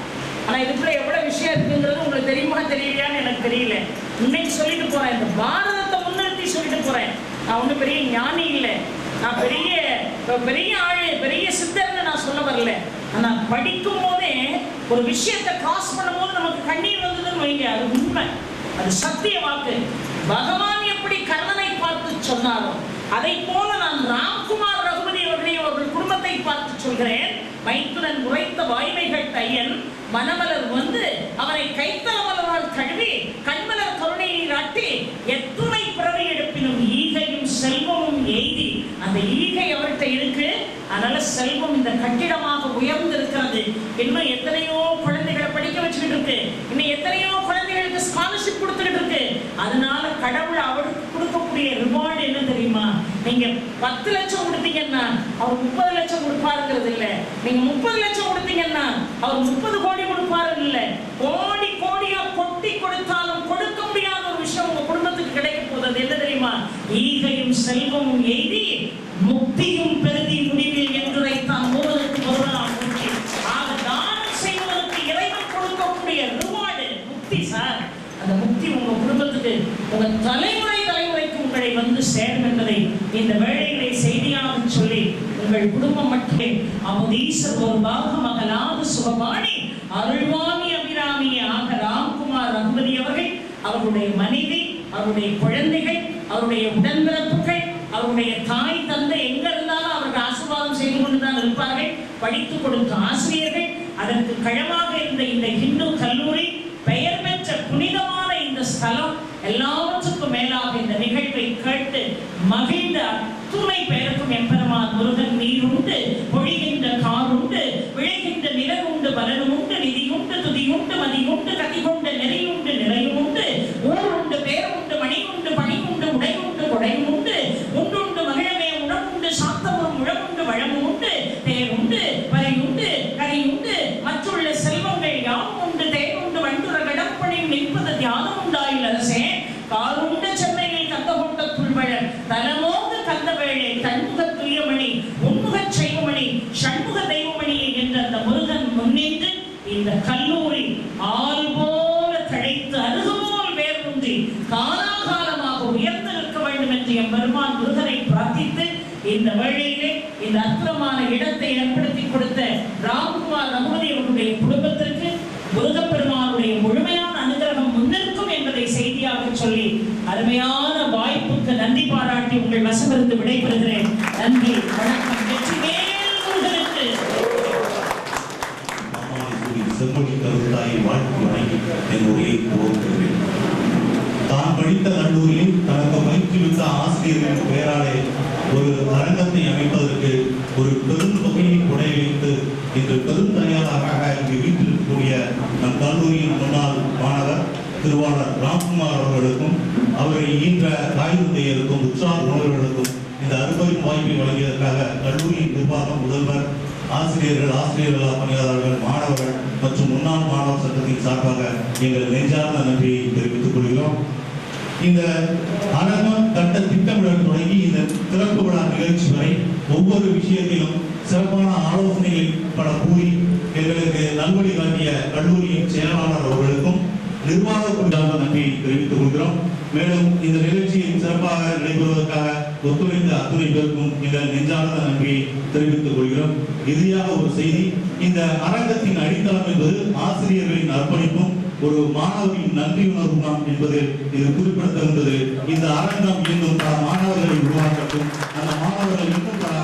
ஆனா இதுக்குள்ள எவ்வளவு விஷயம் இருக்குங்கிறது உங்களுக்கு தெரியுமா தெரியலையான்னு எனக்கு தெரியல. இன்னைக்கு சொல்லிட்டு போறேன். இந்த பாரதத்தை முன்னிறுத்தி சொல்லிட்டு போறேன். நான் ஒன்றும் பெரிய ஞானி இல்லை, நான் பெரிய பெரிய ஆளு, பெரிய சித்தர்னு நான் சொல்ல வரல. ஆனா படிக்கும் போதே ஒரு விஷயத்தை கிராஸ் பண்ணும் போது நமக்கு கண்ணீர் வந்ததுன்னு வைங்க, அது உண்மை, அது சத்திய வாக்கு. பகவான் எப்படி கர்ணனை பார்த்து சொன்னாரோ அதை போல நான் ராம்குமார் ரகுபதி அவர்கள் குடும்பத்தை பார்த்து சொல்கிறேன். மைத்துனன் உரைத்த வாய்மைகள் தையன் மனமலர் வந்து அவரை கைத்தல மலரால் கழுவி கண்மலர் கருணை நீராட்டி எத்துணை பிறவி எடுப்பினும் ஈகையும் செல்வமும் எய்தி. அந்த ஈகை அவர்கிட்ட இருக்கு. அதனால செல்வம் இந்த கட்டிடமாக உயர்ந்து இருக்கிறது. இன்னும் எத்தனையோ குழந்தைகளை படிக்க வச்சுக்கிட்டு இருக்கு. இன்னும் எத்தனையோ குழந்தைகளுக்கு ஸ்காலர்ஷிப் கொடுத்துக்கிட்டு இருக்கு. அதனால கடவுள் அவருக்கு கொடுக்கக்கூடிய ரிவார்டு என்ன தெரியுமா? நீங்க 10 லட்சம் கொடுத்தீங்கன்னா அவர் 30 லட்சம் கொடுப்பாருங்கிறது இல்ல. நீங்க 30 லட்சம் கொடுத்தீங்கன்னா அவர் 30 கோடி கொடுப்பாரு இல்ல. கோடி கோடியா கொட்டி கொடுத்தாலும் கொடுக்க முடியாத ஒரு விஷயம் உங்க குடும்பத்துக்கு கிடைக்க போகுது. என்ன தெரியுமா? ஈகையும் செல்வமும் எய்தி முக்தியும் பெருதி முடிவில் என்றுரைத்தான் மூவருக்கு ஒருவராம் முக்தி. ஆக தானம் செய்வதற்கு இறைவன் கொடுக்கக்கூடிய ரிவார்டு முக்தி சார். அந்த முக்தி உங்க குடும்பத்துக்கு, உங்க தலைமுறைக்கு உங்களை வந்து சேரும் என்பதை இந்த வேளைகளை செய்தியாக சொல்லி, உங்கள் குடும்பம் மட்டுமே அமுதீசர் ஒரு பாகம் அகலாத சுகபாணி அருள்வாமி அபிராமியே ஆக ராம்குமார் ரகுபதி அவர்கள், அவருடைய மனைவி, அவருடைய குழந்தைகள், அவருடைய உடன்பிறப்புகள், அவருடைய தாய் தந்தை எங்க இருந்தாலும் அவருக்கு ஆசீர்வாதம் செய்து கொண்டுதான் இருப்பார்கள். படித்துக் கொடுத்த ஆசிரியர்கள், அதற்கு களமாக இருந்த இந்த இந்து கல்லூரி, பெயர் பெற்ற புனிதமான இந்த ஸ்தலம், எல்லாவற்றுக்கும் மேலாக இந்த நிகழ்வை கேட்டு மகிழ்ந்த அத்துணை பேருக்கும் எம்பெருமான் முருகன் நீர் உண்டு, பொழிகின்ற கார் உண்டு, விளைகின்ற நிலம் உண்டு, பலனும் உண்டு, நிதி உண்டு, துதி உண்டு, மதி உண்டு, கதி கொண்ட நெறி உண்டு, நிறையும் உண்டு, ஊர் உண்டு, பேர் உண்டு, மணி உண்டு, பணி உண்டு, உடை உண்டு, கொடையும் உண்டு, உண்டு மகிழமே உணவுண்டு, சாத்தமும் உழவுண்டு, வளமும் உண்டு, தேர் உண்டு, வரை உண்டு, கரை உண்டு, மற்றுள்ள செல்வங்கள் யாவும் உண்டு, தேர் உண்டு, வண்டுற கடற்பணி நிற்பது தியானம் உண்டாயில் அரசே, காருண்ட சென்னையில் கந்த கொண்ட புல்வழர் தலமோக கந்த வேளை தன்முக துயமணி உன்முக செய்வமணி ஷண்முக தெய்வமணியை என்ற அந்த முருகன் முன்னின்று இந்த கல்லூரி ஆறு போல தழைத்து அருகுபோல் வேரூன்றி காலாகாலமாக உயர்ந்திருக்க வேண்டும் என்று எம் பெருமான் முருகனை பிரார்த்தித்து இந்த வேளையிலே இந்த அற்புதமான இடத்தை ஏற்படுத்தி கொடுத்த ராம்குமார் ரகுபதி அவர்களுடைய குடும்பத்திற்கு முருகப்பெருமானுடைய முழுமையான அனுகிரகம் முன்னிற்கும் என்பதை செய்தியாக சொல்லி அருமையான வாய்ப்புக்கு நன்றி பாராட்டி உங்கள் வசமிருந்து விடைபெறுகிறேன். நன்றி, வணக்கம். வெற்றிவேல் முருகனுக்கு. செம்மொழி கருத்தாயை வாழ்த்து வணங்கி என் உரையை துவங்குகிறேன். தான் படித்த கல்லூரியில் தனக்கு பயிற்றுவித்த ஆசிரியர்களின் பெயராலே ஒரு அரங்கத்தை அமைப்பதற்கு ஒரு பெரும் தொகையை கொடை வைத்து இன்று பெருந்தகையாளராக இங்கு வீட்டிற்கக்கூடிய நம் கல்லூரியின் முன்னாள் மாணவர் திருவாளர் ராம்குமார் அவர்களுக்கும் அவரை ஈன்ற தாய் தந்தையருக்கும் உற்சாக உணர்வுகளுக்கும் இந்த அருமையின் வாய்ப்பை வழங்கியதற்காக கல்லூரியின் நிர்வாகம், முதல்வர், ஆசிரியர்கள், ஆசிரியர்கள் பணியாளர்கள், மாணவர்கள் மற்றும் முன்னாள் மாணவர் சங்கத்தின் சார்பாக எங்கள் நெஞ்சார்ந்த நன்றியை தெரிவித்துக் கொள்கிறோம். இந்த அரங்கம் கட்ட திட்டமிடல் தொடங்கி இந்த திறப்பு விழா நிகழ்ச்சி வரை ஒவ்வொரு விஷயத்திலும் சிறப்பான ஆலோசனைகளை பல கூறி எங்களுக்கு நல்வழி காட்டிய கல்லூரியின் செயலாளர் அவர்களுக்கும் நிர்வாக குழுவினருக்கும் நன்றியை தெரிவித்துக் கொள்கிறோம். மேலும் இந்த நிகழ்ச்சியை சிறப்பாக நடைபெறுவதற்காக ஒத்துழைத்த அத்துணை பேருக்கும் எங்கள் நெஞ்சார்ந்த நன்றியை தெரிவித்துக் கொள்கிறோம். இறுதியாக ஒரு செய்தி, இந்த அரங்கத்தின் அடித்தளம் என்பது ஆசிரியர்களின் அர்ப்பணிப்பும் ஒரு மாணவரின் நன்றி உணர்வு தான் என்பது இது குறிப்பிடத்தகுந்தது. இந்த அரங்கம் இன்னும் பல மாணவர்களை உருவாக்கட்டும், அந்த மாணவர்கள் இன்னும் பல